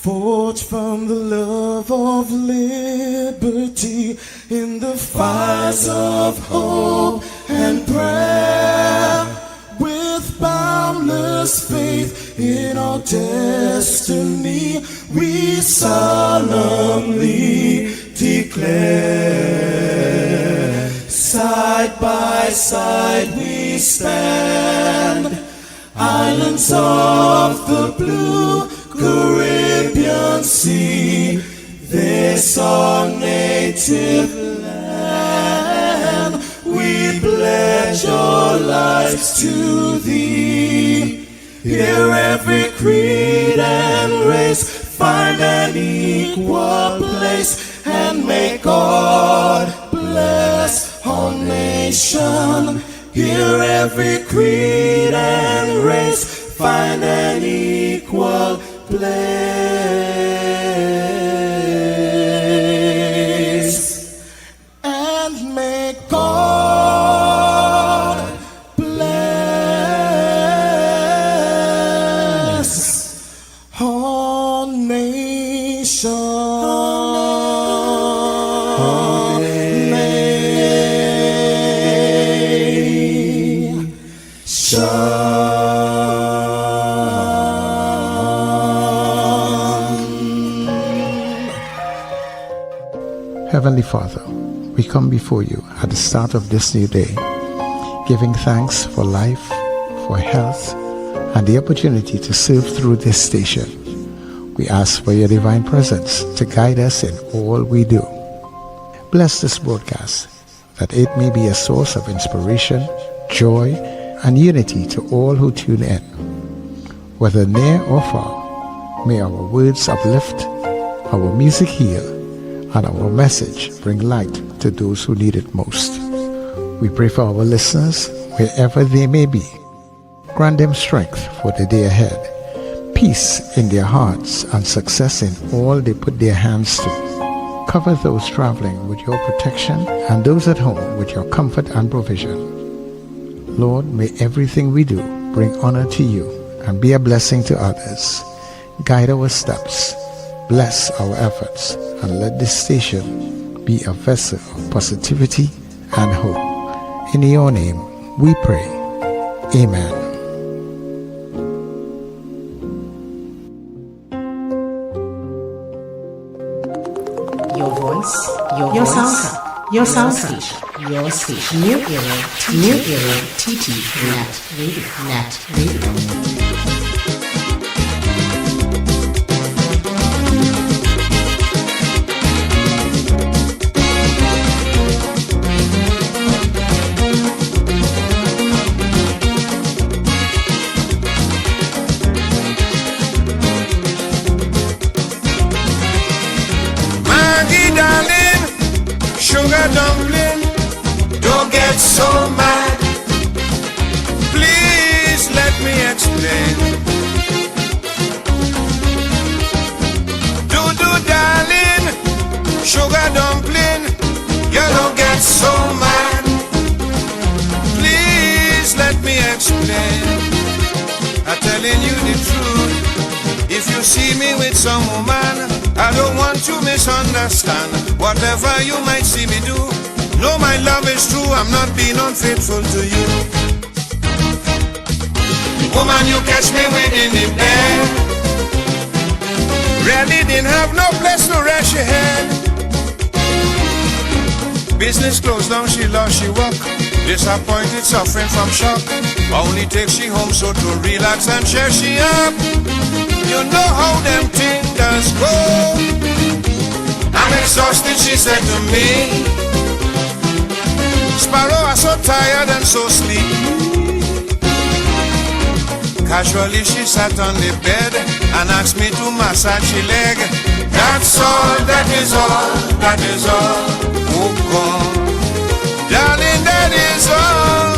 Forged from the love of liberty in the fires of hope and prayer, with boundless faith in our destiny, we solemnly declare. Side by side we stand, islands of the blue Caribbean Sea, this our native land. We pledge our lives to thee. Here every creed and race find an equal place, and may God bless our nation. Here every creed and race find an equal place, and may God bless our nation. Heavenly Father, we come before you at the start of this new day, giving thanks for life, for health, and the opportunity to serve through this station. We ask for your divine presence to guide us in all we do. Bless this broadcast, that it may be a source of inspiration, joy, and unity to all who tune in. Whether near or far, may our words uplift, our music heal, and our message bring light to those who need it most. We pray for our listeners, wherever they may be. Grant them strength for the day ahead, peace in their hearts, and success in all they put their hands to. Cover those traveling with your protection, and those at home with your comfort and provision. Lord, may everything we do bring honor to you and be a blessing to others. Guide our steps, bless our efforts, and let this station be a vessel of positivity and hope. In your name we pray. Amen. Your voice, your soundtrack, your station, your station. New era, TTPS Net Radio. Dumpling, don't get so mad. Please let me explain. Do darling, sugar dumpling, you don't get so mad. Please let me explain. I'm telling you the truth. If you see me with some woman, I don't want to misunderstand. Whatever you might see me do, know my love is true, I'm not being unfaithful to you. Woman, you catch me with in the bed, really didn't have no place to rest your head. Business closed down, she lost, she walk, disappointed, suffering from shock. Only takes she home so to relax and cheer she up. You know how them things go. I'm exhausted, she said to me. Sparrow are so tired and so sleepy. Casually she sat on the bed and asked me to massage her leg. That's all, that is all, that is all. Oh God, darling, that is all.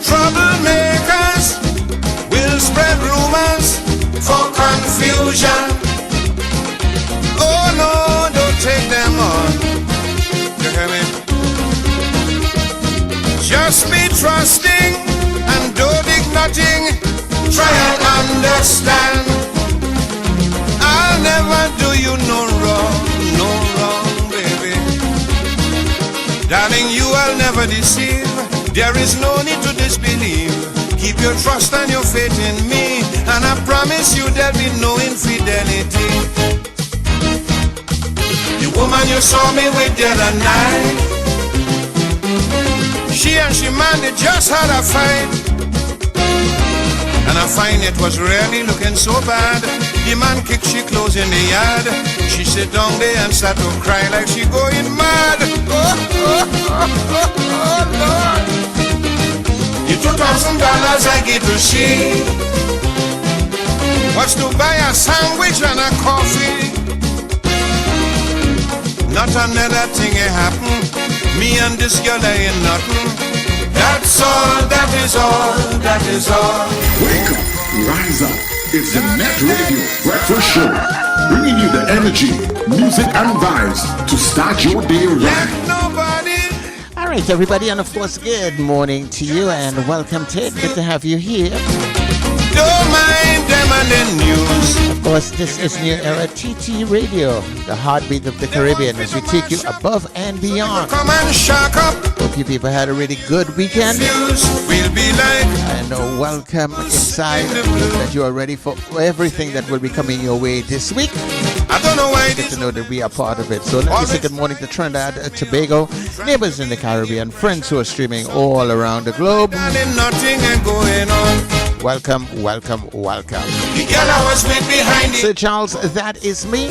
Troublemakers will spread rumors for confusion. Oh no, don't take them on. You hear me? Just be trusting and don't dig nothing. try and understand. I'll never do you no wrong, baby. Darling, you I'll never deceive. There is no need to disbelieve. Keep your trust and your faith in me, and I promise you there'll be no infidelity. The woman you saw me with the other night, she and she man, they just had a fight, and I find it was really looking so bad. The man kicked she clothes in the yard. She sit down there and start to cry like she going mad. Oh, Lord. The $2,000 I gave to she was to buy a sandwich and a coffee. Not another thing happened. Me and this girl ain't nothing. That's all, that is all, that is all. Wake up, rise up. It's the Net Radio Breakfast Show, bringing you the energy, music, and vibes to start your day right. All right, everybody, and of course, good morning to you, and welcome to it. Good to have you here. Don't mind them and the news. Of course, this is New Era TT Radio, the heartbeat of the Caribbean, as we take you above and beyond. Come and shock up. Hope you people had a really good weekend. We'll be like, and welcome inside, that you are ready for everything that will be coming your way this week. I don't know why. Get to know that we are part of it. So let me say good morning to Trinidad, Tobago, neighbors in the Caribbean, friends who are streaming all around the globe. Nothing going on. Welcome, welcome, welcome. The girl I was with behind it. Sir Charles, that is me.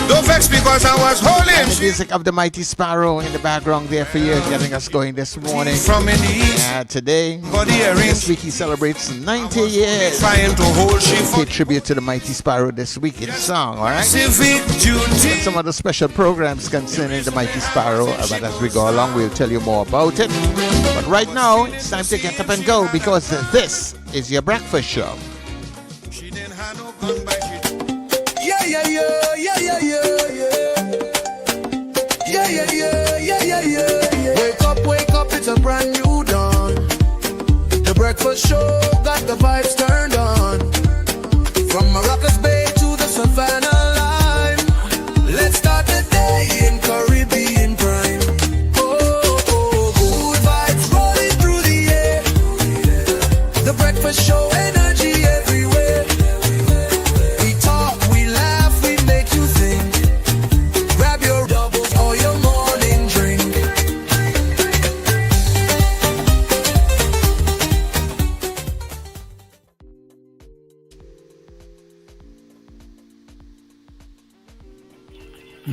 Don't vex because I was holding. And the music of the Mighty Sparrow in the background there for you, getting us going this morning. From in the east. Today, this week he celebrates 90 years. Trying to hold she pay tribute to the Mighty Sparrow this week in song, alright? Civic duty. And some other special programs concerning the Mighty Sparrow, but as we go along, we'll tell you more about it. But right now, it's time to get up and go, because this is your breakfast show. She didn't have no gun by she. Yeah, yeah, yeah, yeah, yeah, yeah, yeah, yeah, yeah, yeah, yeah, yeah. Wake up, it's a brand new dawn. The breakfast show got the vibes turned on. From Maracas Bay to the Savannah line, let's start the day in Caribbean prime. Oh, good vibes rolling through the air. The breakfast show energy everywhere. We talk, we laugh, we make you think. Grab your doubles or your morning drink.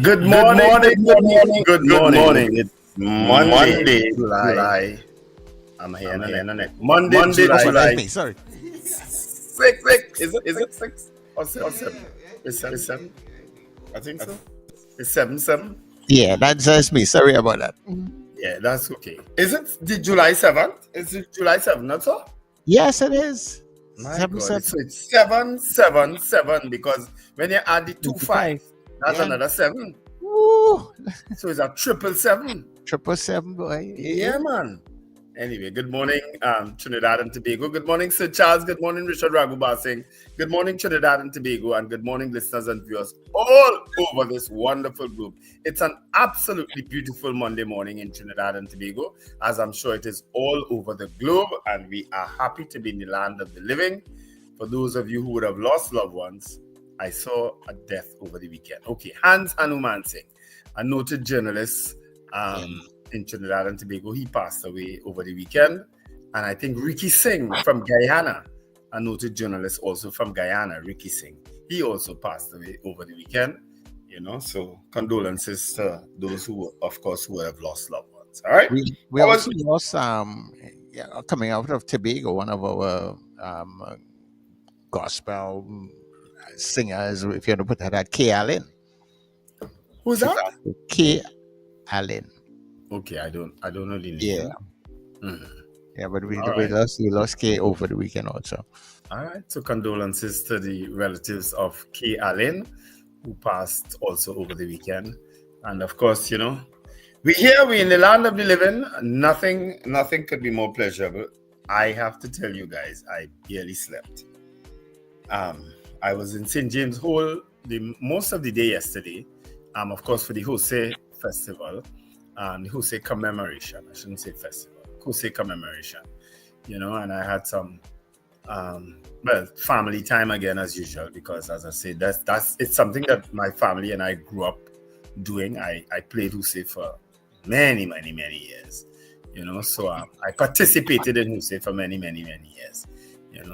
Good morning. It's Monday, July. I'm here on it. Monday, July. Sorry. 6. Is it 6 or 7? It's 7. I think so. It's 7. Yeah, that's me. Sorry about that. Yeah, that's okay. Is it the July 7th? Is it July 7th, not so? Yes, it is. My 7, God. 7. So it's 7 because when you add the 2 5, that's another 7. Ooh. So it's a 777. 777, boy. Yeah, man. Anyway, good morning, Trinidad and Tobago. Good morning, Sir Charles. Good morning, Richard Raguba Singh. Good morning, Trinidad and Tobago. And good morning, listeners and viewers all over this wonderful group. It's an absolutely beautiful Monday morning in Trinidad and Tobago, as I'm sure it is all over the globe. And we are happy to be in the land of the living. For those of you who would have lost loved ones, I saw a death over the weekend. Okay, Hans Hanuman Singh, a noted journalist, in Trinidad and Tobago, he passed away over the weekend. And I think Ricky Singh from Guyana, a noted journalist also from Guyana, Ricky Singh, he also passed away over the weekend. So condolences to those who, of course, who have lost loved ones. All right. We also lost coming out of Tobago, one of our gospel singers, if you want to put that, K. Allen. Who's that? K. Allen. Okay, I don't know the name. Yeah. Yeah, but we right. lost K over the weekend also. All right. So condolences to the relatives of K. Allen, who passed also over the weekend. And of course, we're in the land of the living. Nothing could be more pleasurable I have to tell you guys, I barely slept. I was in St. James Hall most of the day yesterday, of course, for the Jose Festival, the Jose commemoration. I shouldn't say festival, Jose commemoration, and I had some, family time again as usual, because as I said, it's something that my family and I grew up doing. I played Jose for many, many, many years, so I participated in Jose for many, many, many years.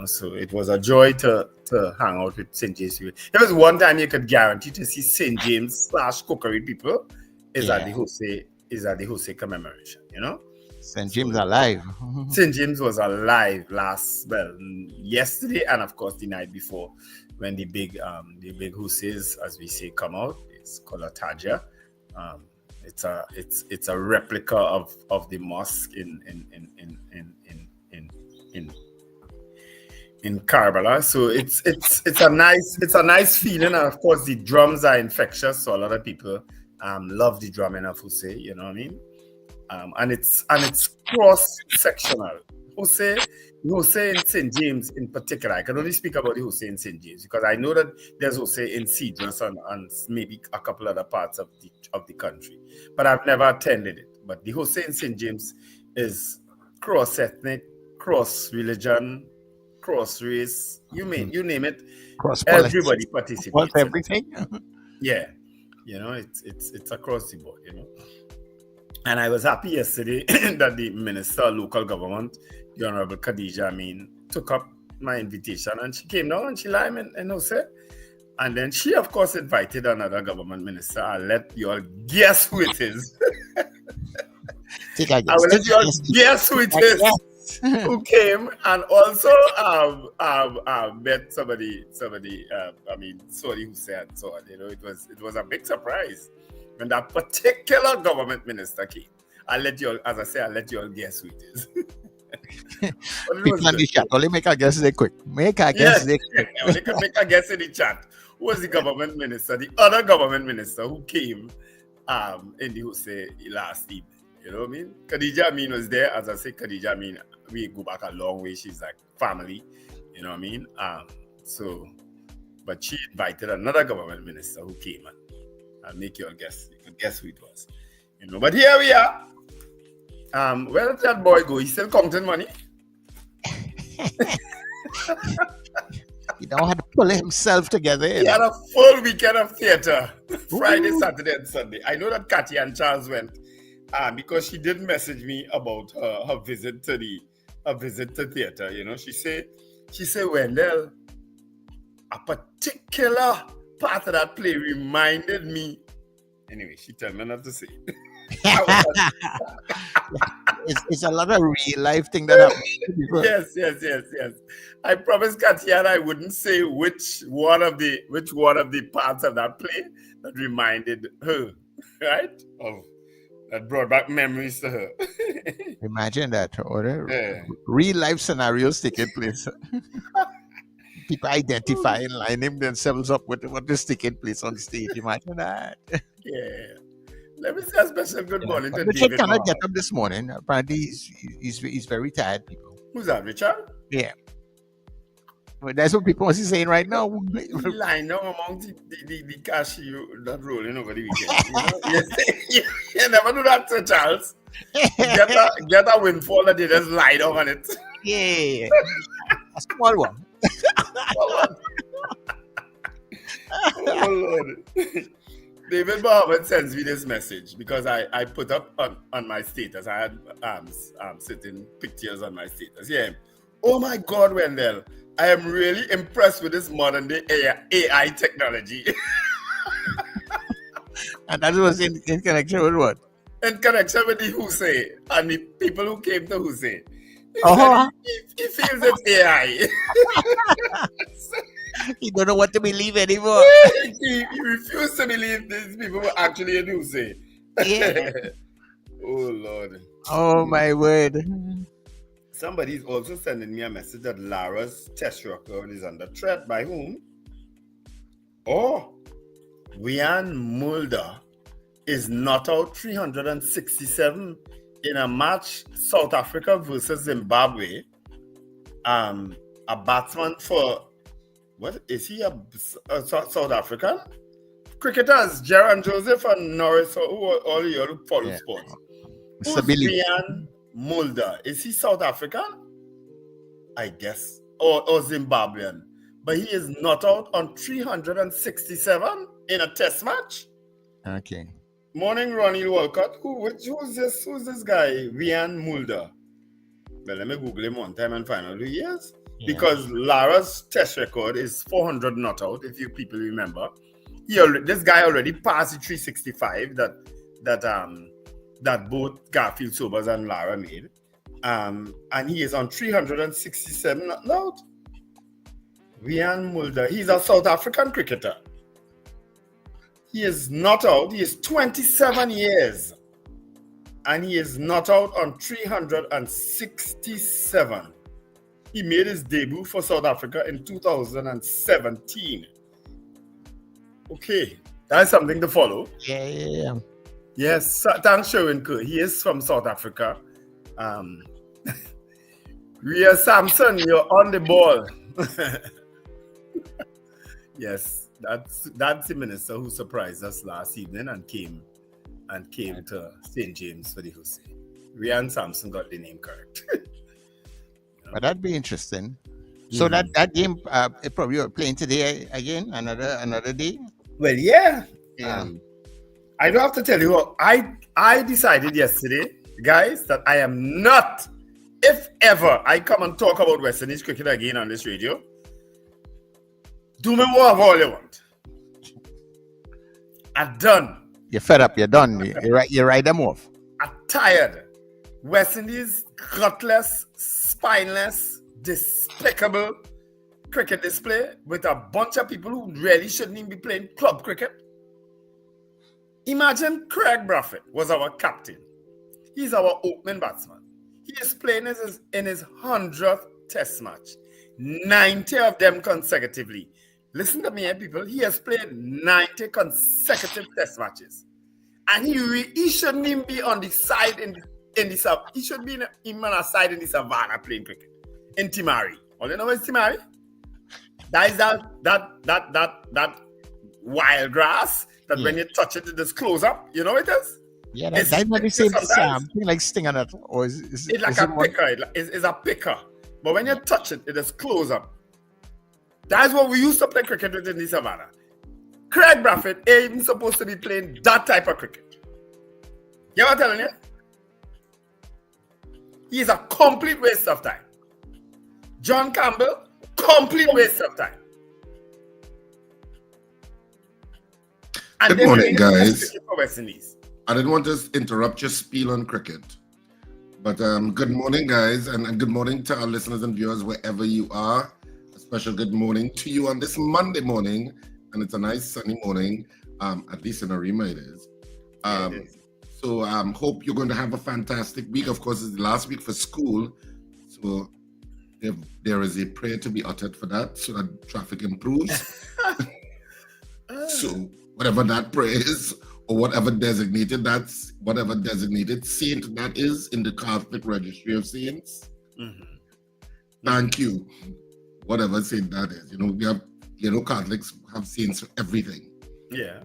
So it was a joy to hang out with St. James. If there's one time you could guarantee to see St. James / cookery people, is at the Jose commemoration. St. James alive. St. James was alive yesterday, and of course the night before, when the big Jose's, as we say, come out. It's called a Taja. It's a replica of the mosque in Karbala. So it's a nice feeling, and of course the drums are infectious, so a lot of people love the drumming of Jose, you know what I mean? And it's cross-sectional. Jose in St. James in particular, I can only speak about the Jose in St. James because I know that there's Jose in Cedros and maybe a couple other parts of the country, but I've never attended it. But the Jose in St. James is cross-ethnic, cross-religion, cross-race, you name it. Everybody participates. What's everything? Yeah, it's across the board, And I was happy yesterday that the Minister of Local Government, the Honorable Khadija Amin, took up my invitation, and she came down and she live in Jose. And then she, of course, invited another government minister. I'll let you all guess who it is. I will let you all guess who it is. Who came and also met somebody sorry, who said so on. It was a big surprise when that particular government minister came. I'll let you all guess who it is. People in the chat, only make a guess they quick. Only can make a guess in the chat. Who was the government minister? The other government minister who came in the Jose last evening. You know what I mean? Khadija Amin was there. As I say, Khadija Amin, we go back a long way. She's like family. You know what I mean? But she invited another government minister who came, and I'll make you all guess. You can guess who it was. But here we are. Where did that boy go? He's still counting money. He don't have to pull himself together. He had a full weekend of theater. Friday, Saturday, and Sunday. I know that Kathy and Charles went. Because she did message me about her visit to theater. She said, Wendell, a particular part of that play reminded me. Anyway, she told me not to say. It's a lot of real life thing that happens. Yes. I promised Katia I wouldn't say which one of the parts of that play that reminded her, right? That brought back memories to her. Imagine that. Real life scenarios taking place. People identifying, lining themselves up with what is taking place on stage. Imagine that. Yeah. Let me say a special good morning to Richard David. cannot get up this morning. Apparently, he's very tired, people. Who's that, Richard? Yeah. Well, that's what people are saying right now. He lying down among the cash that rolling over the weekend. You never do that, Sir Charles. Get a windfall that you just lie down on it. Yeah. A small one. Oh, Lord. David Mohammed sends me this message because I put up on my status. I had certain pictures on my status. Yeah. Oh my God, Wendell. I am really impressed with this modern day AI technology. And that was in connection with what? In connection with the Jose and the people who came to Jose. He feels it's AI. He don't know what to believe anymore. He refused to believe these people were actually in Jose. Yeah. Oh, Lord. Oh, my word. Somebody's also sending me a message that Lara's test record is under threat. By whom? Oh, Rian Mulder is not out 367 in a match South Africa versus Zimbabwe a batsman for, what is he, a South African? Cricketers, Gerard Joseph and Norris, who all you who follow sports. Who's Ryan Mulder? Is he South African? I guess. Or Zimbabwean. But he is not out on 367 in a test match. Okay. Morning, Ronnie Walcott. Who's this guy? Ryan Mulder. Well, let me Google him one time and find out who he is. Yeah. Because Lara's test record is 400 not out, if you people remember. This guy already passed the 365 that both Garfield Sobers and Lara made. And he is on 367 not out. Ryan Mulder. He's a South African cricketer. He is not out. He is 27 years. And he is not out on 367. He made his debut for South Africa in 2017. Okay, that's something to follow. Yeah. Yes, thanks, Sherwin Kerr. He is from South Africa. Rhea Sampson, you're on the ball. Yes, that's the minister who surprised us last evening and came to St. James for the Hussey. Ryan Sampson got the name correct. But that'd be interesting. So that game, probably you're playing today again, another day. Well, yeah. I don't have to tell you. I decided yesterday, guys, that I am not. If ever I come and talk about West Indies cricket again on this radio, do me more of all you want. I'm done. You're fed up. You're done. You ride them off. I'm tired. West Indies, gutless, spineless, despicable cricket display with a bunch of people who really shouldn't even be playing club cricket. Imagine Craig Griffith was our captain. He's our opening batsman. He is playing in his 100th test match. 90 of them consecutively. Listen to me, people. He has played 90 consecutive test matches. And he shouldn't even be on the side he should be even on a side in the savannah playing cricket. In Timari. All you know is Timari? That is that wild grass that when you touch it just close up. You know what it is? Yeah, that's not the same thing like sting on it. Or it's like a picker. It's a picker. But when you touch it, it just close up. That's what we used to play cricket with in the savannah. Craig Griffith ain't even supposed to be playing that type of cricket. You know what I'm telling you? He's a complete waste of time. John Campbell, complete waste of time. Good morning, guys. I didn't want to interrupt your spiel on cricket. But good morning, guys, and good morning to our listeners and viewers wherever you are. A special good morning to you on this Monday morning. And it's a nice sunny morning, at least in Arima it is. So hope you're going to have a fantastic week. Of course, it's the last week for school. So if there is a prayer to be uttered for that so that traffic improves. So whatever that prayer is, or whatever designated saint that is in the Catholic Registry of Saints. Thank you. Whatever saint that is. Catholics have saints for everything. Yeah.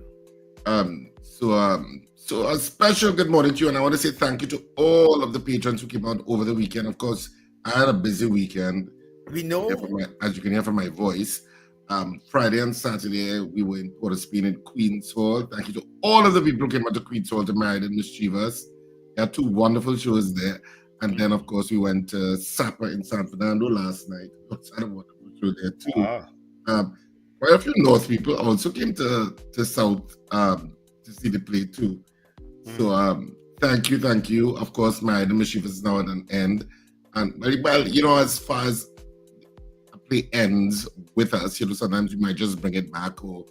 So a special good morning to you, and I want to say thank you to all of the patrons who came out over the weekend. Of course, I had a busy weekend. We know. As you can hear from my voice. Friday and Saturday, we were in Port of Spain in Queen's Hall. Thank you to all of the people who came out to Queen's Hall to Married and Mischievous. We had 2 wonderful shows there. And then, of course, we went to Sapa in San Fernando last night. I don't want to go through there, too. Quite a few North people also came to South to see the play, too. So, thank you. Of course, Married and Mischievous is now at an end. And, well, as far as play ends with us, sometimes you might just bring it back, or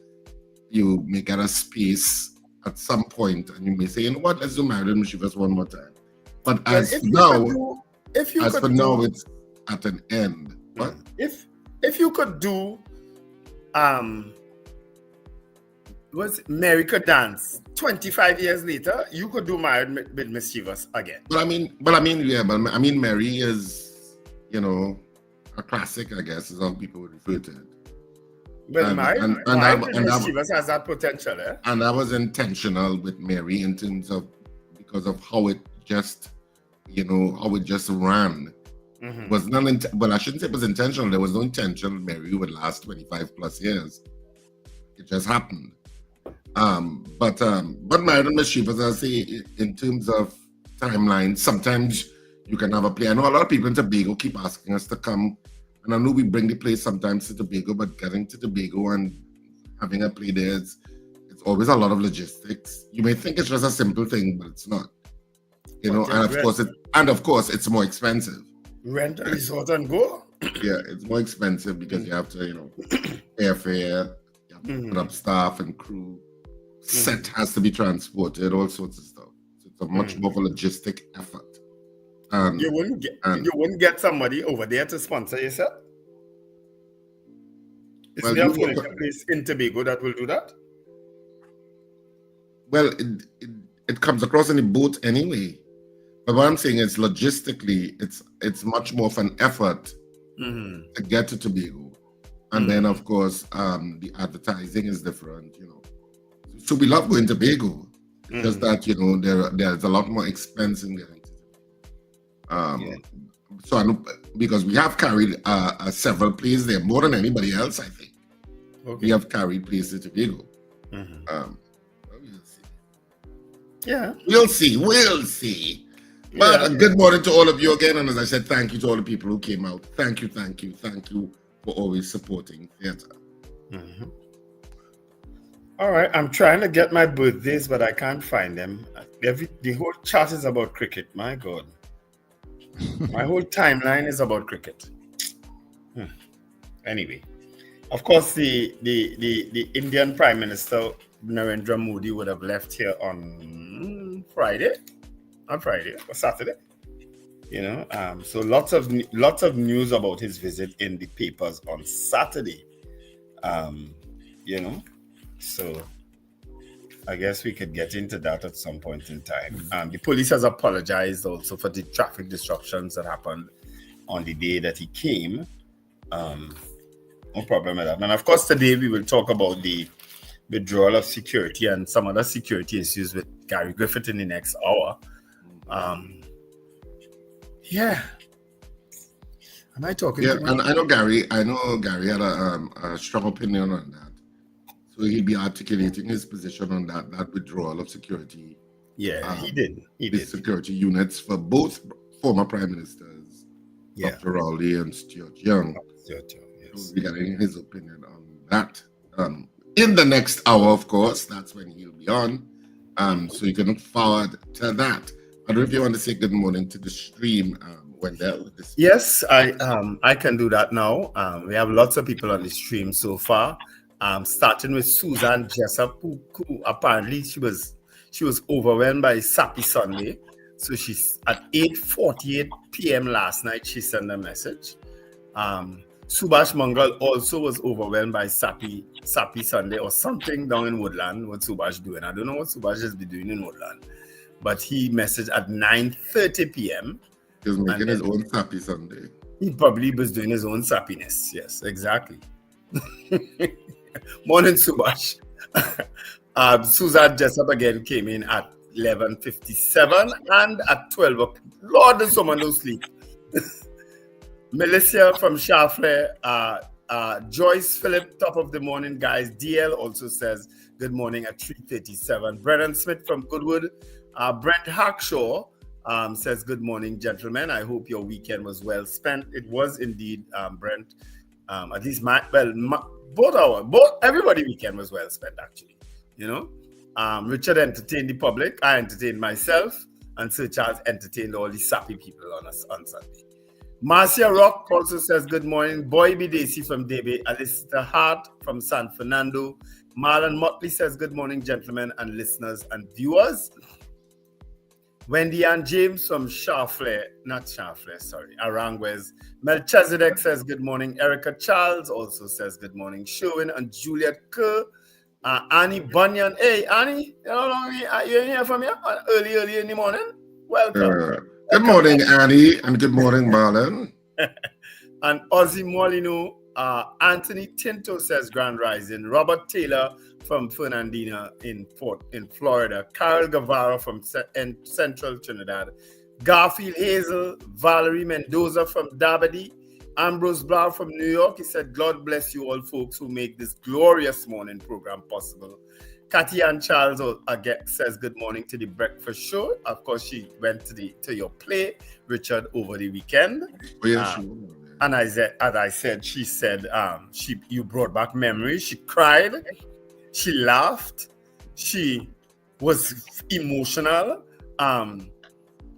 you may get a space at some point and you may say, you know what, let's do Married and Mischievous one more time. But as for now, it's at an end. What? If you could do Mary Could Dance 25 years later, you could do Married with Mischievous again. Mary is, a classic, I guess, is how people would refer to it. But married mischievous has that potential, eh? And that was intentional with Mary in terms of because of how it just, how it just ran. Mm-hmm. It was not, I shouldn't say it was intentional. There was no intention Mary would last 25 plus years. It just happened. But married and mischievous, I say, in terms of timeline, sometimes you can have a play. I know a lot of people in Tobago keep asking us to come. And I know we bring the play sometimes to Tobago, but getting to Tobago and having a play there, it's always a lot of logistics. You may think it's just a simple thing, but it's not. And of course it's more expensive. Rent a resort and go. Yeah, it's more expensive because you have to, airfare, you have to put up staff and crew. Set has to be transported, all sorts of stuff. So it's a much more of a logistic effort. You wouldn't get somebody over there to sponsor yourself? Is there a place in Tobago that will do that? Well, it comes across in the boat anyway. But what I'm saying is logistically, it's much more of an effort to get to Tobago. And then, of course, the advertising is different, So we love going to Tobago. It's just that, there's a lot more expense in getting to Tobago. So I know, because we have carried several plays there, more than anybody else, I think. Okay. We have carried places to Tobago. We'll see. Yeah. We'll see. But good morning to all of you again. And as I said, thank you to all the people who came out. Thank you for always supporting theatre. All right, I'm trying to get my birthdays, but I can't find them. The whole chat is about cricket. My God. My whole timeline is about cricket. Anyway, of course, the Indian Prime Minister Narendra Modi would have left here on Friday or Saturday. So lots of news about his visit in the papers on Saturday. So I guess we could get into that at some point in time. The police has apologized also for the traffic disruptions that happened on the day that he came. No problem with that. And of course, today we will talk about the withdrawal of security and some other security issues with Gary Griffith in the next hour. Am I talking? Yeah, and I know Gary had a strong opinion on that. So he'll be articulating his position on that withdrawal of security. Yeah, he did. Security units for both former prime ministers, Dr. Rowley and Stuart Young. Yes. We'll be getting his opinion on that. In the next hour, of course, that's when he'll be on. So you can look forward to that. I don't know if you want to say good morning to the stream, Wendell. Yes, I can do that now. We have lots of people on the stream so far. Starting with Susan Jessup, who apparently she was overwhelmed by Sappy Sunday. So she's at 8:48 p.m. last night, she sent a message. Subhash Mangal also was overwhelmed by Sappy Sunday or something down in Woodland. What Subhash doing? I don't know what Subhash has been doing in Woodland. But he messaged at 9:30 p.m. He was making his own Sappy Sunday. He probably was doing his own sappiness. Yes, exactly. Morning, Subhash. Susan Jessup again came in at 11:57 and at 12 o'clock. Lord, there's someone who sleep. Melissa from Shafle, Joyce Phillip, top of the morning, guys. DL also says good morning at 3:37. Brennan Smith from Goodwood. Brent Hackshaw says good morning, gentlemen. I hope your weekend was well spent. It was indeed, Brent. At least everybody weekend was well spent, actually. Richard entertained the public. I entertained myself, and Sir Charles entertained all the sappy people on Sunday. Marcia Rock also says good morning. Boy Bidesi from Debe. Alistair Hart from San Fernando. Marlon Motley says good morning, gentlemen and listeners and viewers. Wendy Ann James from Aranguez. Melchizedek says good morning. Erica Charles also says good morning. Sherwin and Juliet Kerr. Annie Bunyan. Hey, Annie, you're here from here early in the morning? Welcome. Good morning, Annie, and good morning, Marlon. And Ozzy Molino, Anthony Tinto says Grand Rising. Robert Taylor from Fernandina in Florida. Carol Guevarro from Central Trinidad. Garfield Hazel, Valerie Mendoza from Dabadi. Ambrose Blau from New York. He said, God bless you all folks who make this glorious morning program possible. Kathy Ann Charles again says good morning to the breakfast show. Of course, she went to your play, Richard, over the weekend. Oh, yeah, sure. And she said, you brought back memories. She cried, she laughed, she was emotional.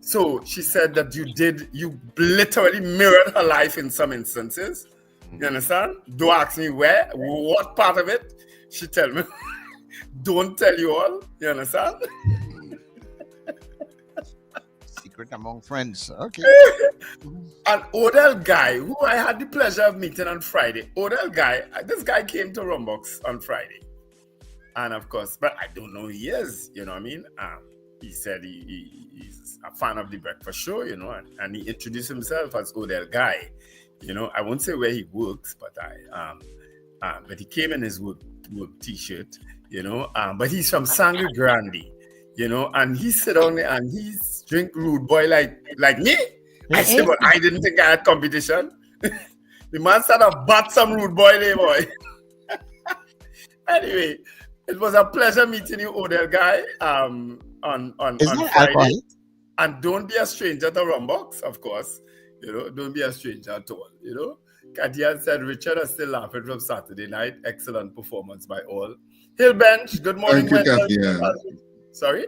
So she said that you literally mirrored her life in some instances. You understand? Don't ask me what part of it. She tell me. Don't tell you all. You understand? Secret among friends. Okay. An Odell guy who I had the pleasure of meeting on Friday. Odell guy, this guy came to Rumbox on Friday. And of course, but I don't know who he is. You know what I mean? He said he's a fan of the breakfast show, you know, and he introduced himself as Odell guy. You know, I won't say where he works, but but he came in his work t-shirt, you know, but he's from Sangre Grande, you know, and he sit down there and he's drink rude boy like me. I said, but I didn't think I had competition. The man said I bat some rude boy there, boy. Anyway, it was a pleasure meeting you, Odell guy, on Friday. And don't be a stranger to Rumbox, of course. You know, don't be a stranger at all, you know. Katia said, Richard is still laughing from Saturday night. Excellent performance by all. Hillbench, good morning. Thank you, Kathy. Sorry?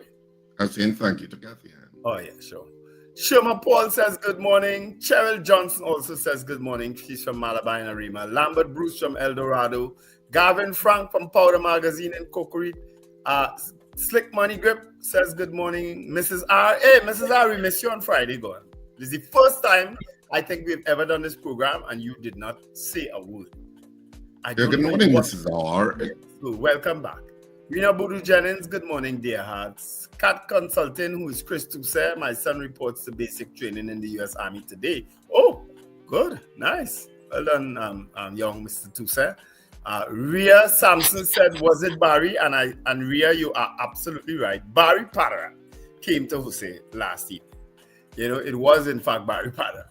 I'm saying thank you to Kathy. Oh, yeah, sure. Shoma Paul says good morning. Cheryl Johnson also says good morning. She's from Malabar and Arima. Lambert Bruce from El Dorado. Gavin Frank from Powder Magazine in Cocorit. Slick Money Grip says good morning. Mrs. R. Hey, Mrs. R, we missed you on Friday. Go on. This is the first time I think we've ever done this program and you did not say a word. Good morning, Mrs. R. So welcome back. Rena Boudou Jennings, good morning, dear hearts. Cat Consulting, who is Chris Toussaint. My son reports to basic training in the U.S. Army today. Oh, good. Nice. Well done, young Mr. Toussaint. Ria Sampson said, was it Barry? And Ria, you are absolutely right. Barry Parra came to Jose last evening. You know, it was in fact Barry Parra.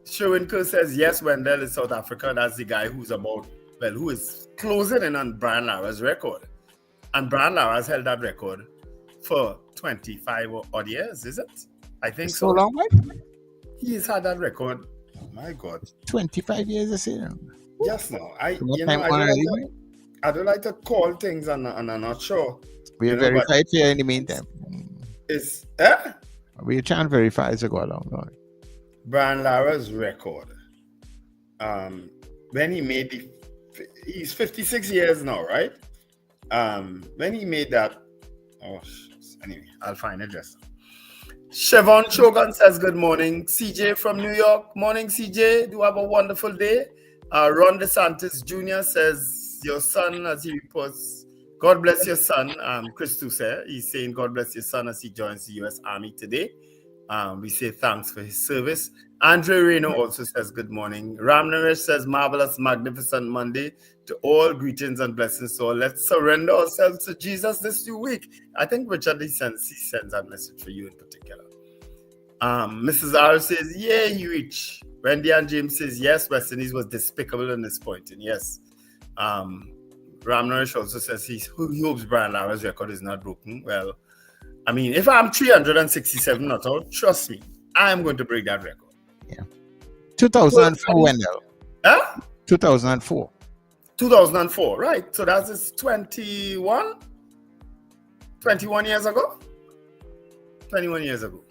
Sherwin Kerr says, yes, Wendell is South Africa. That's the guy who is closing in on Brian Lara's record. And Brian Lara's held that record for 25 odd years, is it? I think so. So long, right? He's had that record. Oh my God. 25 years, I say. Yes, no. I don't like to call things and I'm not sure. We are verified here in the meantime. We can't verify as we go along. No. Brian Lara's record. When he made he's 56 years now, right? When he made that, anyway, I'll find it just. Siobhan Shogun says good morning. CJ from New York. Morning, CJ. Do have a wonderful day. Ron DeSantis Jr. says, your son, as he reports, God bless your son. Chris Toussaint, he's saying God bless your son as he joins the U.S. Army today. We say thanks for his service. Andre Reno also says good morning. Ram Naresh says marvelous, magnificent Monday to all. Greetings and blessings to all. Let's surrender ourselves to Jesus this new week. I think Richard he sends that message for you in particular. Mrs. R says, yeah, he reached. Wendy and James says, yes, West Indies was despicable in this point. And yes. Ram Naresh also says he hopes Brian Lara's record is not broken. Well, I mean, if I'm 367 not out, trust me, I am going to break that record. Yeah. 2004, Wendell. Huh? 2004. 2004, right. So that's 21 years ago? 21 years ago.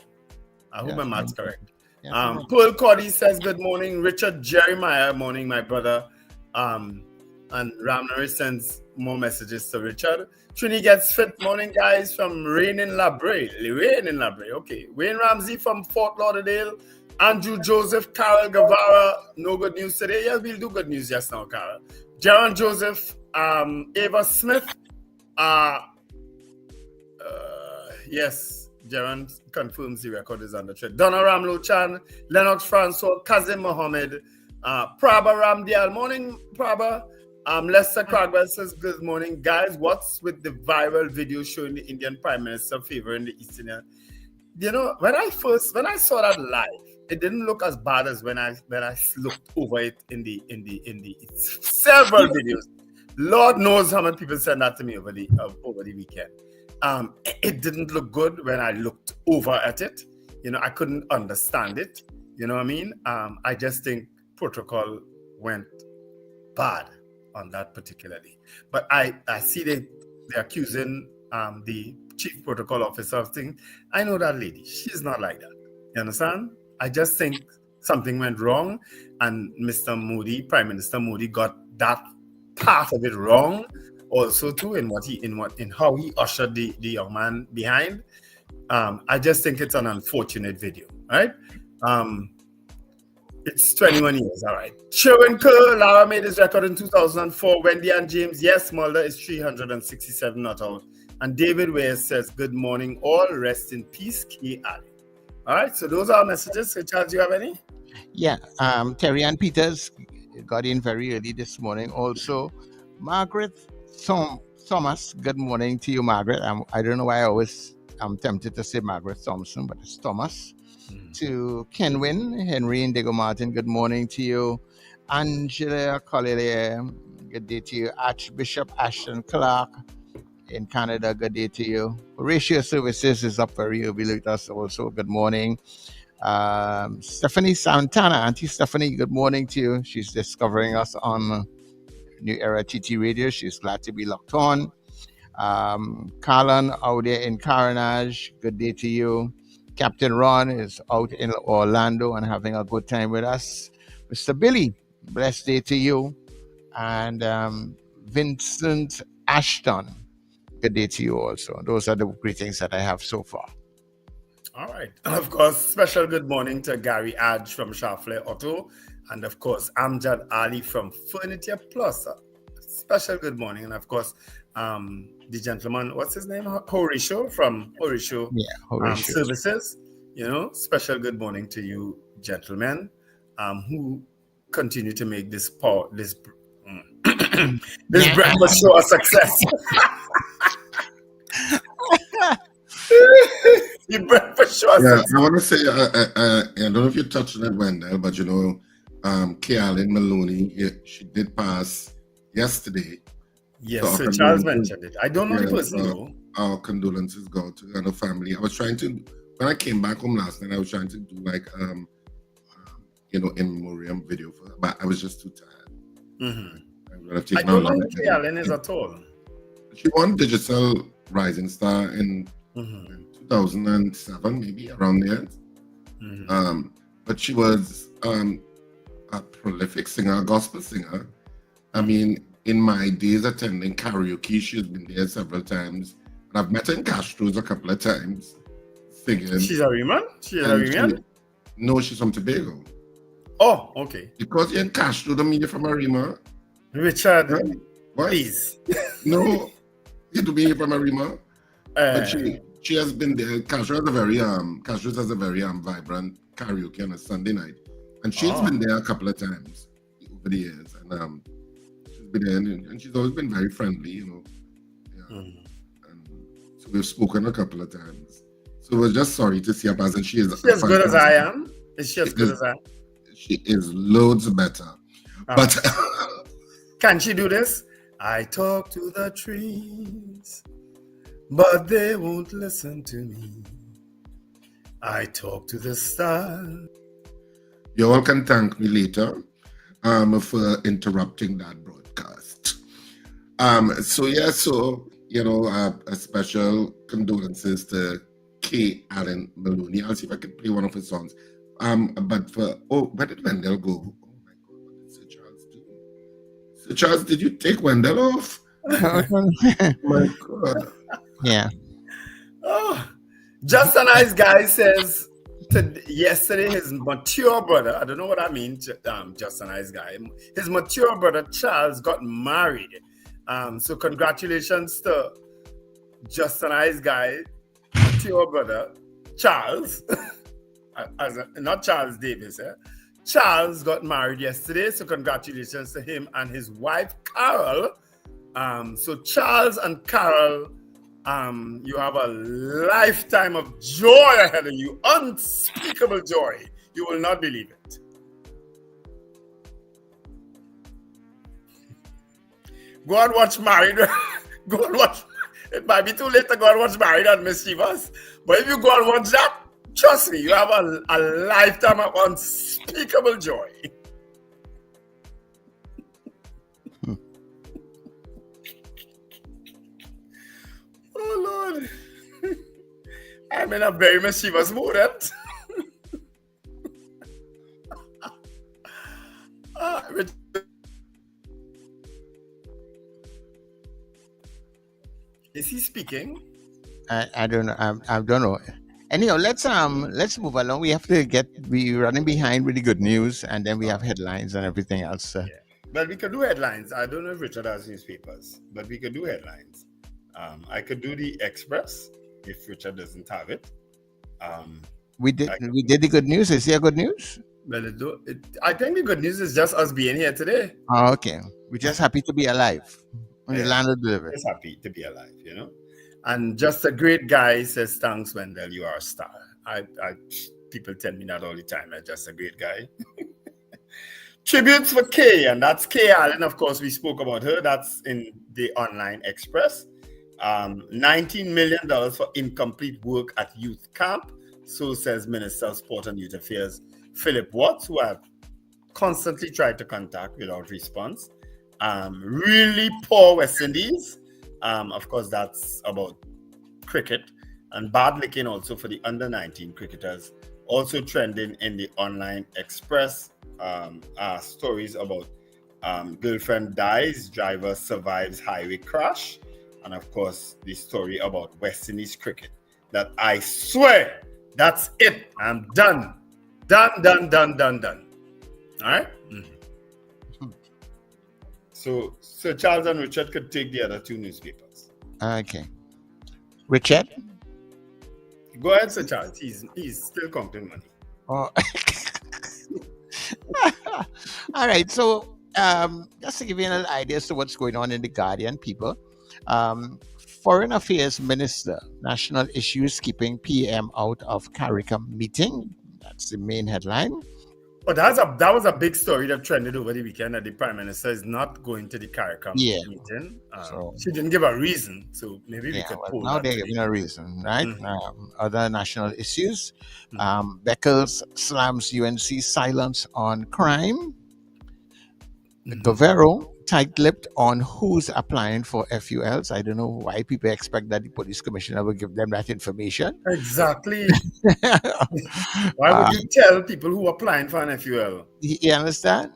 I hope my math's correct. Yeah. Paul Cody says, good morning. Richard Jeremiah, morning, my brother. And Ram Naresh sends more messages to Richard. Trini gets fit, morning, guys, from Rain in Labre. Okay. Wayne Ramsey from Fort Lauderdale. Andrew Joseph, Carol Guevara. No good news today. Yeah, we'll do good news just now, Carol. Jaron Joseph, Ava Smith. Yes, Jaron confirms the record is under threat. Donna Ramlo Chan, Lennox Francois, Kazim Mohammed, Prabha Ramdial. Morning, Prabha. Lester Cragwell says, good morning, guys. What's with the viral video showing the Indian Prime Minister favoring the Eastern Union? You know, when I saw that live, it didn't look as bad as when I looked over it in the several videos. Lord knows how many people sent that to me over the weekend. It didn't look good when I looked over at it. You know, I couldn't understand it. You know what I mean? I just think protocol went bad on that particularly. But I see they're accusing the chief protocol officer of things. I know that lady. She's not like that. You understand? I just think something went wrong, and Mr. Modi, Prime Minister Modi, got that part of it wrong also too in how he ushered the young man behind. I just think it's an unfortunate video, right? It's 21 years, all right. Sherwin Kerr, Lara made his record in 2004. Wendy and James, yes, Mulder is 367 not out. And David Ware says, good morning, all rest in peace, K. Ali. All right, so those are our messages. So Charles, do you have any? Yeah, Terry Ann Peters got in very early this morning. Also, Margaret Thomas, good morning to you, Margaret. I don't know why I'm tempted to say Margaret Thompson, but it's Thomas. To Kenwin, Henry Indigo Martin, good morning to you. Angela Collier, good day to you. Archbishop Ashton Clark in Canada, good day to you. Horatio Services is up very early with us also, good morning. Stephanie Santana, Auntie Stephanie, good morning to you. She's discovering us on New Era TT Radio. She's glad to be locked on. Carlin out there in Carenage, good day to you. Captain Ron is out in Orlando and having a good time with us. Mr. Billy, blessed day to you. And Vincent Ashton, good day to you also. Those are the greetings that I have so far. All right. Of course, special good morning to Gary Adge from Shafler Auto. And of course, Amjad Ali from Furniture Plus. Special good morning. And of course, the gentleman, what's his name? Horatio from Horatio Services. You know, special good morning to you, gentlemen, who continue to make this breakfast show a success. The breakfast show. Yeah, I want to say, I don't know if you touched on it, Wendell, but you know, Kealin Maloney, she did pass yesterday. Yes, so Charles mentioned it. I don't know the person though. Our condolences go to her family. I was trying to, when I came back home last night, I was trying to do like, in memoriam video for her, but I was just too tired. I don't know who Kealin is at all. She won Digital Rising Star in 2007, maybe around there. But she was a prolific singer, a gospel singer. I mean, in my days attending karaoke, she's been there several times. And I've met her in Castro's a couple of times singing. She's a Riemann? No, she's from Tobago. Oh, okay. Because you're in Castro, don't mean you're from Arima. Richard, right? What? Please. No, you do mean you're from Arima. But she has been there. Castro has a very vibrant karaoke on a Sunday night. And she's been there a couple of times over the years. And she's been there and she's always been very friendly, you know. Yeah. And so we've spoken a couple of times. So we're just sorry to see her pass. And she is as good as I am. Is she as good as I am? She is loads better. But can she do this? I talk to the trees, but they won't listen to me. I talk to the stars. You all can thank me later for interrupting that broadcast. So a special condolences to K. Allen Maloney. I'll see if I can play one of his songs. Where did Wendell go? Oh my God, what did Sir Charles do? Sir Charles, did you take Wendell off? My God. Yeah. Oh, just a nice guy says yesterday his mature brother, I don't know what I mean, just a nice guy. His mature brother Charles got married. So congratulations to just a nice guy, to your brother, Charles, not Charles Davis, Charles got married yesterday, so congratulations to him and his wife, Carol. So Charles and Carol, you have a lifetime of joy ahead of you, unspeakable joy. You will not believe it. Go and watch Married. Go and watch. It might be too late to go and watch Married and Mischievous, but if you go and watch that, trust me, you have a lifetime of unspeakable joy. Oh, Lord. I'm in a very mischievous mood. Is he speaking? I don't know. I don't know. Anyhow, let's move along. We have to be running behind with the good news, and then we have headlines and everything else. Yeah. But we could do headlines. I don't know if Richard has newspapers, but we could do headlines. I could do the Express if Richard doesn't have it. We did the good news. Is there good news? Well, I think the good news is just us being here today. Oh, okay. We're just happy to be alive on the land of the living. Just happy to be alive, you know. And just a great guy says, "Thanks, Wendell. You are a star." People tell me that all the time. I'm just a great guy. Tributes for Kay, and that's Kay Allen. Of course, we spoke about her. That's in the Online Express. $19 million for incomplete work at youth camp. So says Minister of Sport and Youth Affairs Philip Watts, who I've constantly tried to contact without response. Really poor West Indies. Of course, that's about cricket. And bad licking also for the under-19 cricketers. Also trending in the Online Express. Stories about girlfriend dies, driver survives highway crash. And of course, the story about West Indies cricket. That I swear, that's it. I'm done. Done. All right? Mm-hmm. So Sir Charles and Richard could take the other two newspapers. Okay. Richard? Go ahead, Sir Charles. He's still counting money. Oh. All right. So just to give you an idea as to what's going on in the Guardian, people. Foreign Affairs Minister, National Issues Keeping PM out of CARICOM meeting. That's the main headline. But that was a big story that trended over the weekend, that the Prime Minister is not going to the CARICOM meeting. She didn't give a reason, so maybe we could pull now they're giving a reason, right? Other national issues. Beckles slams UNC silence on crime. Guevarro tight-lipped on who's applying for FULs. I don't know why people expect that the police commissioner will give them that information. Exactly. Why would you tell people who are applying for an FUL? You understand?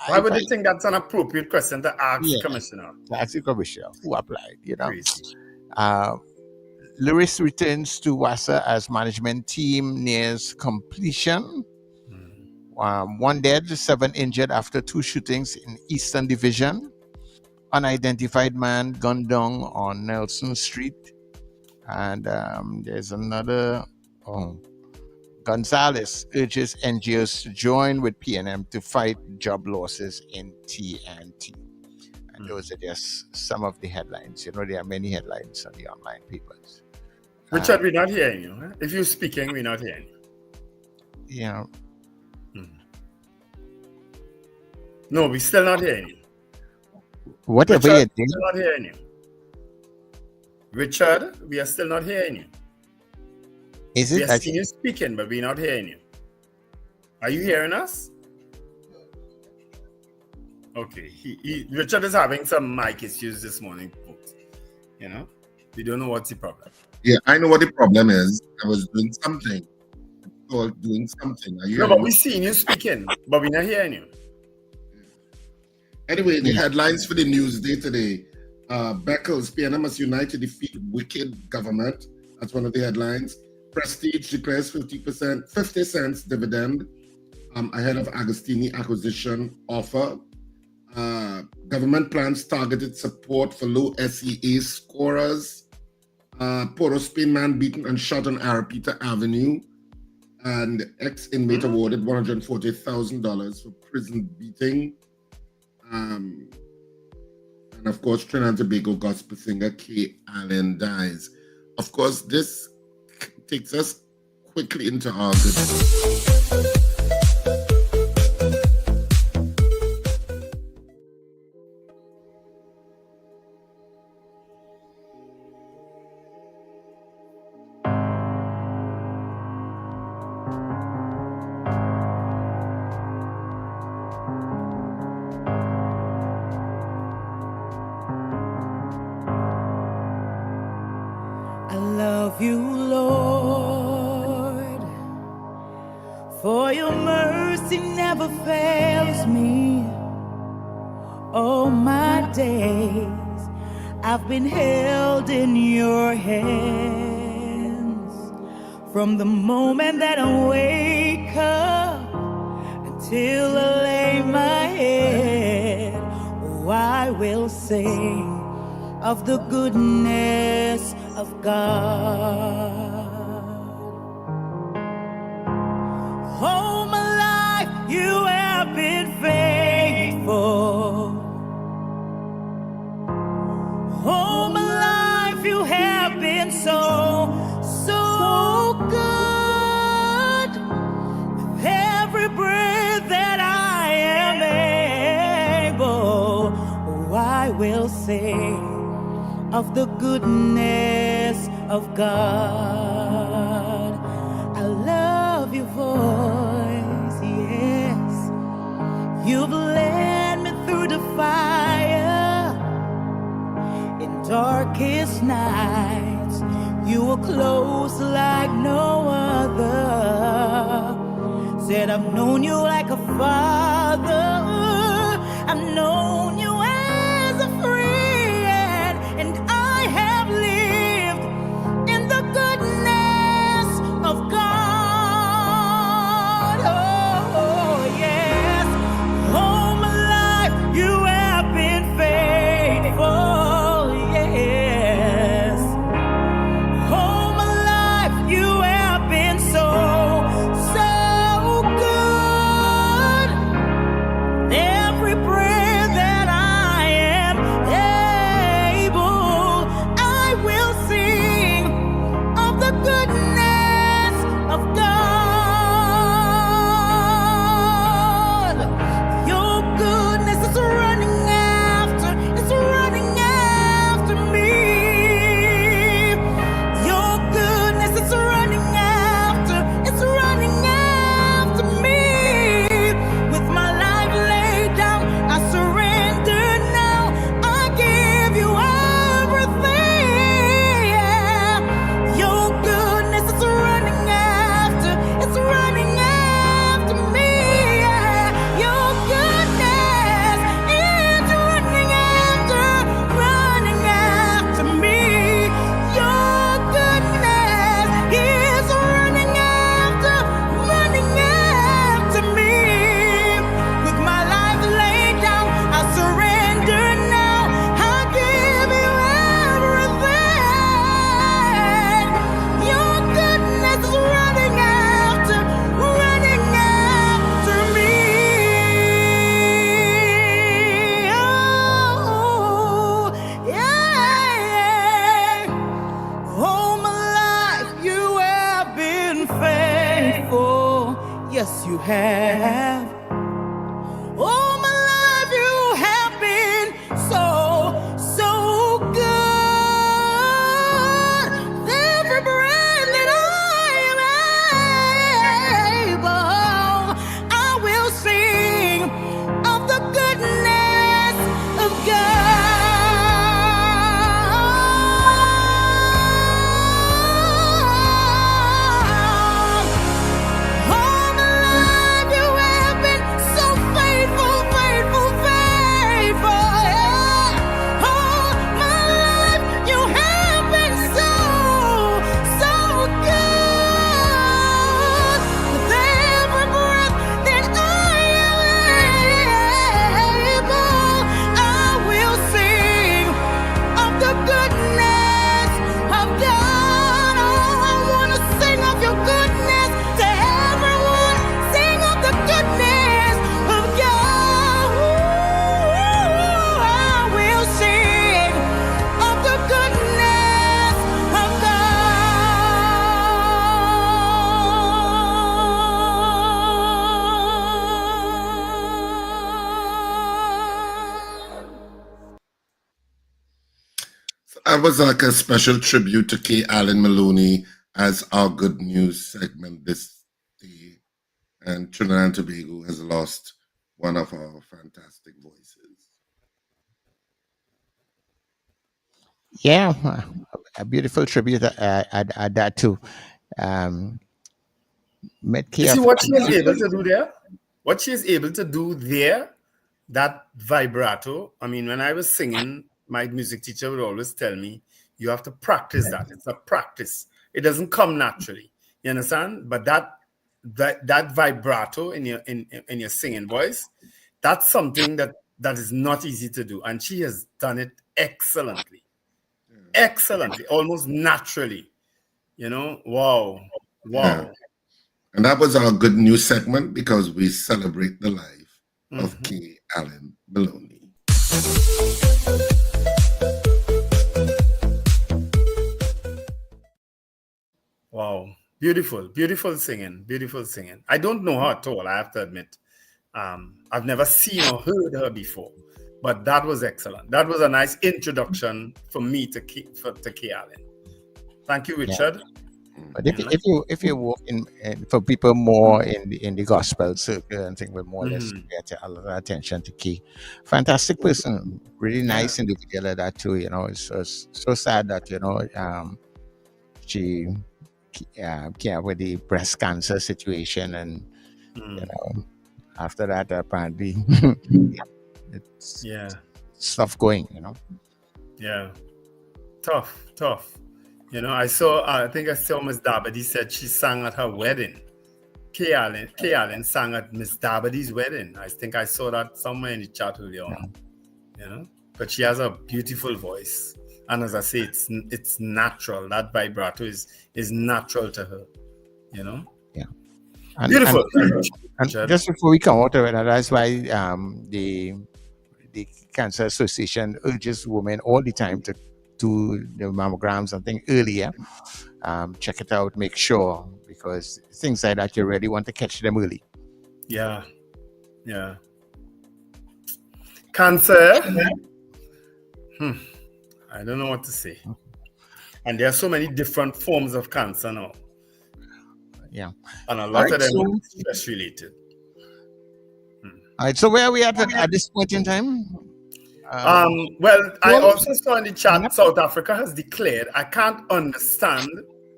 Why would you think that's an appropriate question to ask the commissioner? Ask the commissioner who applied, you know. Lewis returns to WASA as management team nears completion. 1 dead, 7 injured after 2 shootings in Eastern Division. Unidentified man gunned down on Nelson Street. And there's another. Gonzalez urges NGOs to join with PNM to fight job losses in TNT. And those are just some of the headlines. You know, there are many headlines on the online papers. Richard, we're not hearing you. Huh? If you're speaking, we're not hearing you. You know. No, we're still not hearing you. Whatever Richard, you do. Still not hearing you. Richard, we are still not hearing you. Is it? We are seeing you speaking, but we're not hearing you. Are you hearing us? Okay. Richard is having some mic issues this morning, folks. You know? We don't know what's the problem. Yeah, I know what the problem is. I was doing something. Are you No, but we're seeing you speaking, but we're not hearing you. Anyway, the headlines for the Newsday today. Beckles, PNM must unite to defeat wicked government. That's one of the headlines. Prestige declares 50 cents dividend ahead of Agostini acquisition offer. Government plans targeted support for low SEA scorers. Port of Spain man beaten and shot on Arapita Avenue. And ex-inmate awarded $140,000 for prison beating. And of course, Trinidad and Tobago gospel singer Kay Allen dies. Of course, this takes us quickly into August. You, Lord, for your mercy never fails me. All my days I've been held in your hands. From the moment that I wake up until I lay my head, oh, I will sing of the goodness of God. All my life you have been faithful. All my life you have been so good. With every breath that I am able, oh, I will sing of the goodness of God. I love your voice, yes. You've led me through the fire. In darkest nights, you were close like no other. Said I've known you like a father. I've known you as a friend. And I have lived in the goodness of God. Oh, yes. All my life you have been faithful. Yes. All my life you have been so good. That was like a special tribute to K. Allen Maloney as our good news segment this day. And Trinidad and Tobago has lost one of our fantastic voices. Yeah, a beautiful tribute. Add that too. Met You see Kia. what she is able to do there? What she is able to do there, that vibrato. I mean, when I was singing, my music teacher would always tell me, you have to practice that. It's a practice. It doesn't come naturally. You understand? But that vibrato in your singing voice, that's something that is not easy to do. And she has done it excellently. Excellently, almost naturally. You know, wow. Yeah. And that was our good news segment because we celebrate the life of K. Allen Maloney. Wow. Beautiful singing. I don't know her at all, I have to admit. I've never seen or heard her before, but that was excellent. That was a nice introduction for me to K. Allen. Thank you, Richard. Yeah. But if you walk in for people more in the gospel circle and thing, will more or less get a lot of attention to Key. Fantastic person, really nice individual at that too. You know, it's so sad that she came with the breast cancer situation, and after that apparently it's stuff going. Yeah, tough. I think I saw Miss Dabadi said she sang at her wedding. K. Allen sang at Miss Dabadi's wedding. I think I saw that somewhere in the chat earlier on. But she has a beautiful voice. And as I say, it's natural. That vibrato is natural to her. Yeah. Beautiful. And just before we come out of it, that's why the Cancer Association urges women all the time to do the mammograms and things earlier. Check it out, make sure, because things like that, you really want to catch them early. Yeah. Cancer. I don't know what to say. And there are so many different forms of cancer now. Yeah. And a lot of them are stress related. All right, so where are we at this point in time? Well, I also saw in the chat South Africa has declared. I can't understand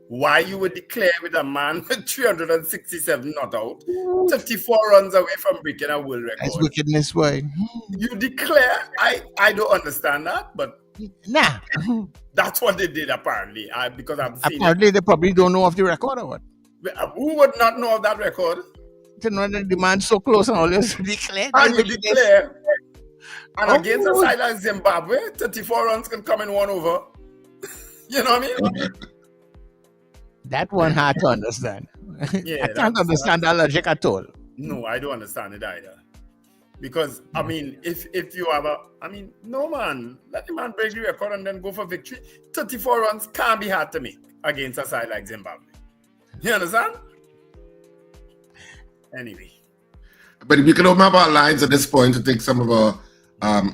why you would declare with a man with 367 not out, 34 runs away from breaking a world record. That's wickedness, boy. You declare. I don't understand that, but nah, that's what they did apparently. Because I've seen apparently they probably don't know of the record or what. Who would not know of that record? To know that the man's so close and all this declare. And you declare. And against a side like Zimbabwe, 34 runs can come in one over. You know what I mean? That one hard to understand. Yeah, I can't understand that logic at all. No, I don't understand it either. Because, I mean, if you have no man, let the man break the record and then go for victory. 34 runs can't be hard to make against a side like Zimbabwe. You understand? Anyway. But we can open up our lines at this point to take some of our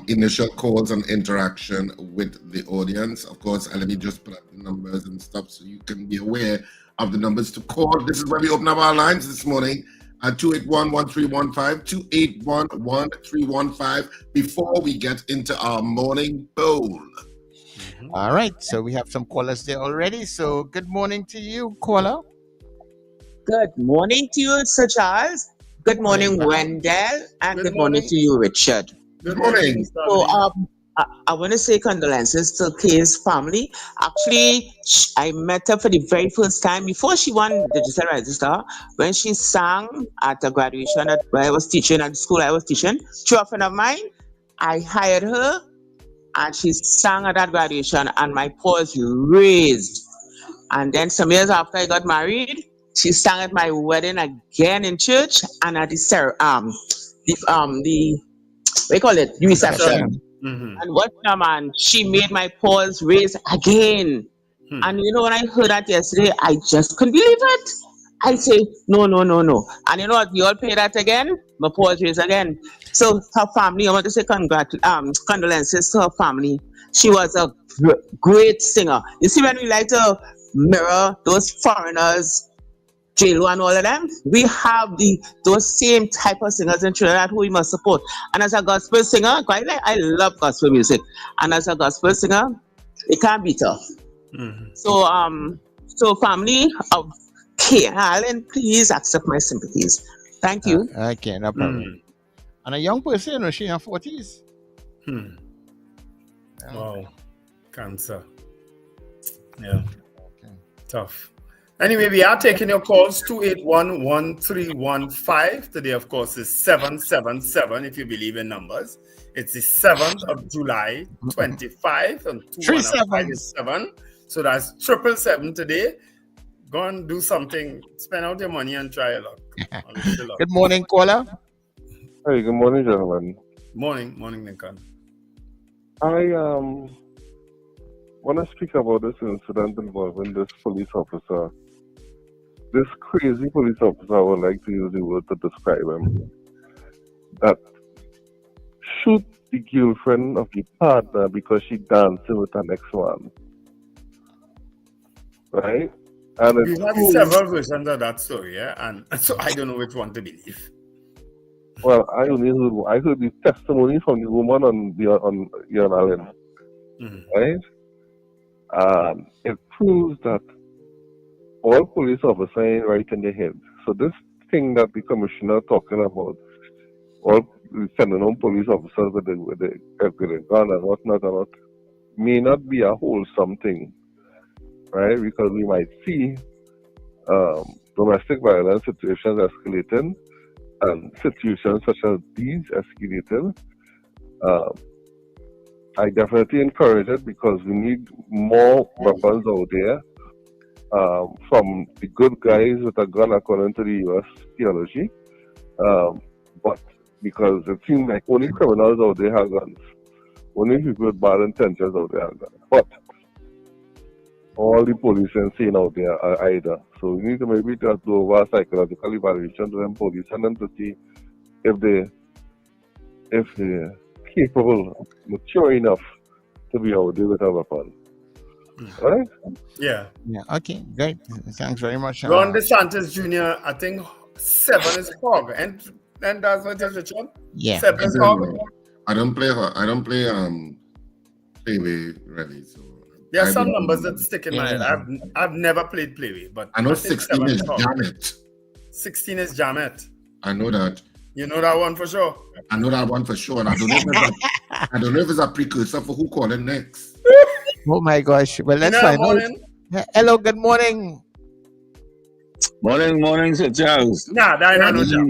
initial calls and interaction with the audience. Of course, let me just put up the numbers and stuff so you can be aware of the numbers to call. This is where we open up our lines this morning at 281-1315, 281-1315 before we get into our morning poll. All right, so we have some callers there already. So good morning to you, caller. Good morning to you, Sir Charles. Good morning, Wendell, and good morning to you, Richard. Good morning. So, I want to say condolences to Kay's family. Actually, I met her for the very first time before she won the Digital Register, when she sang at a graduation where I was teaching at the school I was teaching. Through a friend of mine, I hired her, and she sang at that graduation, and my paws raised. And then some years after I got married, she sang at my wedding again in church and at the the reception. Mm-hmm. And what man, she made my paws raise again. And you know, when I heard that yesterday, I just couldn't believe it. I say, no. And you know what? We all play that again. My poetry again. So her family, I want to say condolences to her family. She was a great singer. You see, when we like to mirror those foreigners, J-Lo and all of them, we have those same type of singers in Trinidad who we must support. And as a gospel singer, I love gospel music. And as a gospel singer, it can't beat her. So family of Allen, please accept my sympathies. Thank you. Okay, no problem. And a young person, you know, she in her 40s. Wow. Cancer. Yeah. Okay. Tough. Anyway, we are taking your calls. 281-1315. Today, of course, is 777, if you believe in numbers. It's the 7th of July, 25, and 215 is 7. So that's 777 today. Go and do something. Spend out your money and try your luck. Good morning, caller. Hey, good morning, gentlemen. Morning, Lincoln. I want to speak about this incident involving this police officer. This crazy police officer, I would like to use the word to describe him, that shoot the girlfriend of the partner because she dancing with an ex-man. Right? And We have several versions of that story, yeah? And so I don't know which one to believe. Well, I heard the testimony from the woman on Allen. Right? It proves that all police officers ain't right in their head. So this thing that the commissioner talking about, all sending home police officers with the gun and whatnot, may not be a wholesome thing, right? Because we might see domestic violence situations escalating and situations such as these escalating. I definitely encourage it because we need more weapons out there from the good guys with a gun according to the U.S. theology. But because it seems like only criminals out there have guns. Only people with bad intentions out there have guns. But all the police and sane out there are either. So we need to maybe just do over a psychological evaluation to them police and them to see if they're capable, mature enough to be out there with a weapon. Right? Yeah. Okay, great. Thanks very much. Ron DeSantis Jr., I think 7 is hog. And that's what it is, Richard? Yeah. 7 is hog. I don't play Playway really. So there are some numbers that stick in my head. I've never played Playway, but I know think 16 is hog. Janet. 16 is Jamet. I know that. You know that one for sure? I know that one for sure, and I don't know if it's a precursor for who calling next. Oh my gosh. Well, let's find out. Hello, good morning. Morning, Sir Charles. Nah, that ain't no job.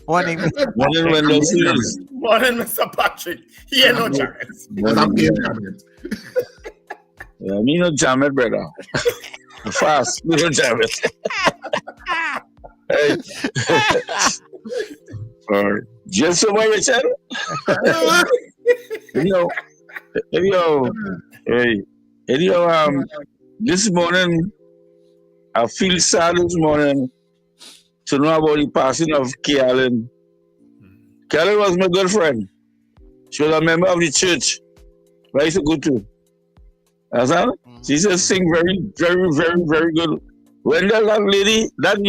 Morning. Morning, Wendell Sears. Morning, Mr. Patrick. He ain't no Jamet. Yeah, me no Jamet, brother. Fast, me no Jamet. Hey. Just so much, Richard. This morning, I feel sad this morning to know about the passing of Allen. Allen was my good friend. She was a member of the church where I used to go to. Understand? She used to sing very, very, very, very good. When that young lady, when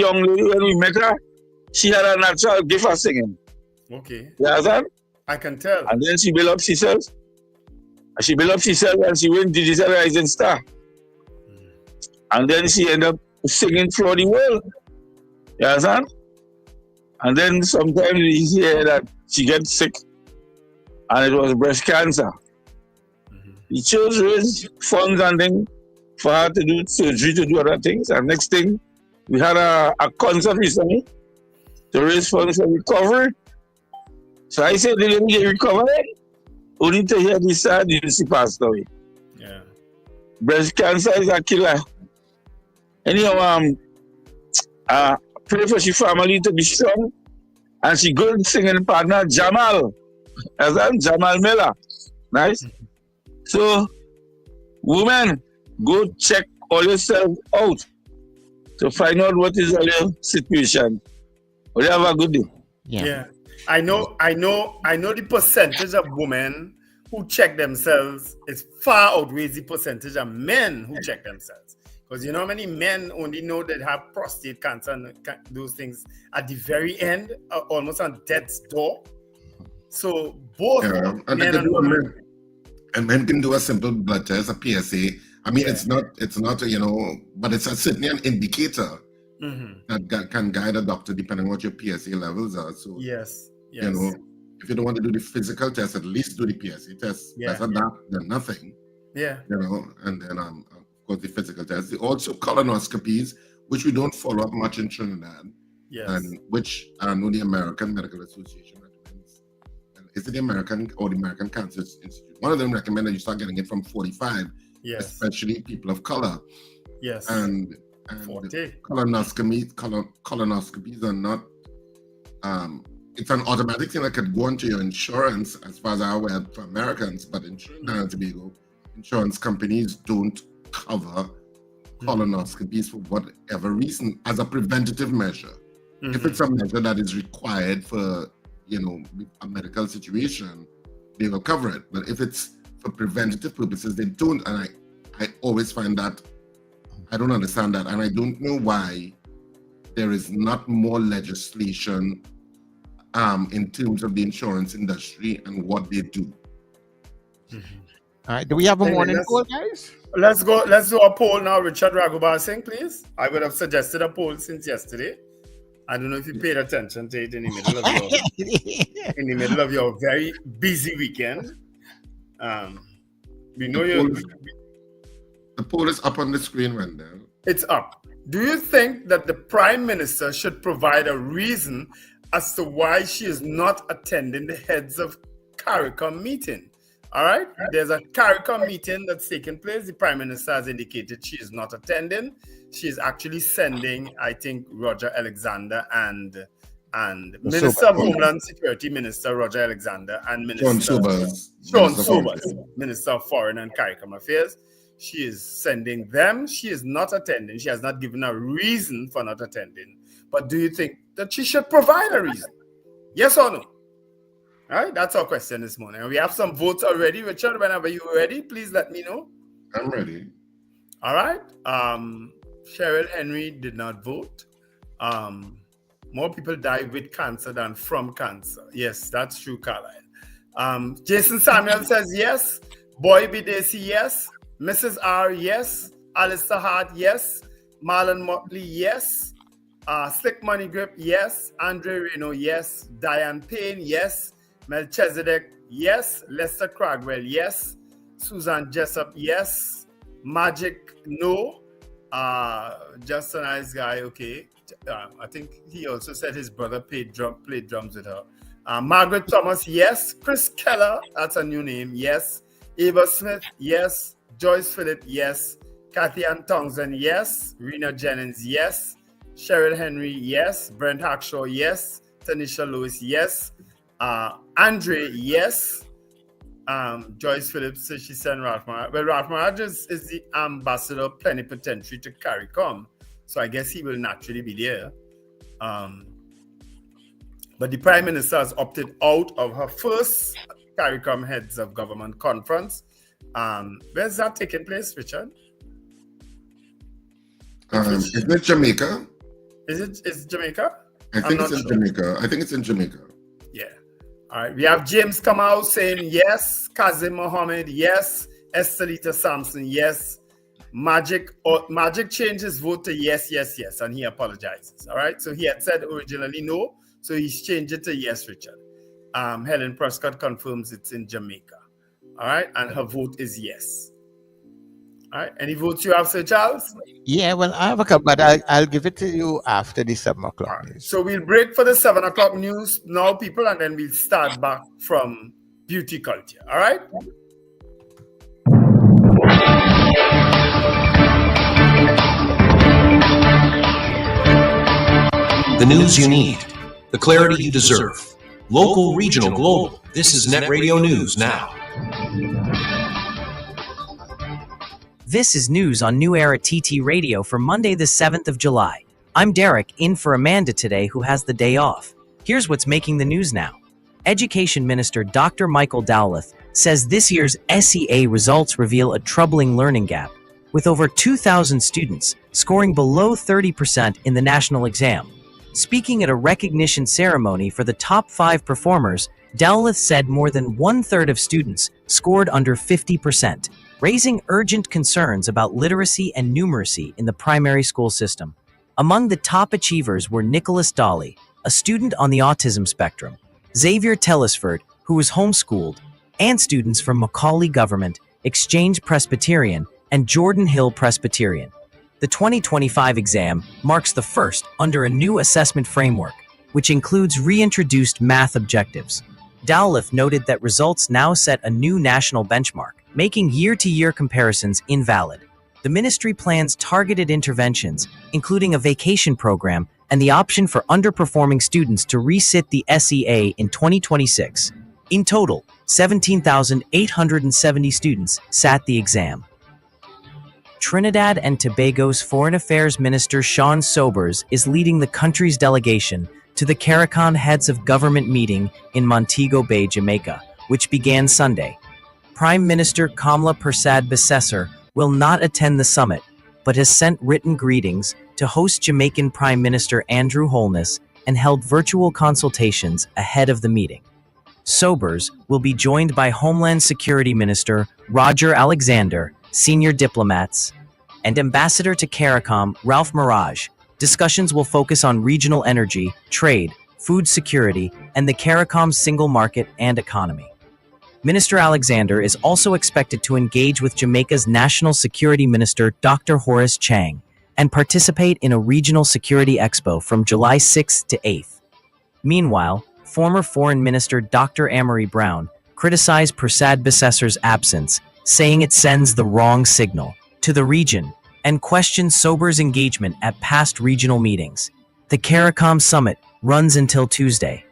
we met her, she had a natural gift for singing. Okay. You understand? I can tell. And then she built up herself. And she went Digital Rising Star. And then she ended up singing for the world. You understand? And then sometimes we hear that she gets sick. And it was breast cancer. The church raised funds and things for her to do surgery, to do other things. And next thing, we had a concert recently to raise funds for recovery. So I said, let me get recovered. Only to hear this sad news, she passed away. Yeah. Breast cancer is a killer. Anyhow, pray for she family to be strong. And she good singing partner, Jamal. As in Jamal Miller. Nice. So, women, go check all yourself out. to find out what is all your situation. But you have a good day. Yeah. I know the percentage of women who check themselves is far outweighs the percentage of men who check themselves. Because you know how many men only know that have prostate cancer and those things at the very end, almost on death's door. So both men and women. And men can do a simple blood test, a PSA. I mean, it's not, but it's certainly an indicator that can guide a doctor depending on what your PSA levels are. So, yes. if you don't want to do the physical test, at least do the PSA test. Better that than nothing. Yeah. And then, of course, the physical test. Also, colonoscopies, which we don't follow up much in Trinidad. Yes. And which I know the American Medical Association recommends. Is it the American or the American Cancer Institute? One of them recommend that you start getting it from 45, especially people of color. Yes. And colonoscopies are not, it's an automatic thing that could go into your insurance, as far as I'm aware, for Americans, but in Trinidad and Tobago, insurance companies don't cover colonoscopies for whatever reason as a preventative measure. If it's a measure that is required for, a medical situation, they will cover it. But if it's for preventative purposes, they don't. And I always find that, I don't understand that. And I don't know why there is not more legislation in terms of the insurance industry and what they do. All right. Do we have a morning poll, guys? Let's do a poll now. Richard Raghubar Singh, please. I would have suggested a poll since yesterday. I don't know if you paid attention to it in the middle of your very busy weekend. We know the poll is up on the screen, Wendell. It's up. Do you think that the Prime Minister should provide a reason as to why she is not attending the Heads of CARICOM meeting? All right, there's a CARICOM meeting that's taking place. The Prime Minister has indicated she is not attending. She is actually sending, I think, Roger Alexander and Minister of Homeland Security, Minister Roger Alexander, and Minister Sean Sobers, Minister of Foreign and CARICOM Affairs. She is sending them. She is not attending. She has not given a reason for not attending. But do you think that she should provide a reason? Yes or no? All right, that's our question this morning. We have some votes already. Richard, whenever you're ready, please let me know. I'm ready. All right. Cheryl Henry did not vote. More people die with cancer than from cancer. Yes, that's true, Carlisle. Jason Samuel says yes. Boy Bidesi, yes. Mrs. R, yes. Alistair Hart, yes. Marlon Motley, yes. Slick Money Grip, yes. Andre Reno, yes. Diane Payne, yes. Melchizedek, yes. Lester Cragwell, yes. Susan Jessup, yes. Magic, no. Just a nice guy, okay. I think he also said his brother played drums with her. Margaret Thomas, yes. Chris Keller, that's a new name, yes. Ava Smith, yes. Joyce Phillip, yes. Kathy Ann Townsend, yes. Rena Jennings, yes. Cheryl Henry, yes. Brent Hackshaw, yes. Tanisha Lewis, yes. Andre, yes. Joyce Phillips says she sent Ralph Maharaj. Well, Ralph Maharaj is the ambassador plenipotentiary to CARICOM, so I guess he will naturally be there. But the Prime Minister has opted out of her first CARICOM Heads of Government conference. Where's that taking place, Richard? Isn't it Jamaica? Is it Jamaica? I think it's in Jamaica. I think it's in Jamaica. Yeah. All right. We have James Kamau saying yes. Kazim Mohammed, yes. Estelita Sampson, yes. Magic changed his vote to yes, and he apologizes. All right. So he had said originally no, so he's changed it to yes, Richard. Helen Prescott confirms it's in Jamaica. All right, and her vote is yes. All right. Any votes you have, Sir Charles? Yeah, well, I have a couple, but I'll give it to you after the 7 o'clock news. So we'll break for the 7 o'clock news now, people, and then we'll start back from beauty culture. All right? The news you need, the clarity you deserve. Local, regional, global. This is Net Radio News Now. This is news on New Era TT Radio for Monday the 7th of July. I'm Derek, in for Amanda today, who has the day off. Here's what's making the news now. Education Minister Dr. Michael Dowleth says this year's SEA results reveal a troubling learning gap, with over 2,000 students scoring below 30% in the national exam. Speaking at a recognition ceremony for the top 5 performers, Dowleth said more than 1/3 of students scored under 50%, raising urgent concerns about literacy and numeracy in the primary school system. Among the top achievers were Nicholas Dolly, a student on the autism spectrum, Xavier Tellisford, who was homeschooled, and students from Macaulay Government, Exchange Presbyterian, and Jordan Hill Presbyterian. The 2025 exam marks the first under a new assessment framework, which includes reintroduced math objectives. Dowleth noted that results now set a new national benchmark, making year-to-year comparisons invalid. The ministry plans targeted interventions, including a vacation program and the option for underperforming students to resit the SEA in 2026. In total, 17,870 students sat the exam. Trinidad and Tobago's Foreign Affairs Minister Sean Sobers is leading the country's delegation to the CARICOM Heads of Government meeting in Montego Bay, Jamaica, which began Sunday. Prime Minister Kamla Persad-Bissessar will not attend the summit, but has sent written greetings to host Jamaican Prime Minister Andrew Holness and held virtual consultations ahead of the meeting. Sobers will be joined by Homeland Security Minister Roger Alexander, senior diplomats, and Ambassador to CARICOM Ralph Mirage. Discussions will focus on regional energy, trade, food security, and the CARICOM single market and economy. Minister Alexander is also expected to engage with Jamaica's National Security Minister Dr. Horace Chang and participate in a regional security expo from July 6th to 8th. Meanwhile, former Foreign Minister Dr. Amory Brown criticized Persad-Bissessar's absence, saying it sends the wrong signal to the region, and questioned Sobers' engagement at past regional meetings. The CARICOM summit runs until Tuesday.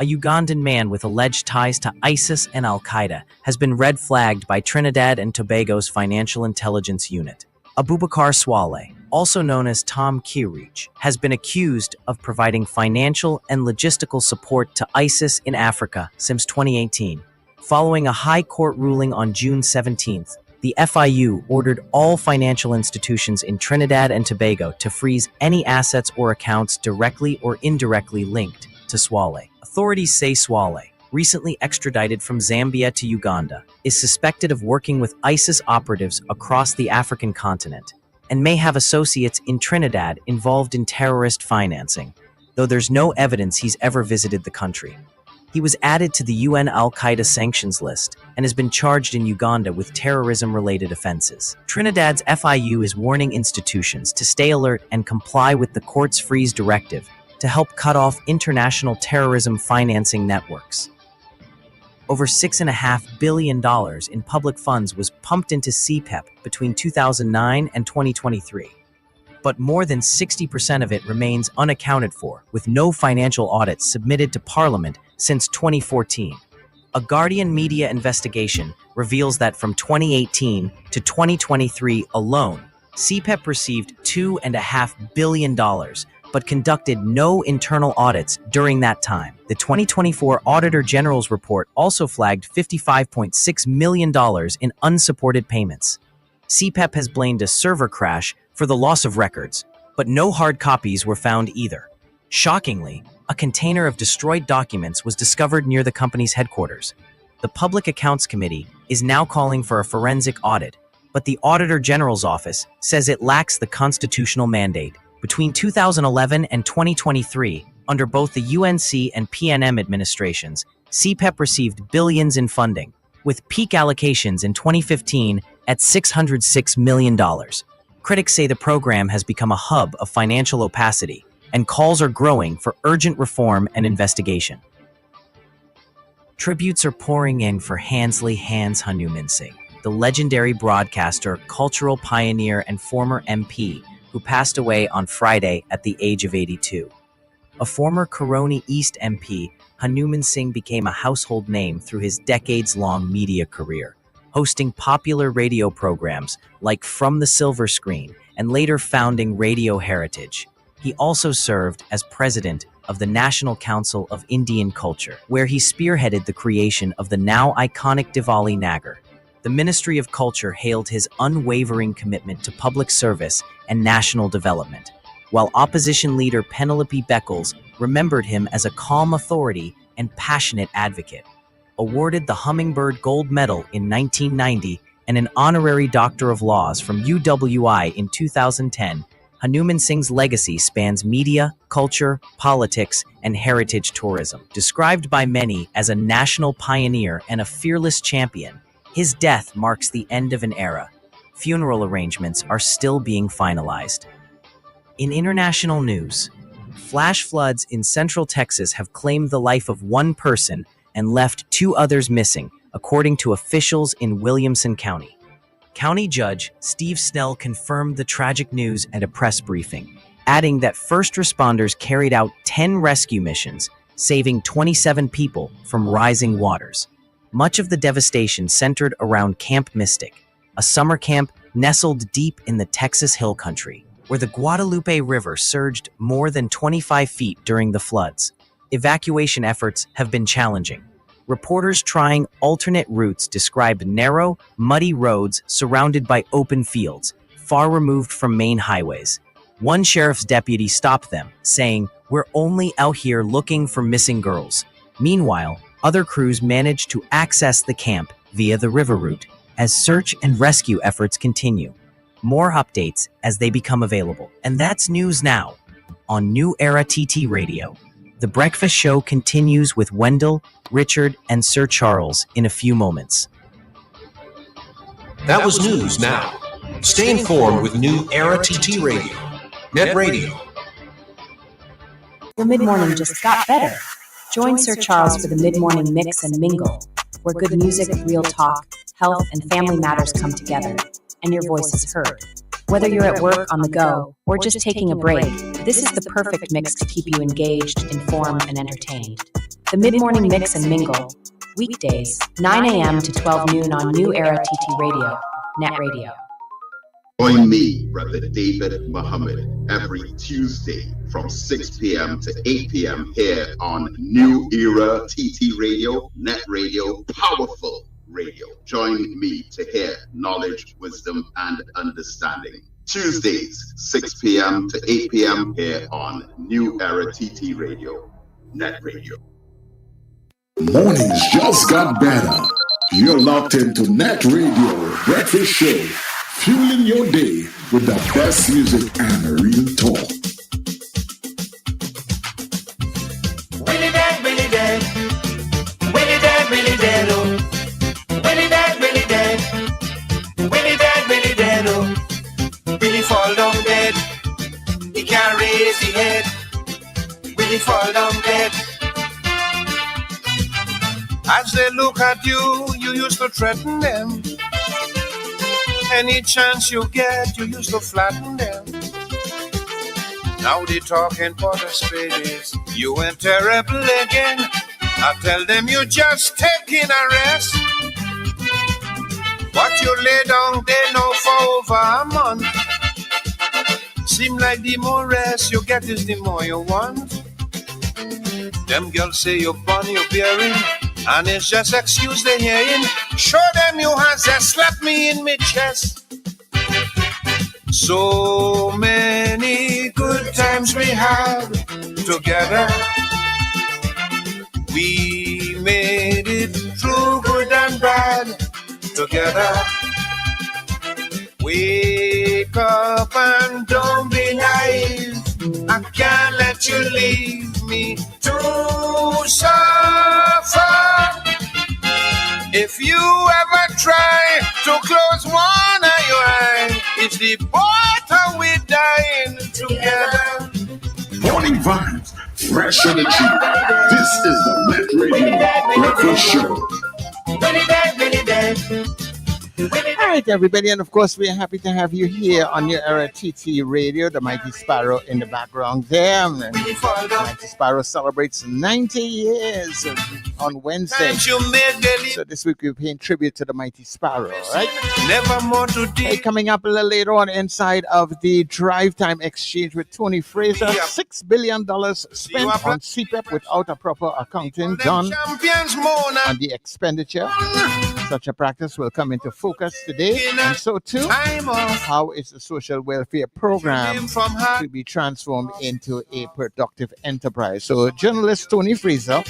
A Ugandan man with alleged ties to ISIS and Al-Qaeda has been red flagged by Trinidad and Tobago's Financial Intelligence Unit. Abubakar Swale, also known as Tom Kirich, has been accused of providing financial and logistical support to ISIS in Africa since 2018. Following a high court ruling on June 17th, the FIU ordered all financial institutions in Trinidad and Tobago to freeze any assets or accounts directly or indirectly linked to Swale. Authorities say Swale, recently extradited from Zambia to Uganda, is suspected of working with ISIS operatives across the African continent and may have associates in Trinidad involved in terrorist financing, though there's no evidence he's ever visited the country. He was added to the UN Al-Qaeda sanctions list and has been charged in Uganda with terrorism-related offenses. Trinidad's FIU is warning institutions to stay alert and comply with the court's freeze directive to help cut off international terrorism financing networks. Over $6.5 billion in public funds was pumped into CPEP between 2009 and 2023. But more than 60% of it remains unaccounted for, with no financial audits submitted to Parliament since 2014. A Guardian media investigation reveals that from 2018 to 2023 alone, CPEP received $2.5 billion, but conducted no internal audits during that time. The 2024 Auditor General's report also flagged $55.6 million in unsupported payments. CPEP has blamed a server crash for the loss of records, but no hard copies were found either. Shockingly, a container of destroyed documents was discovered near the company's headquarters. The Public Accounts Committee is now calling for a forensic audit, but the Auditor General's office says it lacks the constitutional mandate. Between 2011 and 2023, under both the UNC and PNM administrations, CPEP received billions in funding, with peak allocations in 2015 at $606 million. Critics say the program has become a hub of financial opacity, and calls are growing for urgent reform and investigation. Tributes are pouring in for Hansley Hans Hanumansingh, the legendary broadcaster, cultural pioneer, and former MP who passed away on Friday at the age of 82. A former Coroni East MP, Hanumansingh became a household name through his decades-long media career, hosting popular radio programs like From the Silver Screen and later founding Radio Heritage. He also served as president of the National Council of Indian Culture, where he spearheaded the creation of the now iconic Diwali Nagar. The Ministry of Culture hailed his unwavering commitment to public service and national development, while opposition leader Penelope Beckles remembered him as a calm authority and passionate advocate. Awarded the Hummingbird Gold Medal in 1990 and an honorary Doctor of Laws from UWI in 2010, Hanuman Singh's legacy spans media, culture, politics, and heritage tourism. Described by many as a national pioneer and a fearless champion, his death marks the end of an era. Funeral arrangements are still being finalized. In international news, flash floods in central Texas have claimed the life of one person and left 2 others missing, according to officials in Williamson County. County Judge Steve Snell confirmed the tragic news at a press briefing, adding that first responders carried out 10 rescue missions, saving 27 people from rising waters. Much of the devastation centered around Camp Mystic, a summer camp nestled deep in the Texas Hill Country, where the Guadalupe River surged more than 25 feet during the floods. Evacuation efforts have been challenging. Reporters trying alternate routes described narrow, muddy roads surrounded by open fields, far removed from main highways. One sheriff's deputy stopped them, saying, "We're only out here looking for missing girls." Meanwhile, other crews managed to access the camp via the river route as search and rescue efforts continue. More updates as they become available. And that's news now on New Era TT Radio. The Breakfast Show continues with Wendell, Richard, and Sir Charles in a few moments. That was news now. Stay informed with New Era TT Radio, Net Radio. Your mid-morning just got better. Join Sir Charles for the mid-morning mix and mingle, where good music, real talk, health, and family matters come together, and your voice is heard. Whether you're at work, on the go, or just taking a break, this is the perfect mix to keep you engaged, informed, and entertained. The mid-morning mix and mingle, weekdays, 9 a.m. to 12 noon on New Era TT Radio, Net Radio. Join me, Brother David Muhammad, every Tuesday from 6 p.m. to 8 p.m. here on New Era TT Radio, Net Radio, Powerful Radio. Join me to hear knowledge, wisdom, and understanding. Tuesdays, 6 p.m. to 8 p.m. here on New Era TT Radio, Net Radio. Mornings just got better. You're locked into Net Radio Breakfast Show, fueling your day with the best music and real talk. Willie dead, Willie dead. Willie dead, Willie dead, oh. Willie dead, Willie dead. Willie dead, Willie dead, oh. Willie fall down dead. He can't raise his head. Willie fall down dead. As they look at you, you used to threaten them. Any chance you get, you used to flatten them. Now they talking for the spades. You went terrible again. I tell them you just taking a rest. What you lay down there now for over a month. Seem like the more rest you get is the more you want. Them girls say you're born, you're bearing, and it's just excuse they hearing. Show them you has just slapped me in my chest. So many good times we had together. We made it through good and bad together. Wake up and don't be naive. I can't let you leave me to suffer. If you ever try to close one of your eyes, it's the both of we dying together. Morning vibes, fresh energy. This is the Net Radio Breakfast Show. Willie dead, Willie dead. All right, everybody, and of course, we're happy to have you here on your era TT Radio, the Mighty Sparrow in the background there. And the Mighty Sparrow celebrates 90 years on Wednesday. So this week we're paying tribute to the Mighty Sparrow, right? Never more to Hey, coming up a little later on inside of the Drive Time Exchange with Tony Fraser, $6 billion spent on CPEP without a proper accounting done on the expenditure. Such a practice will come into focus today, and so too, how is the social welfare program to be transformed into a productive enterprise? So journalist Tony Fraser,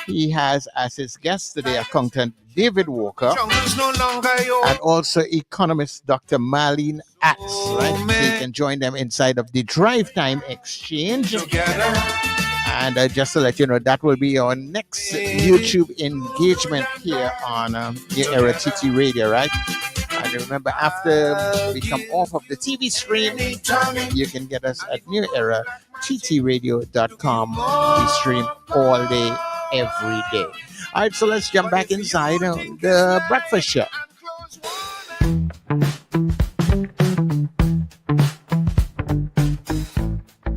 he has as his guest today accountant David Walker and also economist Dr. Marlene Axe, right? So you can join them inside of the Drive Time Exchange. And just to let you know, that will be our next YouTube engagement here on New Era TT Radio, right? And remember, after we come off of the TV stream, you can get us at newera.ttradio.com. We stream all day, every day. All right, so let's jump back inside the breakfast show.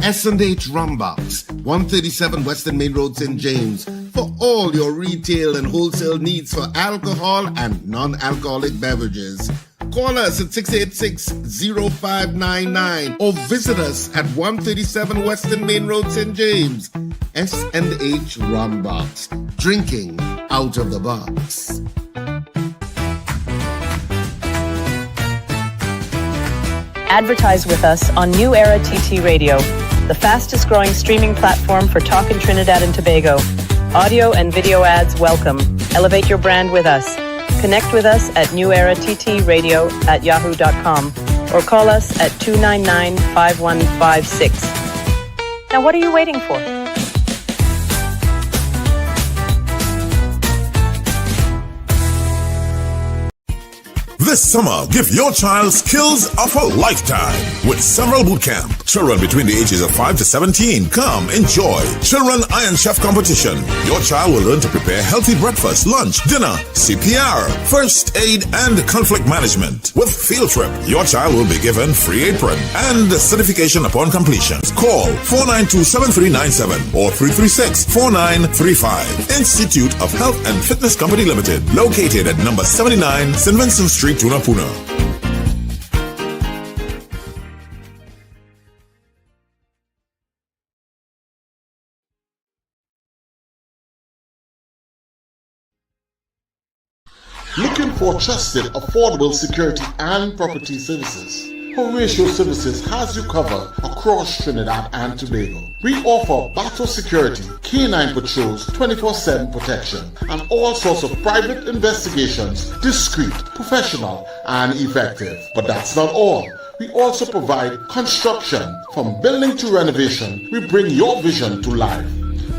S&H Rumbox, 137 Western Main Road, St. James, for all your retail and wholesale needs for alcohol and non-alcoholic beverages. Call us at 686-0599 or visit us at 137 Western Main Road, St. James. S&H Rumbox, drinking out of the box. Advertise with us on New Era TT Radio, the fastest growing streaming platform for talk in Trinidad and Tobago. Audio and video ads welcome. Elevate your brand with us. Connect with us at newera@yahoo.com or call us at 299-5156. Now what are you waiting for? This summer, give your child skills of a lifetime with several boot camp. Children between the ages of 5 to 17, come enjoy Children Iron Chef Competition. Your child will learn to prepare healthy breakfast, lunch, dinner, CPR, first aid, and conflict management. With field trip, your child will be given free apron and certification upon completion. Call 492-7397 or 336-4935. Institute of Health and Fitness Company Limited, located at number 79 St. Vincent Street, Tunapuna. Looking for trusted, affordable security and property services? Horatio Services has you covered across Trinidad and Tobago. We offer battle security, K9 patrols, 24/7 protection, and all sorts of private investigations, discreet, professional, and effective. But that's not all. We also provide construction. From building to renovation, we bring your vision to life.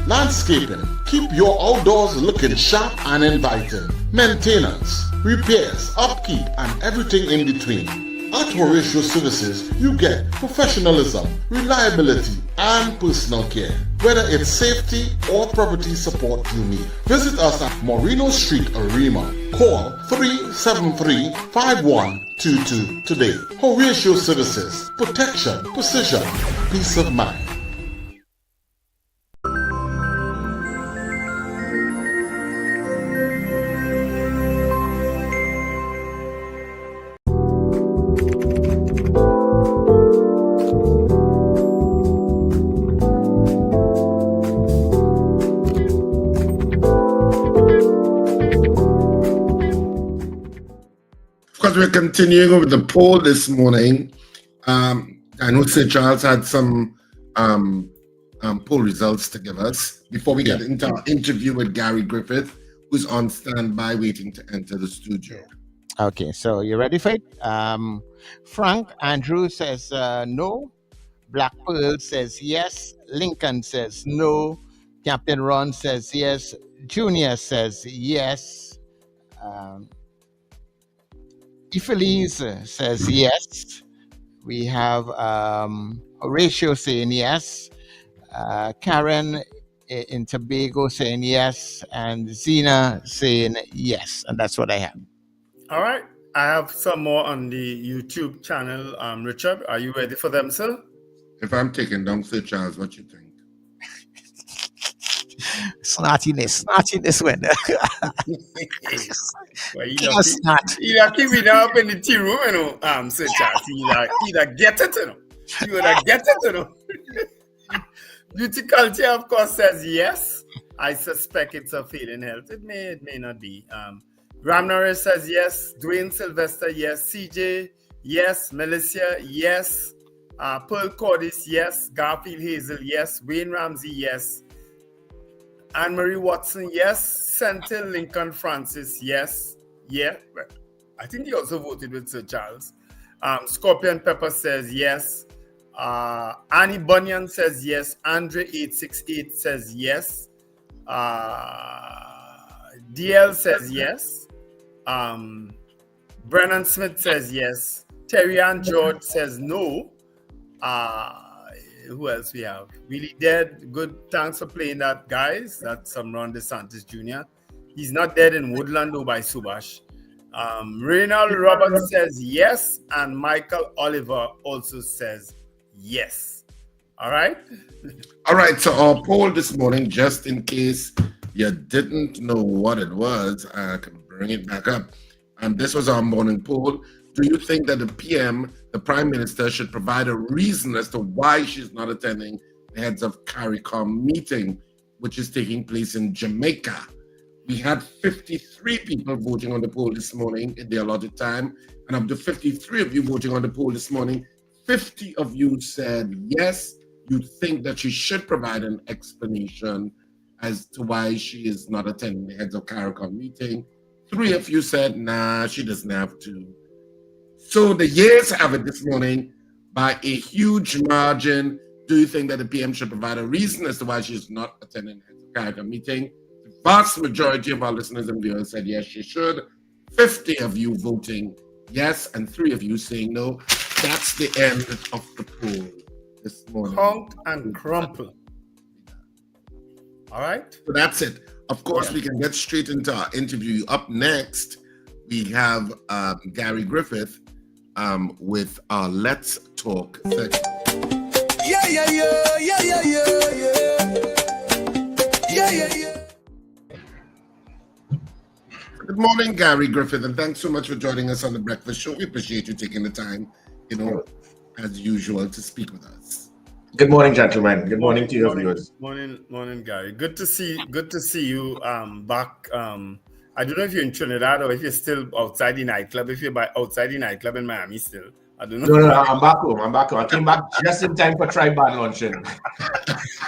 Landscaping, keep your outdoors looking sharp and inviting. Maintenance, repairs, upkeep, and everything in between. At Horatio Services, you get professionalism, reliability, and personal care. Whether it's safety or property support you need. Visit us at Moreno Street, Arima. Call 373-5122 today. Horatio Services, protection, precision, peace of mind. We're continuing with the poll this morning. I know Sir Charles had some poll results to give us before we get into our interview with Gary Griffith, who's on standby waiting to enter the studio. Okay, so you ready for it? Frank Andrew says no. Black Pearl says yes. Lincoln says no. Captain Ron says yes. Junior says yes. Ifilise says yes. We have Horatio saying yes. Karen in Tobago saying yes. And Zena saying yes. And that's what I have. All right. I have some more on the YouTube channel. Richard, are you ready for them, sir? If I'm taking down Sir Charles, what you think? Snartiness when. Well, Snot. he lucky we now up in the tea room, you know, Sir Charles. He get it, you know. You would get it, you know. Beauty Culture, of course, says yes. I suspect it's a failing health. It may not be. Ram Norris says yes. Dwayne Sylvester, yes. CJ, yes. Melissa, yes. Pearl Cordis, yes. Garfield Hazel, yes. Wayne Ramsey, yes. Anne-Marie Watson, yes. Sentil Lincoln Francis, yes. Yeah. I think he also voted with Sir Charles. Scorpion Pepper says yes. Annie Bunyan says yes. Andre868 says yes. DL says yes. Brennan Smith says yes. Terry Ann George says no. Who else we have? Really Dead. Good. Thanks for playing that, guys. That's Ron DeSantis Jr. He's not dead in Woodland though by Subash. Reynald Roberts says yes. And Michael Oliver also says yes. All right. All right. So our poll this morning, just in case you didn't know what it was, I can bring it back up. And this was our morning poll. Do you think that the PM, the Prime Minister, should provide a reason as to why she's not attending the Heads of CARICOM meeting, which is taking place in Jamaica? We had 53 people voting on the poll this morning in the allotted time. And of the 53 of you voting on the poll this morning, 50 of you said yes, you think that she should provide an explanation as to why she is not attending the Heads of CARICOM meeting. 3 of you said, nah, she doesn't have to. So the yeas have it this morning by a huge margin. Do you think that the PM should provide a reason as to why she's not attending the Heads of CARICOM meeting? The vast majority of our listeners and viewers said yes, she should. 50 of you voting yes, and 3 of you saying no. That's the end of the poll this morning. Honk and crumple. All right. So that's it. Of course, we can get straight into our interview. Up next, we have Gary Griffith with our Let's Talk section. Good morning, Gary Griffith, and thanks so much for joining us on the Breakfast Show. We appreciate you taking the time, as usual, to speak with us. Good morning, gentlemen. Good morning to your viewers. Morning, Gary. Good to see you back. I don't know if you're in Trinidad or if you're still outside the nightclub. If you're outside the nightclub in Miami still, I don't know. No, I'm back home. I came back just in time for tri-band luncheon.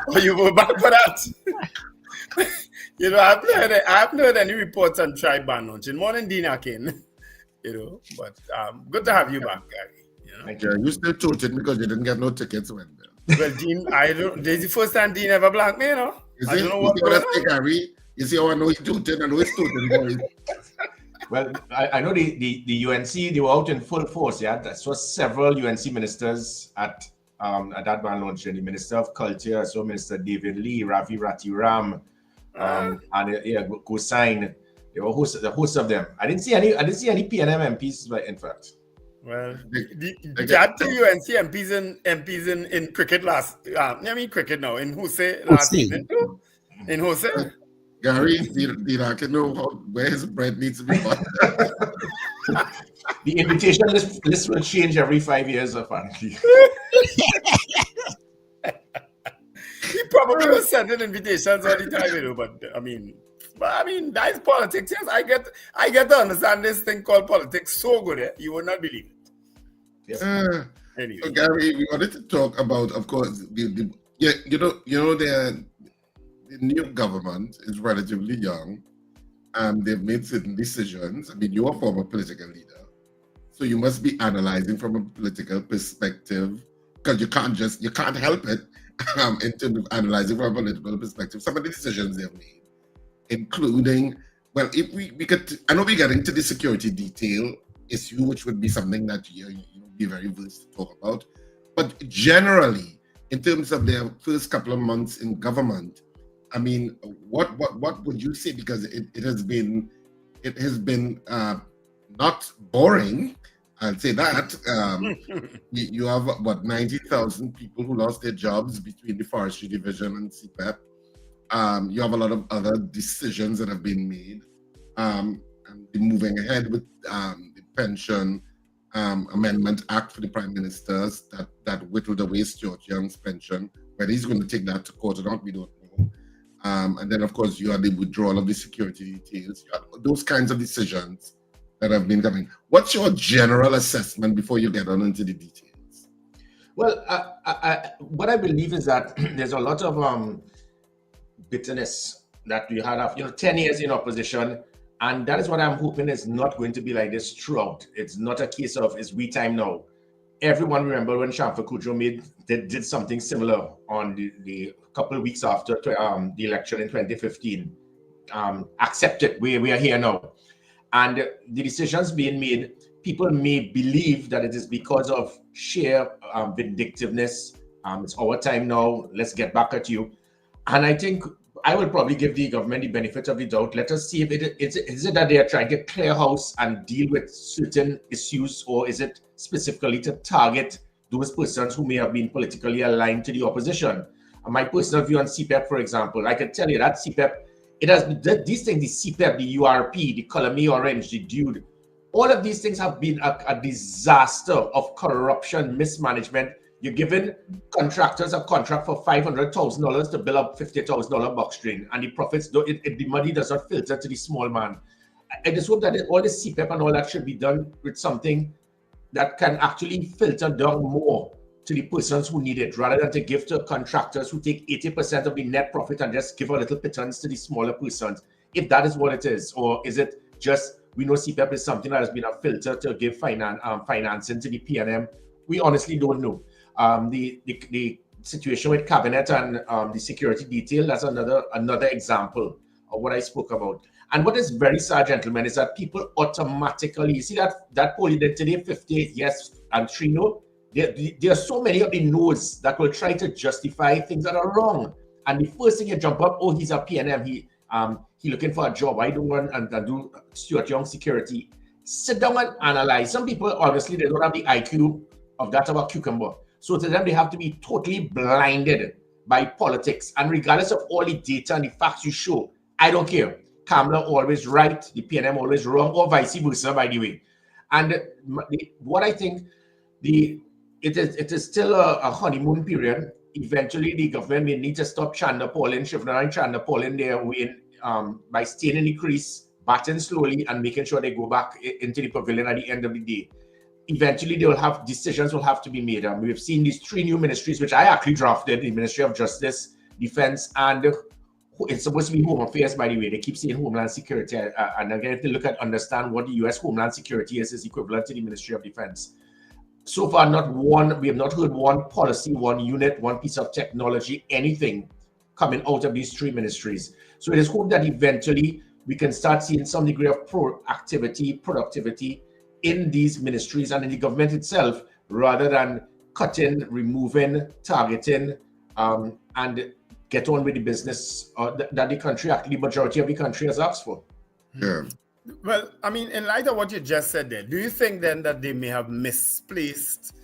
Oh, you were back for that? I haven't heard any reports on tri-band luncheon. Morning, Dean Akin. But good to have you back, Gary. Thank you. You still tooted because you didn't get no tickets when. Well, Dean, this is the first time Dean ever blanked me, I don't know what Gary. You see how I know he's tooted and he's tooted, boys. Well, I know the UNC, they were out in full force, yeah. That was several UNC ministers at that band luncheon. The Minister of Culture, so Minister David Lee, Ravi Ratiram, and Gosain. They were the hosts of them. I didn't see any PNM MPs, in fact. Well, the had 2 UNC MPs in cricket last. Cricket now in Jose last season too. In Jose. Gary, did I know where his bread needs to be bought? The invitation list will change every 5 years, apparently. He probably was sending invitations all the time, but that is politics. Yes, I get to understand this thing called politics so good. You will not believe it. Yes. Anyway. So Gary, we wanted to talk about, of course, the new government is relatively young, and they've made certain decisions. You're a former political leader, so you must be analyzing from a political perspective, because you can't help it in terms of analyzing from a political perspective some of the decisions they've made, including, well, if we could, I know we're getting to the security detail issue, which would be something that you be very versed to talk about, but generally, in terms of their first couple of months in government, what would you say? Because it has been not boring. I'll say that. You have about 90,000 people who lost their jobs between the Forestry Division and CPEP. You have a lot of other decisions that have been made. And moving ahead with the Pension Amendment Act for the Prime Ministers that whittled away Stuart Young's pension. Whether he's going to take that to court or not, we don't know. And then, of course, you had the withdrawal of the security details. You had those kinds of decisions that have been coming. What's your general assessment before you get on into the details? Well, what I believe is that there's a lot of bitterness that we had after 10 years in opposition, and that is what I'm hoping is not going to be like this throughout. It's not a case of it's we time now. Everyone remember when Shamfa Kudjo did something similar on the couple of weeks after the election in 2015. Accept it. We are here now. And the decisions being made, people may believe that it is because of sheer vindictiveness. It's our time now. Let's get back at you. And I think I will probably give the government the benefit of the doubt. Let us see if is it that they are trying to clear house and deal with certain issues, or is it specifically to target those persons who may have been politically aligned to the opposition? And my personal view on CPEP, for example, I can tell you that CPEP, it has these things, the CPEP, the URP, the Color Me Orange, the Dude, all of these things have been a disaster of corruption, mismanagement. You're giving contractors a contract for $500,000 to build up $50,000 box drain, and the profits, the money does not filter to the small man. I just hope that all the CPEP and all that should be done with something that can actually filter down more to the persons who need it, rather than to give to contractors who take 80% of the net profit and just give a little pittance to the smaller persons. If that is what it is, or is it just, we know CPEP is something that has been a filter to give financing to the PNM? We honestly don't know. The situation with cabinet and the security detail, that's another example of what I spoke about. And what is very sad, gentlemen, is that people automatically, you see that poll you did today, 58 yes and 3 no. There are so many of the no's that will try to justify things that are wrong. And the first thing you jump up, oh, he's a PNM, he looking for a job. I don't want and do Stuart Young security. Sit down and analyze. Some people, honestly, they don't have the IQ of that of a cucumber. So to them, they have to be totally blinded by politics. And regardless of all the data and the facts you show, I don't care. Kamala always right, the PNM always wrong, or vice versa, by the way. And what I think, it is still a honeymoon period. Eventually, the government may need to stop Chanda Paulin, Shivnara and Chanda Paulin their way by staying in the crease, batting slowly, and making sure they go back into the pavilion at the end of the day. Eventually, decisions will have to be made. We've seen these 3 new ministries, which I actually drafted, the Ministry of Justice, Defense, and it's supposed to be Home Affairs, by the way. They keep saying Homeland Security. And again, if they understand what the U.S. Homeland Security is equivalent to the Ministry of Defense. So far, we have not heard one policy, one unit, one piece of technology, anything coming out of these 3 ministries. So it is hoped that eventually we can start seeing some degree of proactivity, productivity in these ministries and in the government itself, rather than cutting, removing, targeting, and get on with the business that the country, actually, the majority of the country has asked for. Yeah. Well, I mean, in light of what you just said there, do you think then that they may have misplaced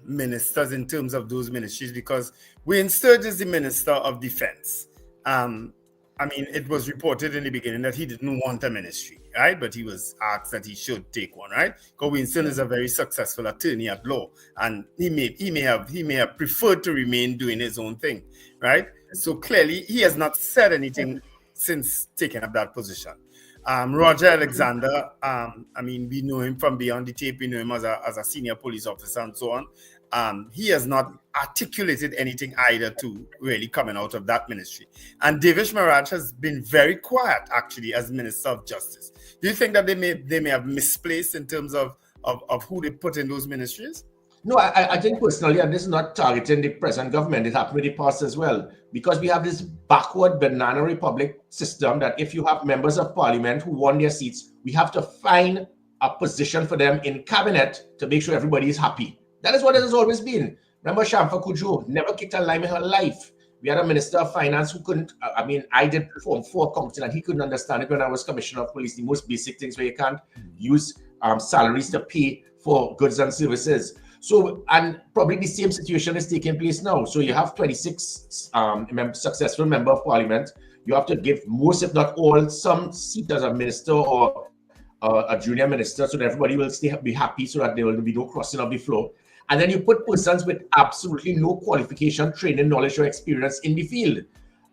ministers in terms of those ministries? Because Wayne Sturgis is the Minister of Defense. I mean, it was reported in the beginning that he didn't want a ministry, right? But he was asked that he should take one, right? Because Winston is a very successful attorney at law, and he may have preferred to remain doing his own thing, right? So clearly, he has not said anything since taking up that position. Roger Alexander, I mean, we know him from beyond the tape. We know him as a senior police officer and so on. He has not articulated anything either to really coming out of that ministry. And Davish Maraj has been very quiet, actually, as Minister of Justice. Do you think that they may have misplaced in terms of who they put in those ministries? No, I think personally, and this is not targeting the present government, it happened with the past as well, because we have this backward banana republic system that if you have members of parliament who won their seats, we have to find a position for them in cabinet to make sure everybody is happy. That is what it has always been. Remember, Shamfa Kudjo never kicked a lime in her life. We had a Minister of Finance who couldn't, I did Form 4 accounting and he couldn't understand it when I was Commissioner of Police, the most basic things where you can't use salaries to pay for goods and services. So, and probably the same situation is taking place now. So you have 26 successful member of parliament. You have to give most, if not all, some seat as a minister or a junior minister so that everybody will be happy so that there will be no crossing of the floor. And then you put persons with absolutely no qualification, training, knowledge, or experience in the field.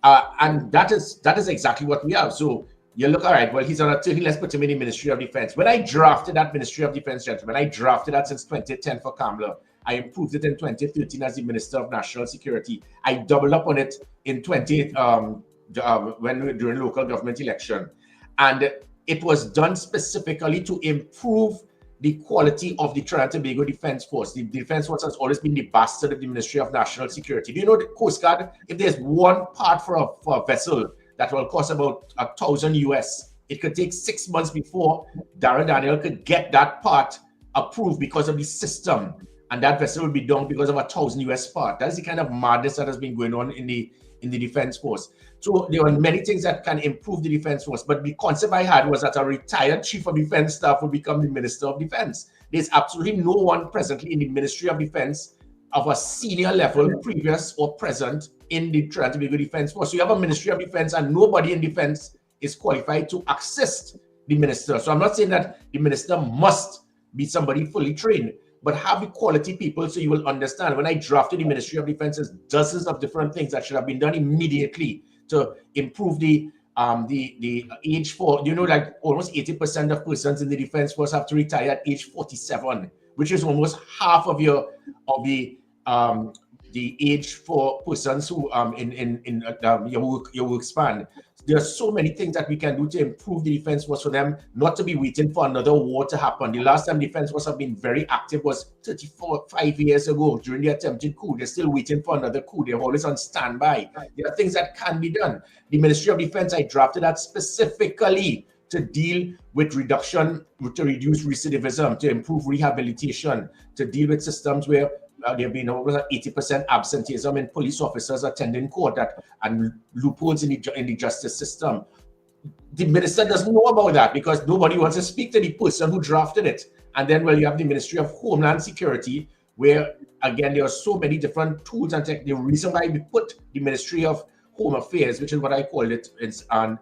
And that is exactly what we have. So you look, all right, well, he's on a 30, let's put him in the Ministry of Defense. When I drafted that Ministry of Defense, gentlemen, I drafted that since 2010 for Kamla. I improved it in 2013 as the Minister of National Security. I doubled up on it in during local government election. And it was done specifically to improve the quality of the Trinidad and Tobago Defense Force. The Defense Force has always been the bastard of the Ministry of National Security. Do you know the Coast Guard, if there's one part for a vessel that will cost about $1,000 US, it could take 6 months before Darren Daniel could get that part approved because of the system. And that vessel will be down because of $1,000 US part. That's the kind of madness that has been going on in the Defense Force. So there are many things that can improve the Defense Force, but the concept I had was that a retired Chief of Defense Staff would become the Minister of Defense. There's absolutely no one presently in the Ministry of Defense of a senior level, previous or present, in the Trinidad and Tobago Defense Force. So you have a Ministry of Defense and nobody in defense is qualified to assist the minister. So I'm not saying that the minister must be somebody fully trained, but have the quality people so you will understand. When I drafted the Ministry of Defense, there's dozens of different things that should have been done immediately to improve the age for, like almost 80% of persons in the Defense Force have to retire at age 47, which is almost half of the age for persons who your work span. There are so many things that we can do to improve the Defense Force for them not to be waiting for another war to happen. The last time Defense Force have been very active was 5 years ago during the attempted coup. They're still waiting for another coup. They're always on standby. There are things that can be done. The Ministry of Defense, I drafted that specifically to deal with reduction, to reduce recidivism, to improve rehabilitation, to deal with systems where there have been over 80% absenteeism in police officers attending court and loopholes in the justice system. The minister doesn't know about that because nobody wants to speak to the person who drafted it. And then, you have the Ministry of Homeland Security, where, again, there are so many different tools and tech. The reason why we put the Ministry of Home Affairs, which is what I called it, and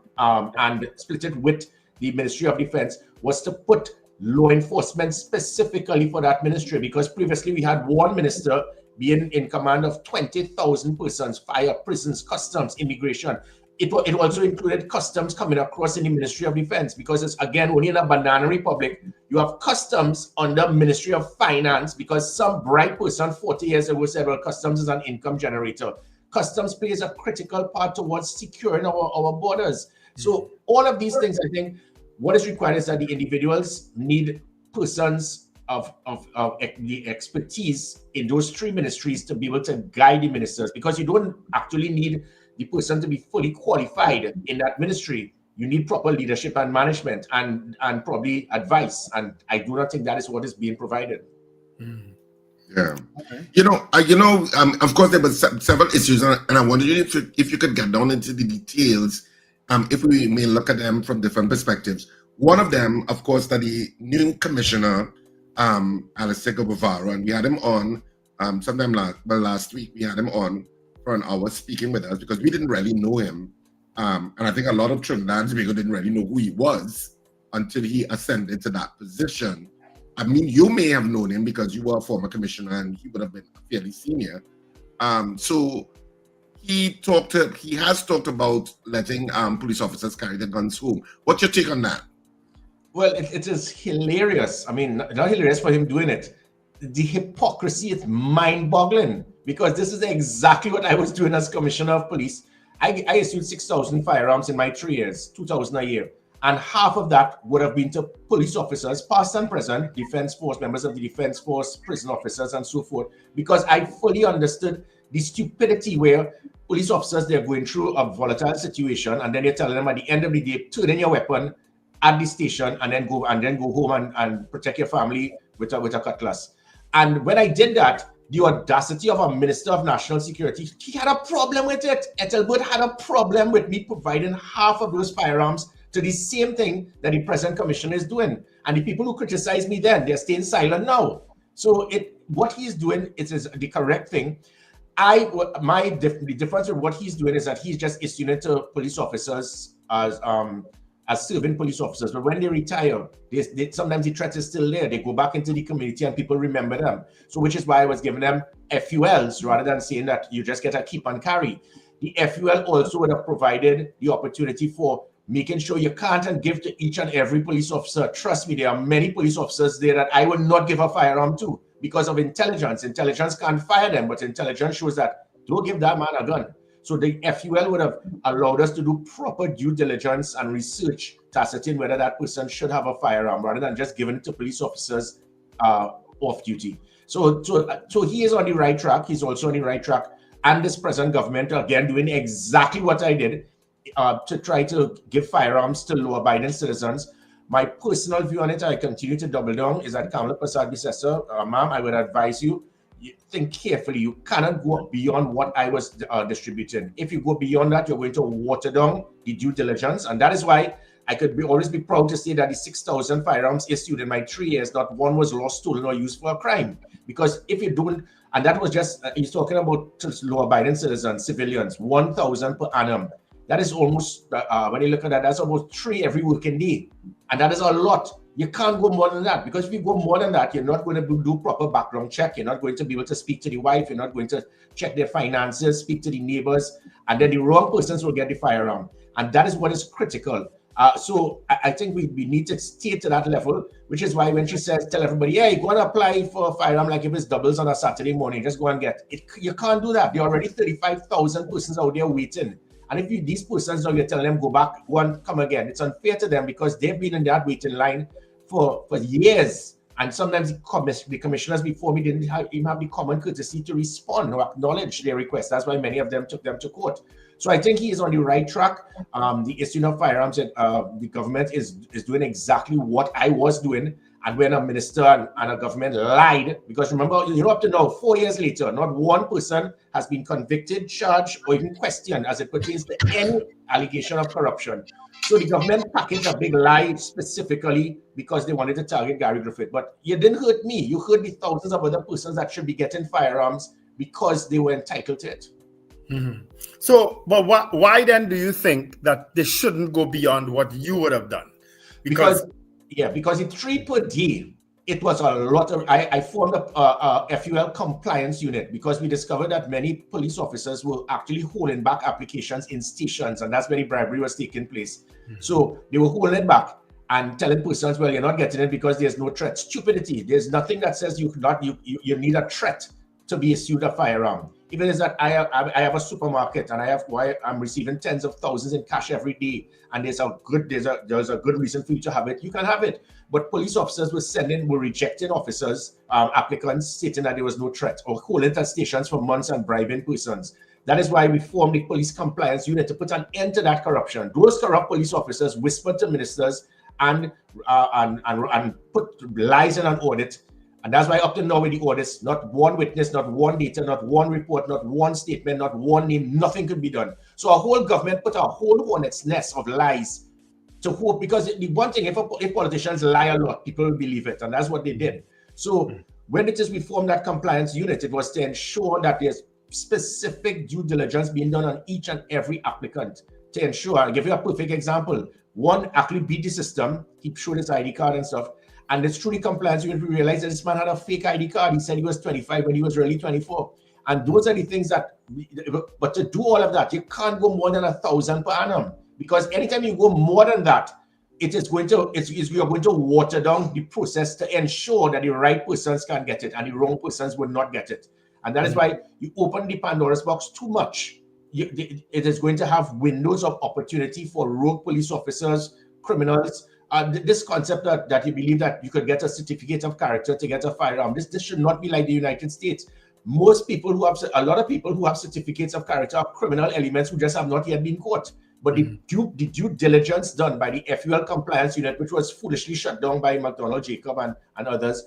split it with the Ministry of Defense, was to put law enforcement specifically for that ministry, because previously we had one minister being in command of 20,000 persons, fire, prisons, customs, immigration. It also included customs coming across in the Ministry of Defense, because it's, again, only in a banana republic, you have customs under Ministry of Finance, because some bright person 40 years ago said, well, customs is an income generator. Customs plays a critical part towards securing our borders. So all of these things, I think, what is required is that the individuals need persons of the expertise in those three ministries to be able to guide the ministers, because you don't actually need the person to be fully qualified in that ministry. You need proper leadership and management and probably advice. And I do not think that is what is being provided. Yeah. Okay. Of course, there were several issues, and I wondered if you could get down into the details. If we may look at them from different perspectives. One of them, of course, that the new Commissioner Allister Guevarro, and we had him on sometime last week. We had him on for an hour speaking with us because we didn't really know him, and I think a lot of Trinidad and Tobago didn't really know who he was until he ascended to that position. I mean, you may have known him because you were a former commissioner and he would have been fairly senior. So he has talked about letting police officers carry their guns home. What's your take on that? Well, it is hilarious. I mean, not hilarious for him doing it. The hypocrisy is mind-boggling, because this is exactly what I was doing as Commissioner of Police. I issued 6,000 firearms in my 3 years, 2,000 a year. And half of that would have been to police officers, past and present, Defense Force, members of the Defense Force, prison officers, and so forth, because I fully understood the stupidity where police officers, they're going through a volatile situation, and then they're telling them at the end of the day, turn in your weapon at the station and then go home and protect your family with a cutlass. And when I did that, the audacity of a Minister of National Security, he had a problem with it. Ethelbert had a problem with me providing half of those firearms to the same thing that the present commissioner is doing. And the people who criticized me then, they're staying silent now. So what he's doing is the correct thing. The difference with what he's doing is that he's just issuing it to police officers as serving police officers. But when they retire, sometimes the threat is still there. They go back into the community and people remember them. So which is why I was giving them FULs rather than saying that you just get a keep and carry. The FUL also would have provided the opportunity for making sure you can't and give to each and every police officer. Trust me, there are many police officers there that I would not give a firearm to because of intelligence. Intelligence can't fire them, but intelligence shows that don't give that man a gun. So the FUL would have allowed us to do proper due diligence and research to ascertain whether that person should have a firearm rather than just giving it to police officers off duty. So he is on the right track. He's also on the right track. And this present government, again, doing exactly what I did to try to give firearms to law-abiding citizens. My personal view on it, I continue to double down, is that Kamala Prasad-Bissessar, ma'am, I would advise you think carefully. You cannot go beyond what I was distributing. If you go beyond that, you're going to water down the due diligence. And that is why I could always be proud to say that the 6,000 firearms issued in my 3 years, not one was lost, stolen, or used for a crime. Because if you don't, and that was just, he's talking about law-abiding citizens, civilians, 1,000 per annum. That is almost, when you look at that, that's almost 3 every working day. And that is a lot. You can't go more than that, because if you go more than that, you're not going to do proper background check. You're not going to be able to speak to the wife. You're not going to check their finances, speak to the neighbors, and then the wrong persons will get the firearm. And that is what is critical. So I think we need to stay to that level, which is why when she says, tell everybody, yeah, go and apply for a firearm like if it's doubles on a Saturday morning, just go and get it. You can't do that. There are already 35,000 persons out there waiting. And if these persons now you're telling them go back, go and come again, it's unfair to them because they've been in that waiting line for years. And sometimes the commissioners before me didn't even have the common courtesy to respond or acknowledge their request. That's why many of them took them to court. So I think he is on the right track. The issue of firearms, the government is doing exactly what I was doing. And when a minister and a government lied, because remember, up to now, 4 years later, not one person has been convicted, charged, or even questioned as it pertains to any allegation of corruption. So the government packaged a big lie specifically because they wanted to target Gary Griffith. But you didn't hurt me. You hurt the thousands of other persons that should be getting firearms because they were entitled to it. Mm-hmm. So, but why then do you think that they shouldn't go beyond what you would have done? Because the 3 per day, it was a lot of, I formed a FUL compliance unit because we discovered that many police officers were actually holding back applications in stations, and that's where the bribery was taking place. Mm-hmm. So they were holding it back and telling persons, well, you're not getting it because there's no threat. Stupidity. There's nothing that says you need a threat to be issued a firearm. Even as that I have a supermarket and I'm receiving tens of thousands in cash every day, and there's a good reason for you to have it, you can have it. But police officers were rejecting applicants stating that there was no threat, or holding at stations for months and bribing persons. That is why we formed the police compliance unit to put an end to that corruption. Those corrupt police officers whispered to ministers and put lies in an audit. And that's why up to now with the audits, not one witness, not one data, not one report, not one statement, not one name, nothing could be done. So our whole government put a whole hornet's nest of lies to hope, because the one thing, if politicians lie a lot, people will believe it. And that's what they did. So when we formed that compliance unit, it was to ensure that there's specific due diligence being done on each and every applicant to ensure. I'll give you a perfect example. One actually beat the system. He showed his ID card and stuff. And it's through the compliance unit, we realized that this man had a fake ID card. He said he was 25 when he was really 24. And those are the things but to do all of that, you can't go more than 1,000 per annum. Because anytime you go more than that, you're going to water down the process to ensure that the right persons can get it and the wrong persons will not get it. And that is why you open the Pandora's box too much. It is going to have windows of opportunity for rogue police officers, criminals. This concept that you believe that you could get a certificate of character to get a firearm, this should not be like the United States. A lot of people who have certificates of character are criminal elements who just have not yet been caught. But the due diligence done by the FUL compliance unit, which was foolishly shut down by McDonald Jacob and others,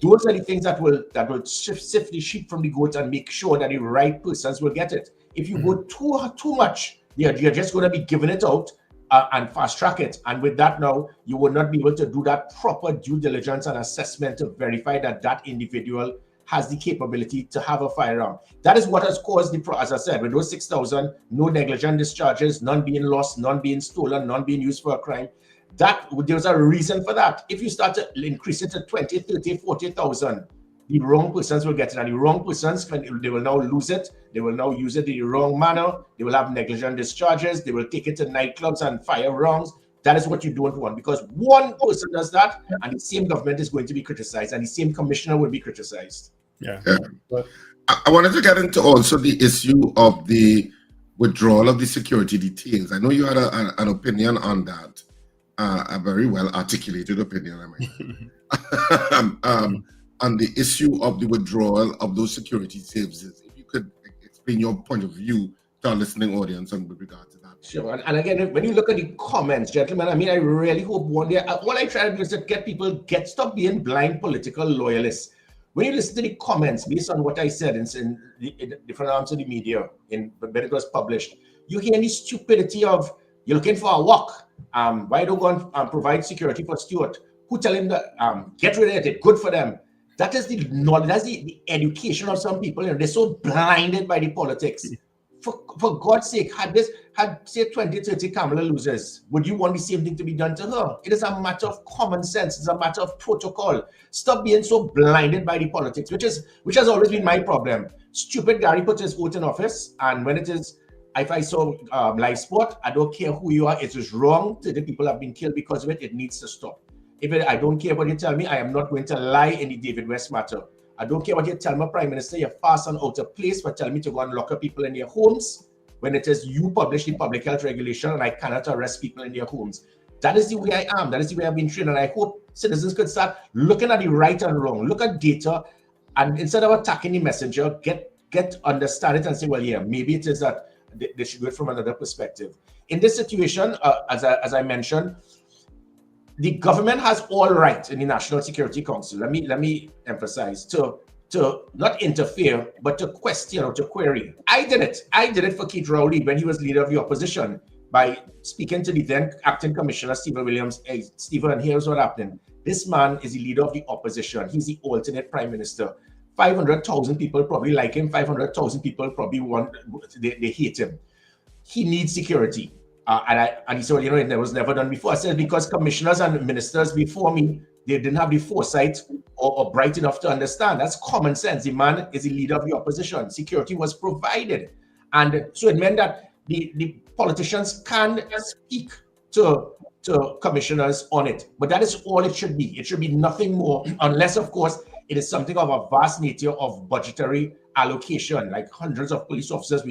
Those are the things that will sift the sheep from the goat and make sure that the right persons will get it. If you go too much, you're just going to be giving it out and fast track it. And with that now, you will not be able to do that proper due diligence and assessment to verify that that individual has the capability to have a firearm. That is what has caused as I said, with those 6,000, no negligent discharges, none being lost, none being stolen, none being used for a crime. There's a reason for that. If you start to increase it to 20, 30, 40,000, the wrong persons will get it. And the wrong persons, they will now lose it. They will now use it in the wrong manner. They will have negligent discharges. They will take it to nightclubs and fire wrongs. That is what you don't want, because one person does that and the same government is going to be criticized and the same commissioner will be criticized. Yeah. I wanted to get into also the issue of the withdrawal of the security details. I know you had an opinion on that, a very well articulated opinion, I mean, on the issue of the withdrawal of those security services. If you could explain your point of view to our listening audience with regard to that. Sure. And again, when you look at the comments, gentlemen, I mean, I really hope one day, all I try to do is to get people, stop being blind political loyalists. When you listen to the comments based on what I said in different arms of the media, when it was published, you hear the stupidity of, you're looking for a walk. Why don't go and provide security for Stuart? Who tell him that get rid of it, good for them. That is the knowledge, that's the education of some people. You know, they're so blinded by the politics. For God's sake, had say 20, 30 Kamala losers, would you want the same thing to be done to her? It is a matter of common sense. It's a matter of protocol. Stop being so blinded by the politics, which has always been my problem. Stupid Gary put his vote in office, and when it is, if I saw live sport, I don't care who you are. It is wrong. The people have been killed because of it. It needs to stop. I don't care what you tell me. I am not going to lie in the David West matter. I don't care what you tell my Prime Minister. You're fast and out of place for telling me to go and lock up people in their homes when it is you publish the public health regulation and I cannot arrest people in their homes. That is the way I am. That is the way I've been trained. And I hope citizens could start looking at the right and wrong. Look at data, and instead of attacking the messenger, understand it and say, well, yeah, maybe it is that they should do it from another perspective. In this situation, as I mentioned, the government has all right in the National Security Council. Let me emphasize to not interfere, but to question or to query. I did it for Keith Rowley when he was leader of the opposition by speaking to the then acting commissioner Stephen Williams. Hey, Stephen, here's what happened. This man is the leader of the opposition. He's the alternate prime minister. 500,000 people probably like him. 500,000 people probably they hate him. He needs security. And he said, well, it was never done before. I said, because commissioners and ministers before me, they didn't have the foresight or bright enough to understand. That's common sense. The man is the leader of the opposition. Security was provided. And so it meant that the politicians can speak to commissioners on it. But that is all it should be. It should be nothing more, unless, of course, it is something of a vast nature of budgetary allocation, like hundreds of police officers.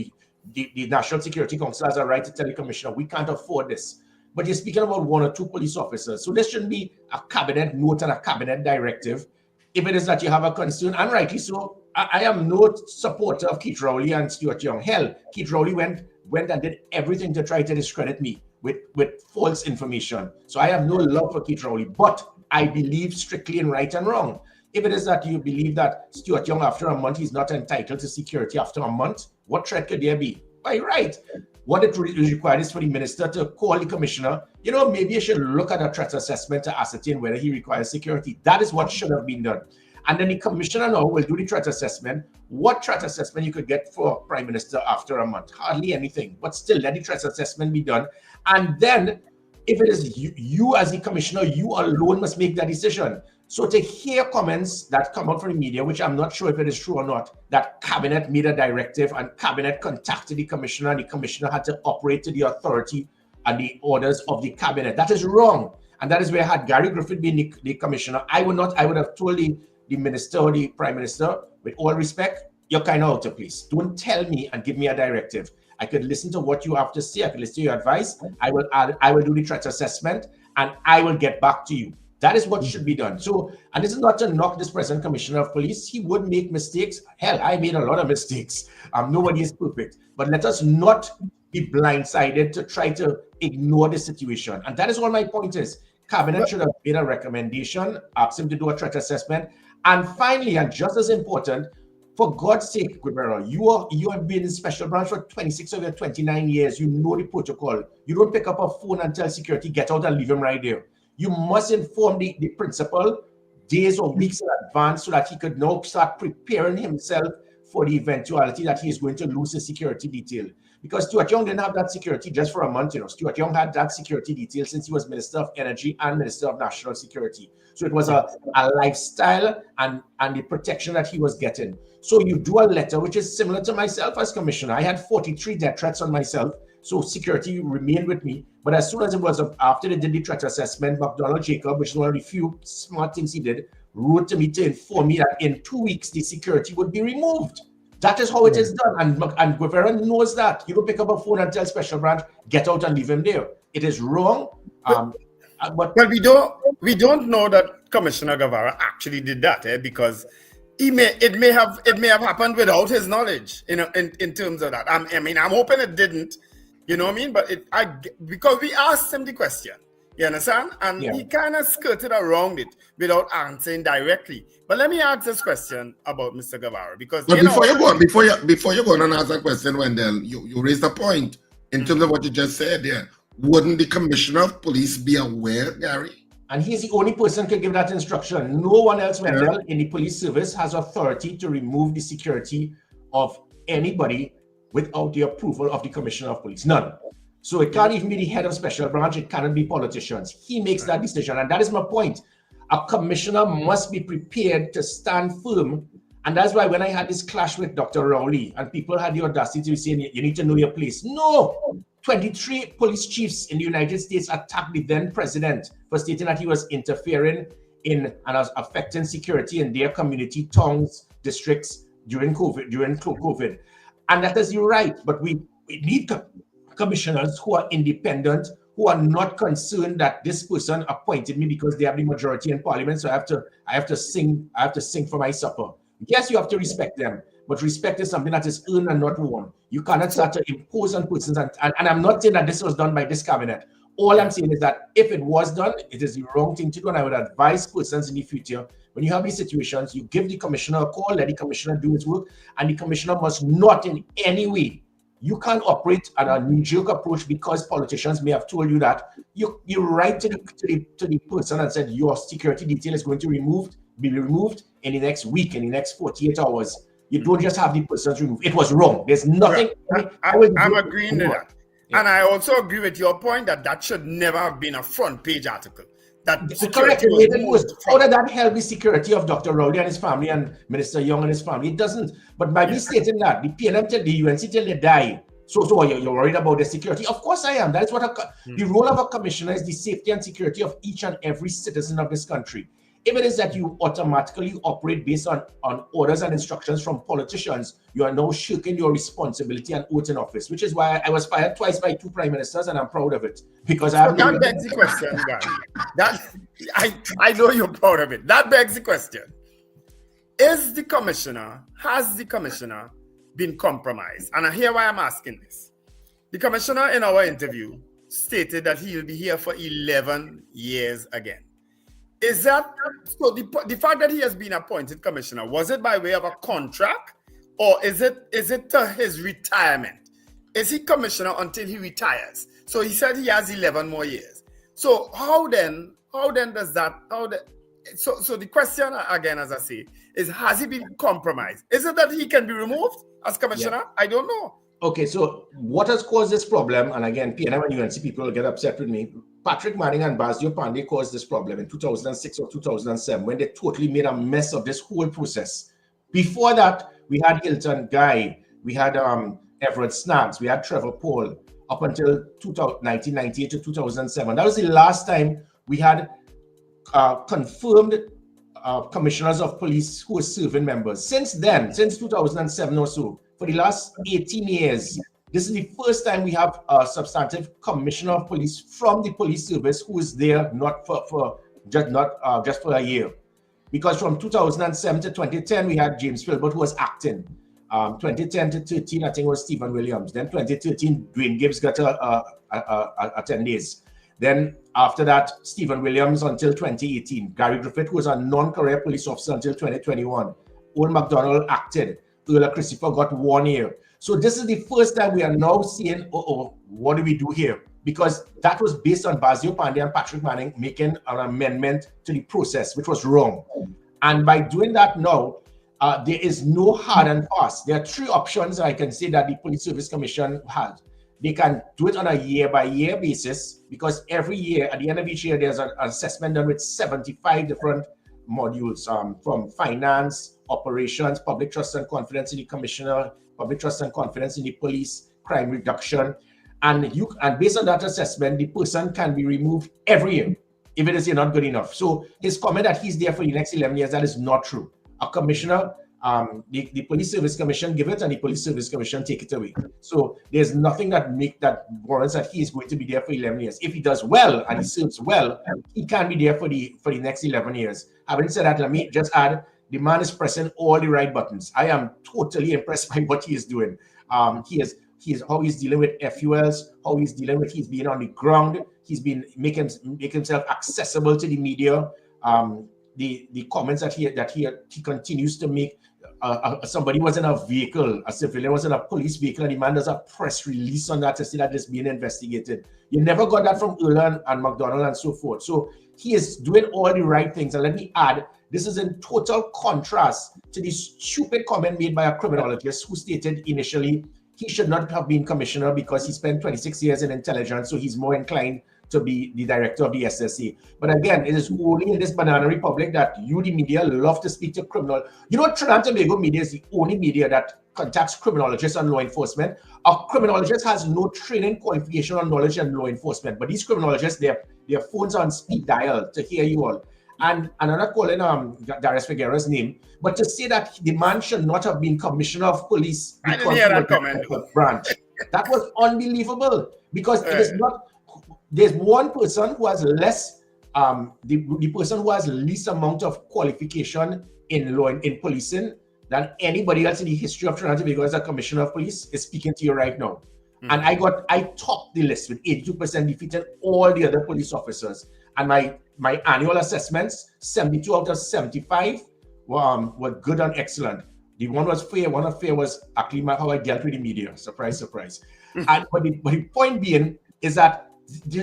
The National Security Council has a right to tell the commissioner, we can't afford this. But you're speaking about 1 or 2 police officers. So this shouldn't be a cabinet note and a cabinet directive. If it is that you have a concern, and rightly so, I am no supporter of Keith Rowley and Stuart Young. Hell, Keith Rowley went and did everything to try to discredit me with false information. So I have no love for Keith Rowley, but I believe strictly in right and wrong. If it is that you believe that Stuart Young, after a month, he's not entitled to security after a month, what threat could there be? By right. What it requires is for the minister to call the commissioner. Maybe you should look at a threat assessment to ascertain whether he requires security. That is what should have been done. And then the commissioner now will do the threat assessment. What threat assessment you could get for Prime Minister after a month? Hardly anything. But still, let the threat assessment be done. And then, if it is you as the commissioner, you alone must make that decision. So to hear comments that come out from the media, which I'm not sure if it is true or not, that cabinet made a directive and cabinet contacted the commissioner and the commissioner had to operate to the authority and the orders of the cabinet. That is wrong. And that is where had Gary Griffith been the commissioner, I would have told the minister or the prime minister, with all respect, you're kind of out of place. Don't tell me and give me a directive. I could listen to what you have to say. I could listen to your advice. I will do the threat assessment and I will get back to you. That is what should be done. So, and this is not to knock this present commissioner of police. He would make mistakes. Hell, I made a lot of mistakes. Nobody is perfect. But let us not be blindsided to try to ignore the situation. And that is what my point is. Cabinet should have made a recommendation, ask him to do a threat assessment, And finally, and just as important, for God's sake, Guevarro, you have been in special branch for 26 or 29 years. You know the protocol. You don't pick up a phone and tell security, get out and leave him right there. You must inform the principal days or weeks in advance so that he could now start preparing himself for the eventuality that he is going to lose his security detail. Because Stuart Young didn't have that security just for a month, Stuart Young had that security detail since he was Minister of Energy and Minister of National Security. So it was a lifestyle and the protection that he was getting. So you do a letter, which is similar to myself as commissioner. I had 43 death threats on myself, so security remained with me. But as soon as it was after they did the threat assessment, McDonald Jacob, which is one of the few smart things he did, wrote to me to inform me that in 2 weeks, the security would be removed. That is how it is done. And Guevarro knows that. You don't pick up a phone and tell special branch, get out and leave him there. It is wrong. But we don't know that Commissioner Guevarro actually did that, because it may have happened without his knowledge, in terms of that. I mean, I'm hoping it didn't, you know what I mean? But because we asked him the question, you understand? And he kind of skirted around it without answering directly. But let me ask this question about Mr. Guevarro, because before you go on and ask that question, Wendell, you raised a point in terms of what you just said there. Wouldn't the Commissioner of Police be aware, Gary? And he's the only person who can give that instruction. No one else, Wendell, in the police service has authority to remove the security of anybody without the approval of the Commissioner of Police. None. So it can't even be the head of special branch. It cannot be politicians. He makes that decision. And that is my point. A commissioner must be prepared to stand firm. And that's why when I had this clash with Dr. Rowley and people had the audacity to say, you need to know your place. No! 23 police chiefs in the United States attacked the then president for stating that he was interfering in and affecting security in their community, towns, districts during COVID. And that is right. But we need commissioners who are independent, who are not concerned that this person appointed me because they have the majority in parliament. So I have to sing for my supper. Yes, you have to respect them, but respect is something that is earned and not won. You cannot start to impose on persons. And I'm not saying that this was done by this cabinet. All I'm saying is that if it was done, it is the wrong thing to do. And I would advise persons in the future, when you have these situations, you give the commissioner a call, let the commissioner do his work, and the commissioner must not in any way. You can't operate on a knee-jerk approach because politicians may have told you that. You write to the person and said your security detail is going to be removed in the next week, in the next 48 hours. You don't just have the persons removed. It was wrong. There's nothing. I'm agreeing with that. Yeah. And I also agree with your point that should never have been a front page article. That's correct. How did that help the security of Dr. Rowley and his family and Minister Young and his family? It doesn't. But by me stating that, the PNM till the UNC till they die. So you're worried about the security? Of course I am. That's what the role of a commissioner is, the safety and security of each and every citizen of this country. If it is that you automatically operate based on orders and instructions from politicians, you are now shirking your responsibility and oath in office, which is why I was fired twice by 2 prime ministers, and I'm proud of it. Because I have that begs the question, Gary. I know you're proud of it. That begs the question. Has the commissioner been compromised? And here why I'm asking this. The commissioner in our interview stated that he will be here for 11 years again. Is that so? The fact that he has been appointed commissioner, was it by way of a contract, or is it to his retirement? Is he commissioner until he retires? So he said he has 11 more years. So how then does that? So the question again, as I say, is has he been compromised? Is it that he can be removed as commissioner? Yeah. I don't know. Okay, so what has caused this problem? And again, PNM and UNC people will get upset with me. Patrick Manning and Basdio Pandey caused this problem in 2006 or 2007 when they totally made a mess of this whole process. Before that, we had Hilton Guy, we had Everett Snaggs, we had Trevor Paul up until 1998 to 2007. That was the last time we had confirmed commissioners of police who were serving members. Since then, since 2007 or so, for the last 18 years, this is the first time we have a substantive commissioner of police from the police service who is there not just for a year. Because from 2007 to 2010, we had James Philbert who was acting. 2010 to 13, I think it was Stephen Williams. Then 2013, Dwayne Gibbs got a 10 days. Then after that, Stephen Williams until 2018. Gary Griffith, who was a non-career police officer until 2021. Old MacDonald acted. Earl Christopher got 1 year. So this is the first time we are now seeing, what do we do here? Because that was based on Basio Pandey and Patrick Manning making an amendment to the process, which was wrong. And by doing that now, there is no hard and fast. There are 3 options I can say that the Police Service Commission has. They can do it on a year-by-year basis, because every year, at the end of each year, there's an assessment done with 75 different modules, from finance, operations, public trust and confidence in the commissioner, public trust and confidence in the police, crime reduction. And based on that assessment, the person can be removed every year if it is not good enough. So his comment that he's there for the next 11 years, that is not true. A commissioner, the Police Service Commission give it, and the Police Service Commission take it away. So there's nothing that warrants that he is going to be there for 11 years. If he does well and he serves well, he can be there for the next 11 years. Having said that, let me just add, the man is pressing all the right buttons. I am totally impressed by what he is doing. He is how he's dealing with FULs, how he's dealing with, he's being on the ground, he's been making himself accessible to the media. The comments that he continues to make. Somebody was in a vehicle, a civilian was in a police vehicle, and the man does a press release on that to say that it's being investigated. You never got that from Earl and MacDonald and so forth. So he is doing all the right things. And let me add, this is in total contrast to the stupid comment made by a criminologist who stated initially he should not have been commissioner because he spent 26 years in intelligence, so he's more inclined to be the director of the SSA. But again, it is only in this banana republic that you, the media, love to speak to criminal. You know, Trinidad and Tobago media is the only media that contacts criminologists and law enforcement. A criminologist has no training, qualification, or knowledge in law enforcement. But these criminologists, their phones are on speed dial to hear you all. And I'm not calling Darius Figueroa's name, but to say that the man should not have been commissioner of police because he was a branch, that was unbelievable. Because it is not. There's one person who has less, the person who has least amount of qualification in law in policing than anybody else in the history of Trinidad and Tobago as a commissioner of police is speaking to you right now. And I topped the list with 82%, defeated all the other police officers. And my annual assessments, 72 out of 75 were good and excellent. The one was fair. One of fair was actually how I dealt with the media. Surprise, surprise. But the point being is that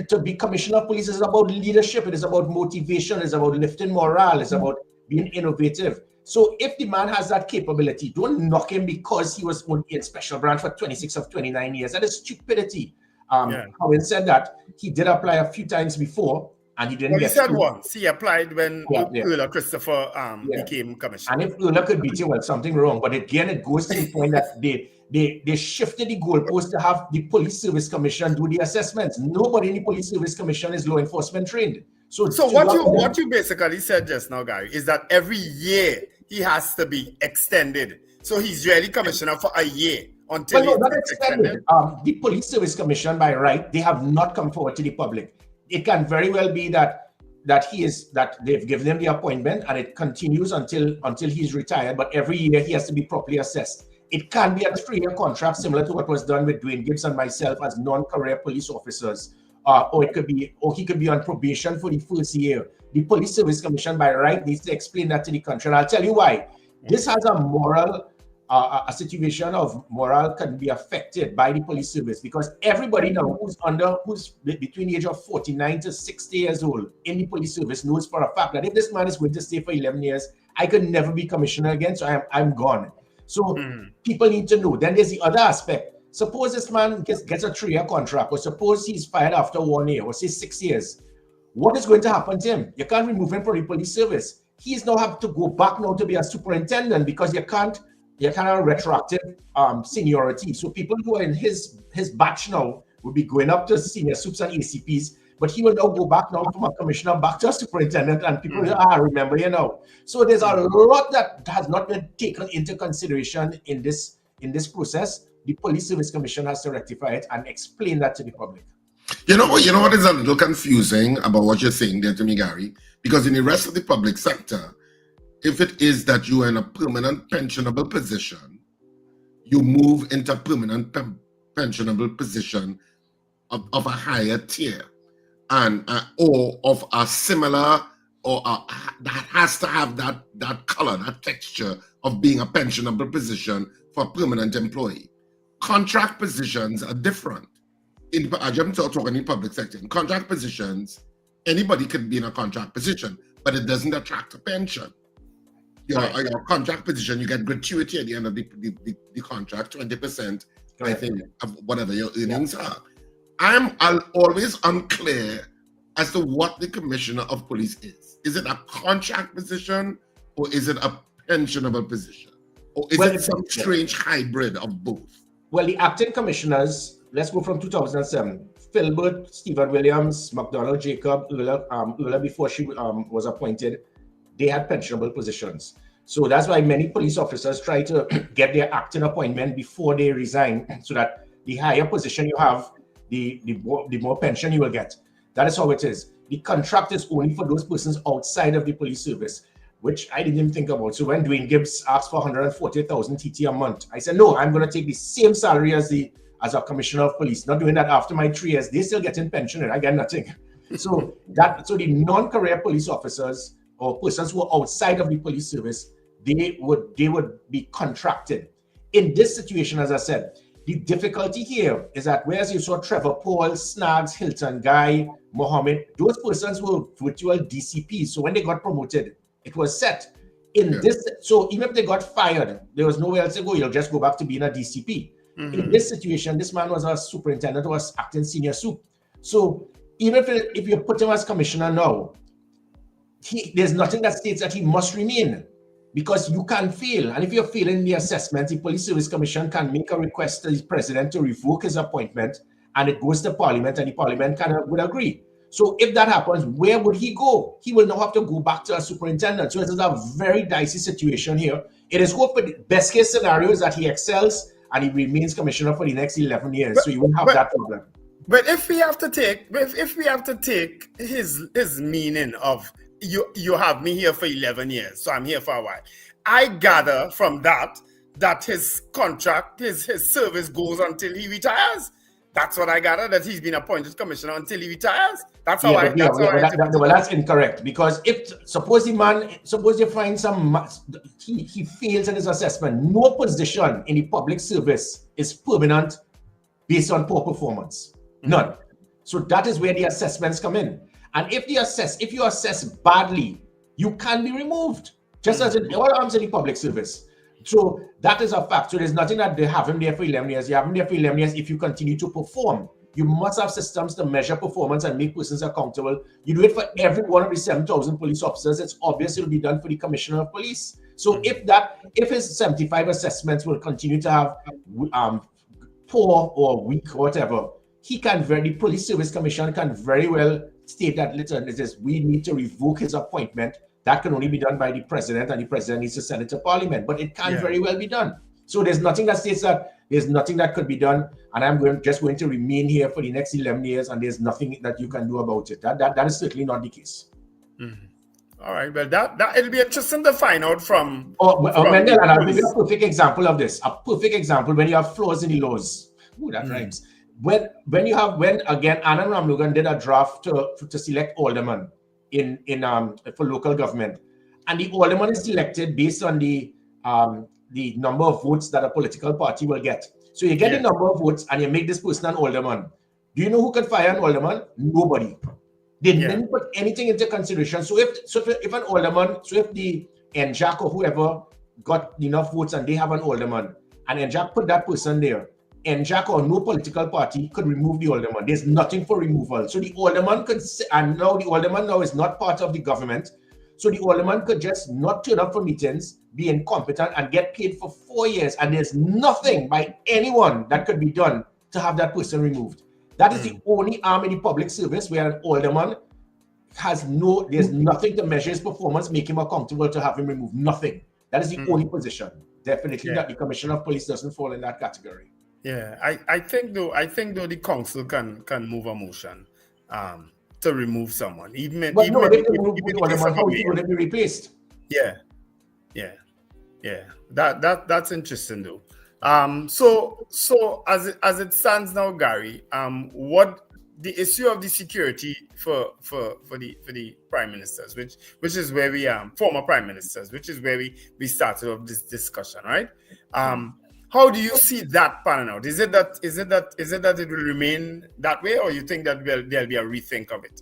to be commissioner of police is about leadership. It is about motivation. It's about lifting morale. It's about being innovative. So if the man has that capability, don't knock him because he was in special branch for 26 of 29 years. That is stupidity. Having said that, he did apply a few times before, and he didn't get. He said once. He applied when Earl Christopher became commissioner. And if Earl could beat you, well, something wrong. But again, it goes to the point that they shifted the goalpost to have the Police Service Commission do the assessments. Nobody in the Police Service Commission is law enforcement trained. So what you basically said just now, Gary, is that every year he has to be extended. So he's really commissioner for a year until he's extended. The Police Service Commission, by right, they have not come forward to the public. It can very well be that they've given him the appointment and it continues until he's retired. But every year he has to be properly assessed. It can be a 3-year contract, similar to what was done with Dwayne Gibbs and myself as non-career police officers. Or he could be on probation for the first year. The Police Service Commission, by right, needs to explain that to the country. And I'll tell you why. This has a situation of morale can be affected by the police service, because everybody now who's between the age of 49 to 60 years old in the police service knows for a fact that if this man is going to stay for 11 years, I could never be commissioner again, so I'm gone. So people need to know. Then there's the other aspect. Suppose this man gets a 3-year contract, or suppose he's fired after 1 year, or say 6 years. What is going to happen to him? You can't remove him from the police service. He's now have to go back now to be a superintendent, because you can't have retroactive seniority. So people who are in his batch now will be going up to senior supes and ACPs, but he will now go back now from a commissioner back to a superintendent, and people will remember you now. So there's a lot that has not been taken into consideration in this process. The Police Service Commission has to rectify it and explain that to the public. You know what is a little confusing about what you're saying there to me, Gary? Because in the rest of the public sector, if it is that you are in a permanent pensionable position, you move into a permanent pensionable position of a higher tier. and or of a similar or that has to have that color, that texture of being a pensionable position for a permanent employee. Contract positions are different. I'm talking in public sector. In contract positions, anybody could be in a contract position, but it doesn't attract a pension. Your contract position, you get gratuity at the end of the contract, 20%, I think, of whatever your earnings are. I'm always unclear as to what the Commissioner of Police is. Is it a contract position or is it a pensionable position? Or is it some strange hybrid of both? Well, the acting commissioners, let's go from 2007. Philbert, Stephen Williams, McDonald Jacob, Earlier before she was appointed, they had pensionable positions. So that's why many police officers try to get their acting appointment before they resign, so that the higher position you have, the more pension you will get. That is how it is. The contract is only for those persons outside of the police service, which I didn't even think about. So when Dwayne Gibbs asked for 140,000 TT a month, I said, no, I'm going to take the same salary as a commissioner of police. Not doing that after my 3 years. They still getting pension and I get nothing. So the non-career police officers or persons who are outside of the police service, they would be contracted. In this situation, as I said, the difficulty here is that whereas you saw Trevor Paul, Snaggs, Hilton Guy, Mohammed, those persons were virtual DCPs. So when they got promoted, it was set. So even if they got fired, there was nowhere else to go. You'll just go back to being a DCP. In this situation, this man was a superintendent, was acting senior sup. So even if you put him as commissioner now, there's nothing that states that he must remain, because you can fail. And if you're failing the assessment, the Police Service Commission can make a request to the president to revoke his appointment, and it goes to Parliament, and the Parliament would agree. So if that happens, where would he go? He will now have to go back to a superintendent. So it is a very dicey situation here. It is hope the best case scenario is that he excels and he remains commissioner for the next 11 years. So you won't have that problem. But if we have to take his meaning of you have me here for 11 years, so I'm here for a while. I gather from that his contract, his service goes until he retires. That's what I gather, that he's been appointed commissioner until he retires. That's how that's incorrect, because suppose you find he fails in his assessment. No position in the public service is permanent based on poor performance. None. So that is where the assessments come in. And if you assess badly, you can be removed, just as in all arms in the public service. So that is a fact. So there's nothing that they have him there for 11 years. You have him there for 11 years if you continue to perform. You must have systems to measure performance and make persons accountable. You do it for every one of the 7,000 police officers. It's obvious it'll be done for the Commissioner of Police. So if his 75 assessments will continue to have poor or weak or whatever, the Police Service Commission can very well state that, listen, we need to revoke his appointment. That can only be done by the president, and the president needs to send it to Parliament. But it can very well be done. So there's nothing that states that there's nothing that could be done, and I'm just going to remain here for the next 11 years, and there's nothing that you can do about it. That is certainly not the case. All right, well, that it'll be interesting to find out from. Wendell, and I'll give you a perfect example of this. A perfect example when you have flaws in the laws. Ooh, that rhymes. When again Anna Ramlogan did a draft to select alderman for local government, and the alderman is selected based on the number of votes that a political party will get. So you get the number of votes and you make this person an alderman. Do you know who could fire an alderman? Nobody. They didn't put anything into consideration. So if an alderman, if the NJAC or whoever got enough votes and they have an alderman, and NJAC put that person there, NJAC or no political party could remove the alderman. There's nothing for removal. So the alderman could, and now the alderman now is not part of the government. So the alderman could just not turn up for meetings, be incompetent, and get paid for 4 years. And there's nothing by anyone that could be done to have that person removed. That is the only arm in the public service where an alderman there's nothing to measure his performance, make him accountable to have him removed. Nothing. That is the only position. Definitely that the Commissioner of Police doesn't fall in that category. Yeah, I think though the council can move a motion to remove someone. They can remove the alderman. How would it be replaced? Yeah. That's interesting though. So as it stands now, Gary, what the issue of the security for the prime ministers, which is where we former prime ministers, which is where we started off this discussion, right? How do you see that panning out? Is it that it will remain that way, or you think that there'll be a rethink of it?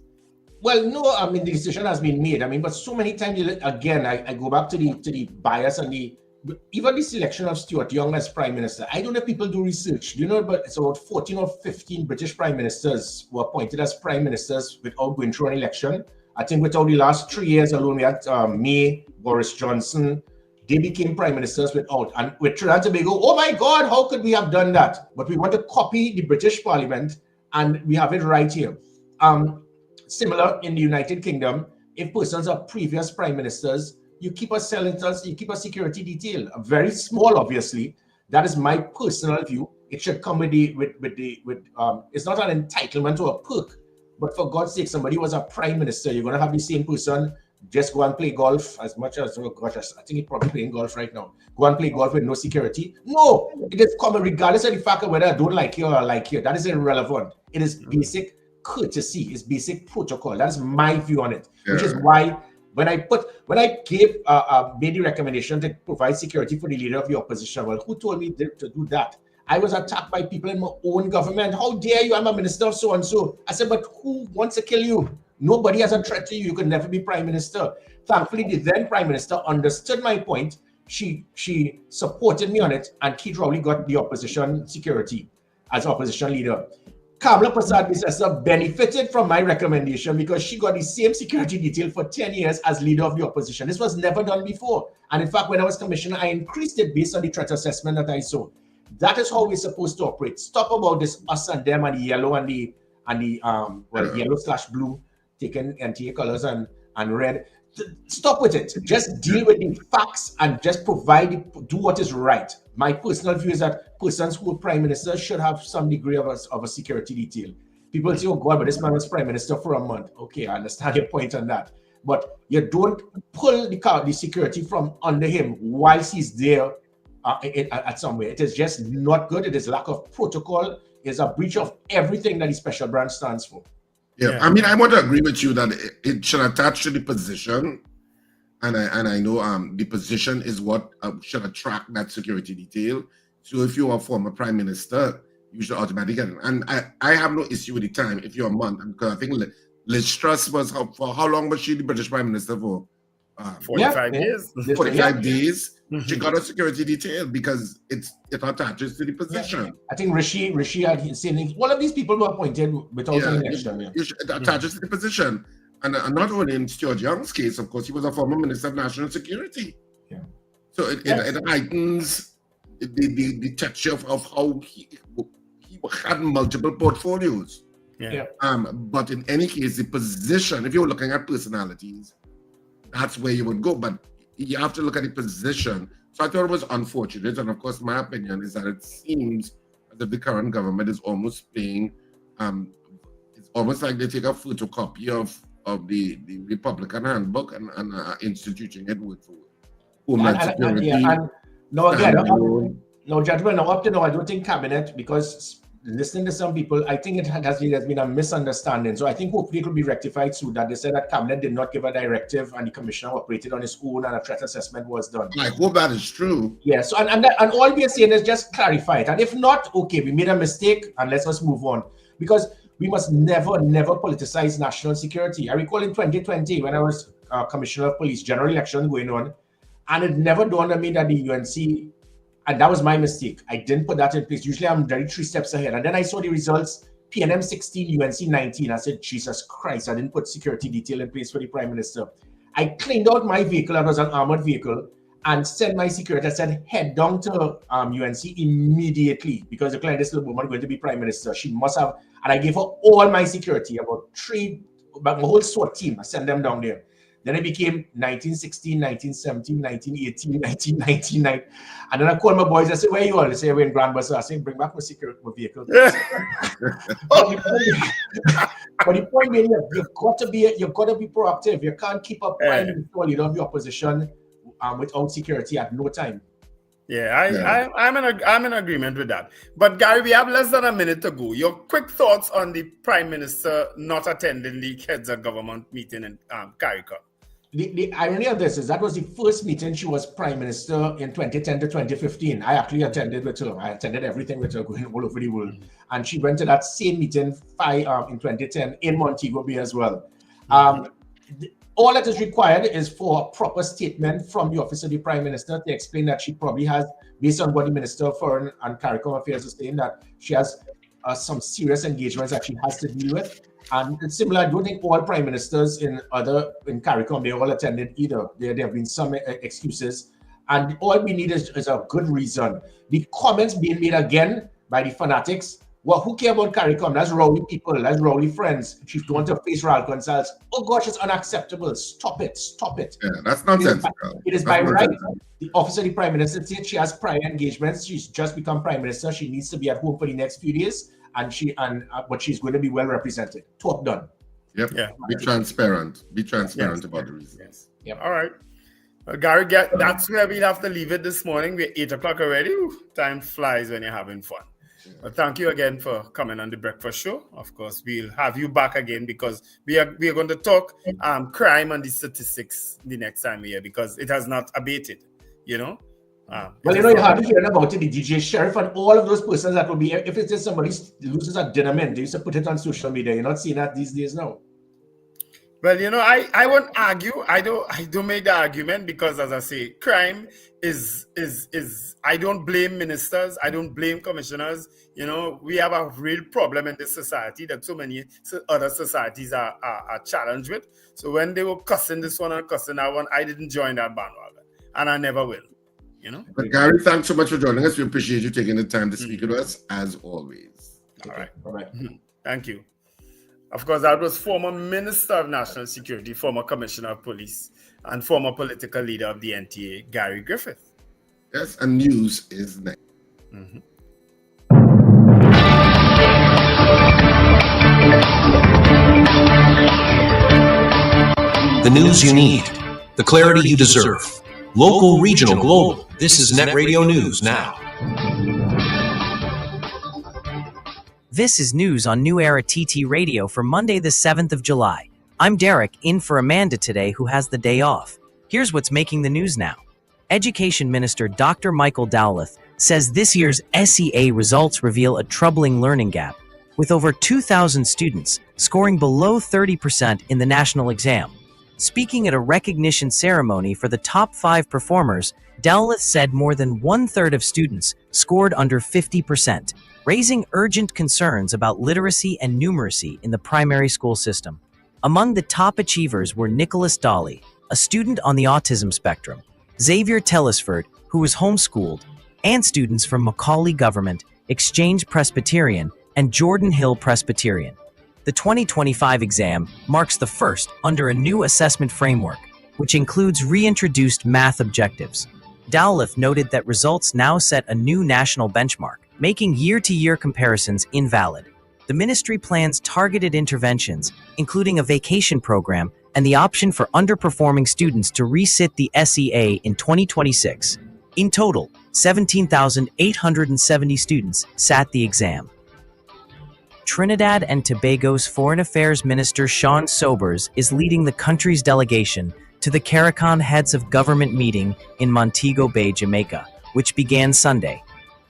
Well, no, I mean, the decision has been made. I mean, but so many times, again, I go back to the bias and even the selection of Stuart Young as prime minister. I don't know if people do research. Do you know, but it's about 14 or 15 British prime ministers were appointed as prime ministers without going through an election. I think without the last 3 years alone, we had May, Boris Johnson. They became prime ministers without. And with Trinidad and Tobago, oh my God, how could we have done that? But we want to copy the British Parliament, and we have it right here. Similar in the United Kingdom, if persons are previous prime ministers, you keep a security detail, very small, obviously. That is my personal view. It should come with it's not an entitlement or a perk, but for God's sake, somebody was a prime minister. You're going to have the same person just go and play golf as much as, oh gosh, I think he's probably playing golf right now. Go and play golf with no security. No, it is common, regardless of the fact of whether I don't like you or I like you. That is irrelevant. It is basic courtesy, it's basic protocol. That's my view on it, which is why when I gave made the recommendation to provide security for the leader of the opposition, well, who told me to do that? I was attacked by people in my own government. How dare you? I'm a minister of so and so. I said, but who wants to kill you? Nobody has a threat to you. You could never be prime minister. Thankfully, the then prime minister understood my point. She supported me on it, and Keith Rowley got the opposition security as opposition leader. Kamala Prasad benefited from my recommendation because she got the same security detail for 10 years as leader of the opposition. This was never done before. And in fact, when I was commissioner, I increased it based on the threat assessment that I saw. That is how we're supposed to operate. Stop about this us and them and the yellow and the yellow/blue, taking NTA colors and red. Stop with it. Just deal with the facts and just do what is right. My personal view is that persons who are prime ministers should have some degree of a security detail. People say, oh God, but this man was prime minister for a month. Okay, I understand your point on that. But you don't pull the security from under him whilst he's there at somewhere. It is just not good. It is lack of protocol. It's a breach of everything that the special branch stands for. Yeah, I mean, I want to agree with you that it should attach to the position, and I know the position is what should attract that security detail. So if you are a former prime minister, you should automatically get it. And I have no issue with the time if you're a month, because I think Liz Truss was for how long was she the British prime minister for? 45 years. 45 days. She got a security detail because it attaches to the position. I think Rishi had his same. All of these people were appointed without an election. It attaches to the position. And not only in Stuart Young's case, of course, he was a former Minister of National Security. Yeah. So it heightens the texture of how he had multiple portfolios. Yeah. But in any case, the position, if you're looking at personalities, that's where you would go. But you have to look at the position. So I thought it was unfortunate. And of course, my opinion is that it seems as if the current government is almost playing, it's almost like they take a photocopy of the Republican handbook and instituting it with Homeland Security. Gentlemen, up to now, I don't think cabinet, because listening to some people, I think there's been a misunderstanding. So I think hopefully it will be rectified soon, that they said that cabinet did not give a directive and the commissioner operated on his own and a threat assessment was done. I hope that is true. Yeah, so and all we are saying is just clarify it. And if not, okay, we made a mistake and let's just move on. Because we must never politicize national security. I recall in 2020 when I was commissioner of police, general election going on, and it never dawned on me that the UNC, and that was my mistake. I didn't put that in place. Usually I'm very 3 steps ahead. And then I saw the results, PNM 16, UNC 19. I said, Jesus Christ, I didn't put security detail in place for the prime minister. I cleaned out my vehicle, it was an armored vehicle, and sent my security. I said, head down to UNC immediately, because the client, this little woman, going to be prime minister. She must have, and I gave her all my security, about my whole SWAT team. I sent them down there. Then it became 1916, 1917, 1918, 1999. And then I called my boys. I said, where you all? They say, we're in Grand Bazaar. I said, bring back my security, my vehicle. But the point being, you've got to be proactive. You can't keep up prime minister leader of the opposition without security at no time. Yeah, I'm in agreement with that. But Gary, we have less than a minute to go. Your quick thoughts on the Prime Minister not attending the heads of government meeting in CARICOM. The irony of this is that was the first meeting she was Prime Minister in 2010 to 2015. I actually attended with her. I attended everything with her going all over the world. And she went to that same meeting in 2010 in Montego Bay as well. All that is required is for a proper statement from the Office of the Prime Minister to explain that she probably has, based on what the Minister of Foreign and CARICOM Affairs is saying, that she has some serious engagements that she has to deal with. And it's similar, I don't think all Prime Ministers in CARICOM, they all attended either. There have been some excuses. And all we need is a good reason. The comments being made again by the fanatics, well, who care about CARICOM? That's rowdy people, that's rowdy friends. She's going to face Raul Gonzalez. Oh gosh, it's unacceptable. Stop it. Yeah, that's nonsense. It is by right. The Office of the Prime Minister said she has prior engagements. She's just become Prime Minister. She needs to be at home for the next few days, but she's going to be well represented. Talk done. Yep. Yeah. Be transparent. Be transparent about the reasons. Yes. Yep. All right. Well, Gary, that's where we'll have to leave it this morning. We're 8 o'clock already. Time flies when you're having fun. Well, thank you again for coming on the Breakfast Show. Of course, we'll have you back again because we are going to talk crime and the statistics the next time we are, because it has not abated, you know. Well, you have to hear about it, the DJ Sheriff and all of those persons that will be, if it's just somebody loses a dinner, they used to put it on social media. You're not seeing that these days now. Well, I won't argue. I don't make the argument because, as I say, crime is I don't blame ministers. I don't blame commissioners. We have a real problem in this society that so many other societies are challenged with. So when they were cussing this one and cussing that one, I didn't join that bandwagon, and I never will. But Gary, thanks so much for joining us. We appreciate you taking the time to speak with us, as always. All right. Thank you. Of course, that was former Minister of National Security, former Commissioner of Police, and former political leader of the NTA, Gary Griffith. Yes, and news is next. The news you need, the clarity you deserve. Local, regional, global. This is Net Radio News Now. This is news on New Era TT Radio for Monday the 7th of July. I'm Derek, in for Amanda today, who has the day off. Here's what's making the news now. Education Minister Dr. Michael Dowleth says this year's SEA results reveal a troubling learning gap, with over 2,000 students scoring below 30% in the national exam. Speaking at a recognition ceremony for the top 5 performers, Dowleth said more than 1/3 of students scored under 50%, raising urgent concerns about literacy and numeracy in the primary school system. Among the top achievers were Nicholas Dolly, a student on the autism spectrum, Xavier Telesford, who was homeschooled, and students from Macaulay Government, Exchange Presbyterian, and Jordan Hill Presbyterian. The 2025 exam marks the first under a new assessment framework, which includes reintroduced math objectives. Dowleth noted that results now set a new national benchmark, making year-to-year comparisons invalid. The ministry plans targeted interventions, including a vacation program and the option for underperforming students to resit the SEA in 2026. In total, 17,870 students sat the exam. Trinidad and Tobago's Foreign Affairs Minister Sean Sobers is leading the country's delegation to the CARICOM Heads of Government meeting in Montego Bay, Jamaica, which began Sunday.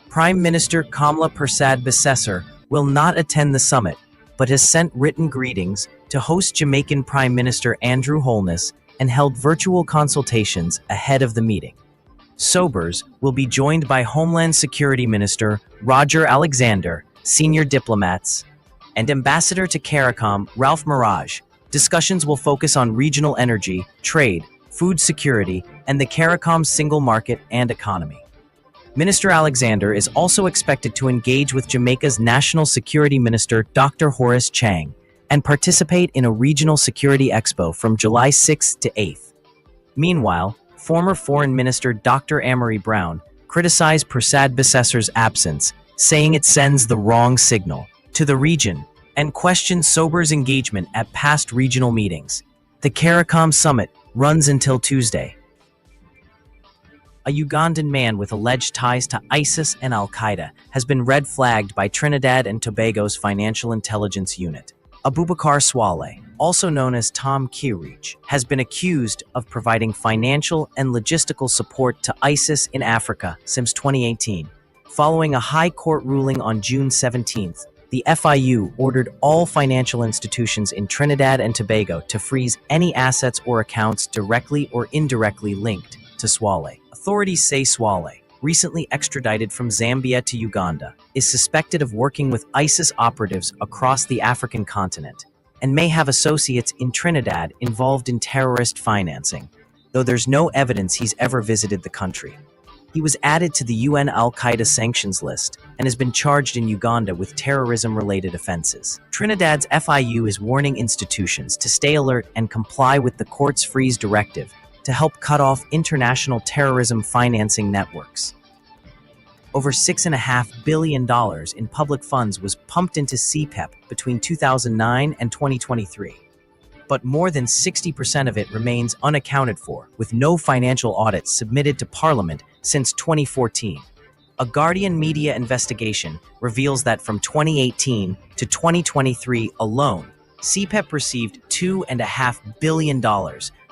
Prime Minister Kamla Persad-Bissessar will not attend the summit, but has sent written greetings to host Jamaican Prime Minister Andrew Holness and held virtual consultations ahead of the meeting. Sobers will be joined by Homeland Security Minister Roger Alexander, senior diplomats, and Ambassador to CARICOM Ralph Mirage. Discussions will focus on regional energy, trade, food security, and the CARICOM single market and economy. Minister Alexander is also expected to engage with Jamaica's National Security Minister Dr. Horace Chang and participate in a regional security expo from July 6th to 8th. Meanwhile, former Foreign Minister Dr. Amory Brown criticized Persad-Bissessar's absence, saying it sends the wrong signal to the region and questioned Sobers' engagement at past regional meetings. The CARICOM summit runs until Tuesday. a Ugandan man with alleged ties to ISIS and Al-Qaeda, has been red flagged by Trinidad and Tobago's Financial Intelligence Unit. Abubakar Swale, also known as Tom Kirich, has been accused of providing financial and logistical support to ISIS in Africa since 2018. Following a high court ruling on June 17th, the FIU ordered all financial institutions in Trinidad and Tobago to freeze any assets or accounts directly or indirectly linked to Swale. Authorities say Swale, recently extradited from Zambia to Uganda, is suspected of working with ISIS operatives across the African continent and may have associates in Trinidad involved in terrorist financing, though there's no evidence he's ever visited the country. He was added to the UN Al-Qaeda sanctions list and has been charged in Uganda with terrorism-related offenses. Trinidad's FIU is warning institutions to stay alert and comply with the court's freeze directive to help cut off international terrorism financing networks. Over $6.5 billion in public funds was pumped into CPEP between 2009 and 2023. But more than 60% of it remains unaccounted for, with no financial audits submitted to Parliament since 2014. A Guardian media investigation reveals that from 2018 to 2023 alone, CPEP received $2.5 billion,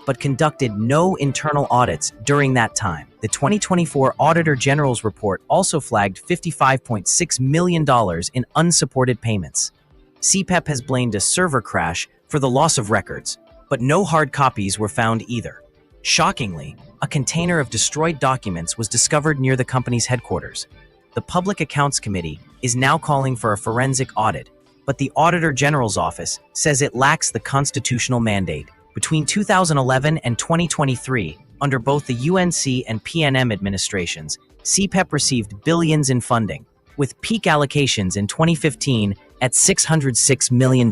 but conducted no internal audits during that time. The 2024 Auditor General's report also flagged $55.6 million in unsupported payments. CPEP has blamed a server crash for the loss of records, but no hard copies were found either. Shockingly, a container of destroyed documents was discovered near the company's headquarters. The Public Accounts Committee is now calling for a forensic audit, but the Auditor General's office says it lacks the constitutional mandate. Between 2011 and 2023, under both the UNC and PNM administrations, CPEP received billions in funding, with peak allocations in 2015 at $606 million.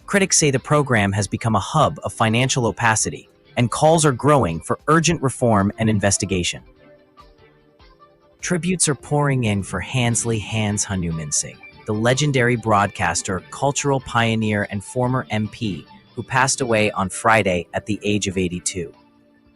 Critics say the program has become a hub of financial opacity, and calls are growing for urgent reform and investigation. Tributes are pouring in for Hansley Hans Hanumansingh, the legendary broadcaster, cultural pioneer, and former MP who passed away on Friday at the age of 82.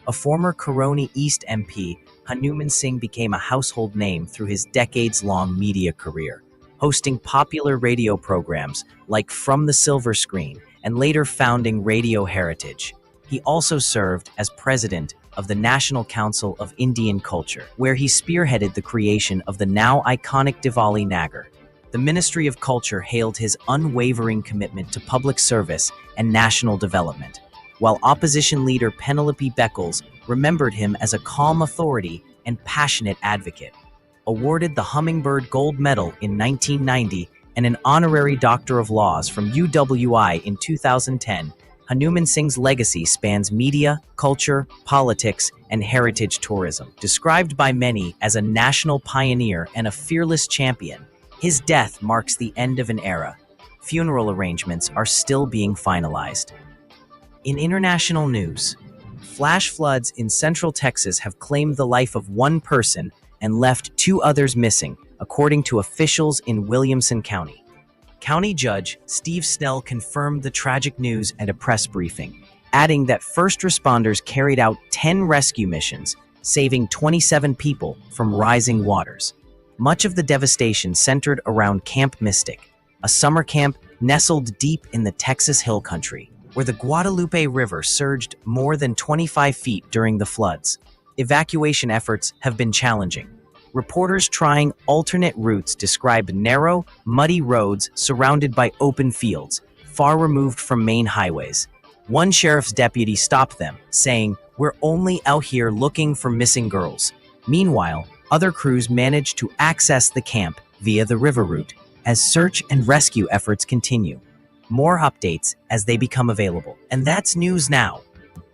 A former Coroni East MP, Hanumansingh became a household name through his decades-long media career, hosting popular radio programs like From the Silver Screen and later founding Radio Heritage. He also served as president of the National Council of Indian Culture, where he spearheaded the creation of the now iconic Diwali Nagar. The Ministry of Culture hailed his unwavering commitment to public service and national development, while opposition leader Penelope Beckles remembered him as a calm authority and passionate advocate. Awarded the Hummingbird Gold Medal in 1990 and an honorary Doctor of Laws from UWI in 2010, Hanumansingh's legacy spans media, culture, politics, and heritage tourism. Described by many as a national pioneer and a fearless champion, his death marks the end of an era. Funeral arrangements are still being finalized. In international news, flash floods in central Texas have claimed the life of one person and left 2 others missing, according to officials in Williamson County. County Judge Steve Snell confirmed the tragic news at a press briefing, adding that first responders carried out 10 rescue missions, saving 27 people from rising waters. Much of the devastation centered around Camp Mystic, a summer camp nestled deep in the Texas Hill Country, where the Guadalupe River surged more than 25 feet during the floods. Evacuation efforts have been challenging. Reporters trying alternate routes describe narrow, muddy roads surrounded by open fields, far removed from main highways. One sheriff's deputy stopped them, saying, "We're only out here looking for missing girls." Meanwhile, other crews managed to access the camp via the river route as search and rescue efforts continue. More updates as they become available. And that's news now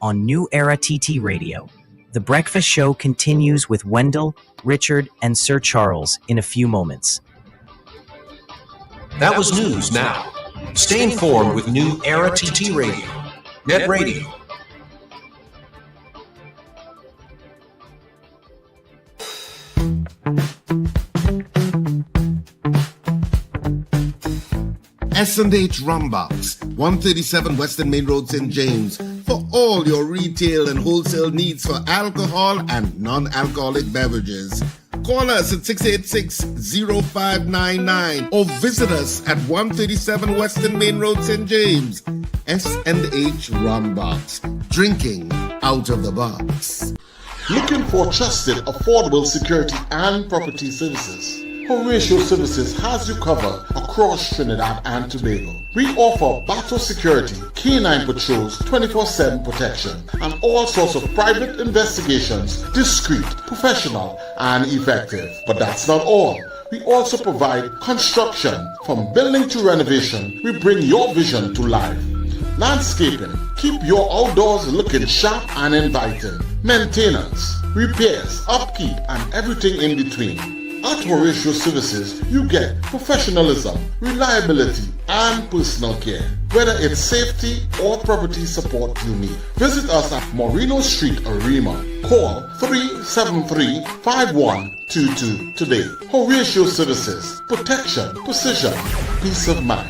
on New Era TT Radio. The Breakfast Show continues with Wendell, Richard, and Sir Charles in a few moments. That was news now. Stay informed with New Era TT Radio. Net Radio. S&H Rum Box, 137 Western Main Road, St. James, for all your retail and wholesale needs for alcohol and non-alcoholic beverages. Call us at 686-0599 or visit us at 137 Western Main Road, St. James. S&H Rum Box. Drinking out of the box. Looking for trusted, affordable security and property services? Horatio Services has you covered across Trinidad and Tobago. We offer battle security, canine patrols, 24/7 protection, and all sorts of private investigations, discreet, professional, and effective. But that's not all. We also provide construction. From building to renovation, we bring your vision to life. Landscaping, keep your outdoors looking sharp and inviting. Maintenance, repairs, upkeep, and everything in between. At Horatio Services, you get professionalism, reliability, and personal care. Whether it's safety or property support you need, visit us at Moreno Street, Arima. Call 373-5122 today. Horatio Services, protection, precision, peace of mind.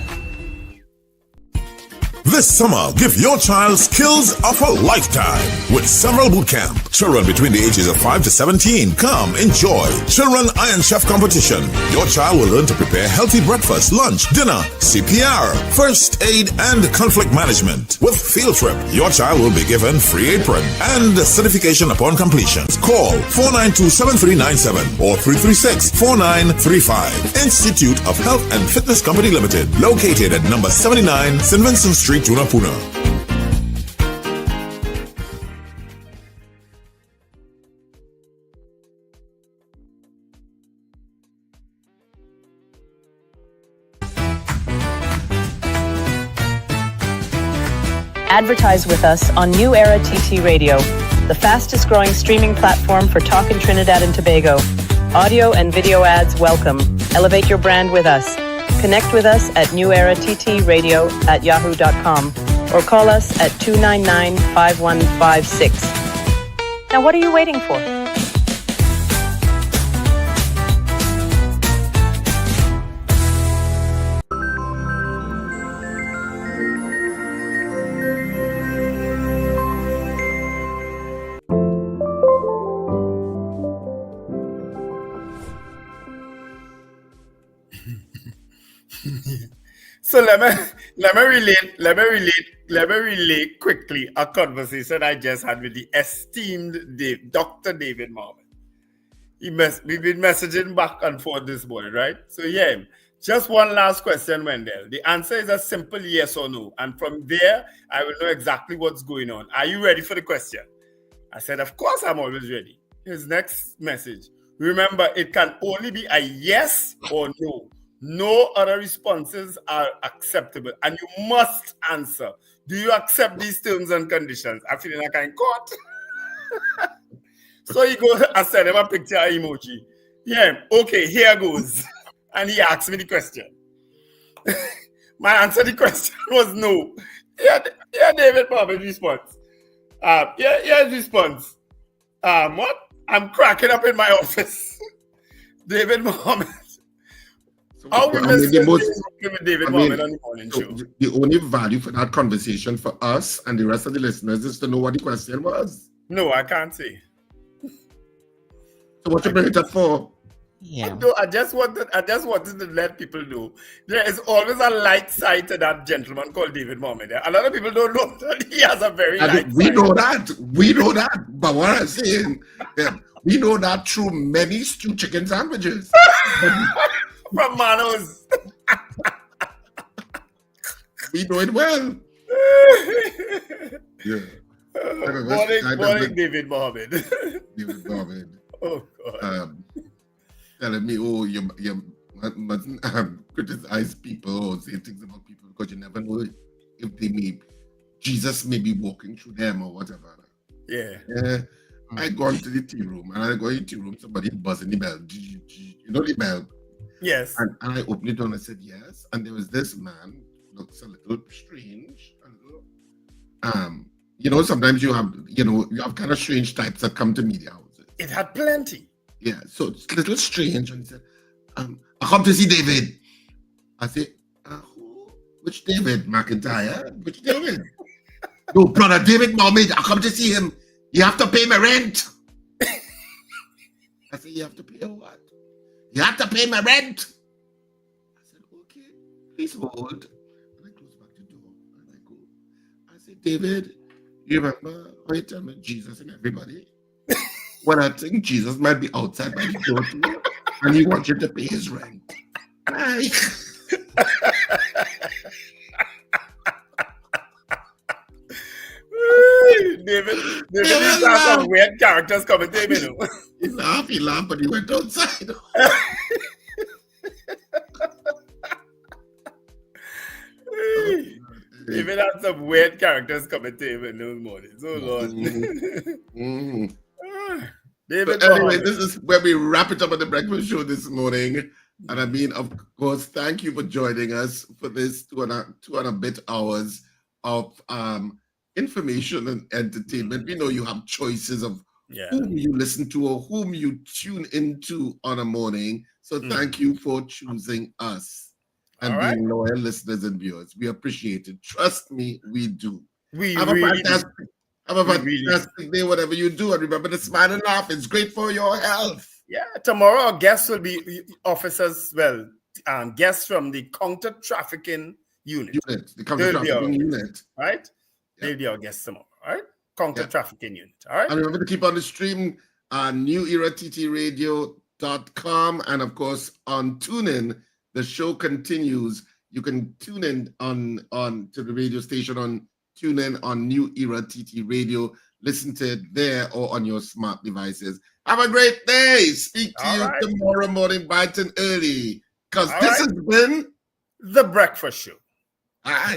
This summer, give your child skills of a lifetime with several boot camp. Children between the ages of 5 to 17, come enjoy Children Iron Chef Competition. Your child will learn to prepare healthy breakfast, lunch, dinner, CPR, first aid, and conflict management. With field trip, your child will be given free apron and certification upon completion. Call 492-7397 or 336-4935. Institute of Health and Fitness Company Limited, located at number 79 St. Vincent Street, Tunapuna. Advertise with us on New Era TT Radio, the fastest growing streaming platform for talk in Trinidad and Tobago. Audio and video ads welcome. Elevate your brand with us. Connect with us at newerattradio@yahoo.com or call us at 299-5156. Now what are you waiting for? So let me relate quickly a conversation I just had with the esteemed Dr. David Marvin. We've been messaging back and forth this morning, right? So yeah, just one last question, Wendell. The answer is a simple yes or no. And from there, I will know exactly what's going on. Are you ready for the question? I said, of course I'm always ready. His next message. Remember, it can only be a yes or no. No other responses are acceptable, and you must answer. Do you accept these terms and conditions? I feel like I'm caught. So he goes, I sent him a picture emoji. Yeah, okay, here goes. And he asked me the question. My answer to the question was no. Yeah, David Marvin's response. His response. What? I'm cracking up in my office. David Marvin. The only value for that conversation for us and the rest of the listeners is to know what the question was. No, I can't say. So what you bring it up for? Yeah. I just wanted to let people know there is always a light side to that gentleman called David Mohammed. A lot of people don't know that he has a very light side. We know that. But what I'm saying, we know that through many stewed chicken sandwiches. From Manos. We know it well. Yeah. Morning, David Mohammed. David Mohammed. Oh, God. Telling me, you mustn't criticize people or say things about people because you never know if Jesus may be walking through them or whatever. Yeah. I go into the tea room and I go into the tea room, somebody buzzing the bell. You know the bell? Yes. And I opened it and I said yes. And there was this man, looks a little strange. Sometimes you have kind of strange types that come to media houses. It had plenty. Yeah, so it's a little strange. And he said, I come to see David. I said, who? Which David? McIntyre? Which David? No, brother David Mohammed, I come to see him. You have to pay my rent. I said, you have to pay what? You have to pay my rent. I said, okay, please hold. And I close back the door and I go. I said, David, you remember how you tell me Jesus and everybody? Well, I think Jesus might be outside by the door too, and he wants you to pay his rent. Right. David has some weird characters coming to him, you know. He laughed, but he went outside. David had some weird characters coming to him in those mornings. Oh, Lord. David, so anyway, this is where we wrap it up on the breakfast show this morning. And I mean, of course, thank you for joining us for this two and a bit hours of information and entertainment. We know you have choices of whom you listen to or whom you tune into on a morning. So thank you for choosing us and being loyal listeners and viewers. We appreciate it. Trust me, we do. Have a fantastic day, whatever you do. And remember to smile and laugh. It's great for your health. Yeah, tomorrow our guests will be officers, guests from the counter trafficking unit. The counter trafficking unit. Right? They'll be our guests tomorrow, all right? Counter trafficking unit, all right? And remember to keep on the stream, newerattradio.com, and of course on TuneIn. The show continues. You can tune in on to the radio station on TuneIn on New Era TT Radio. Listen to it there or on your smart devices. Have a great day. Speak to you tomorrow morning, bright and early. Because this has been The Breakfast Show.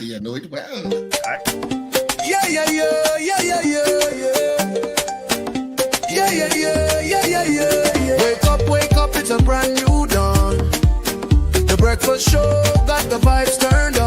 You know it well. Yeah. Wake up, it's a brand new dawn. The breakfast show got the vibes turned on.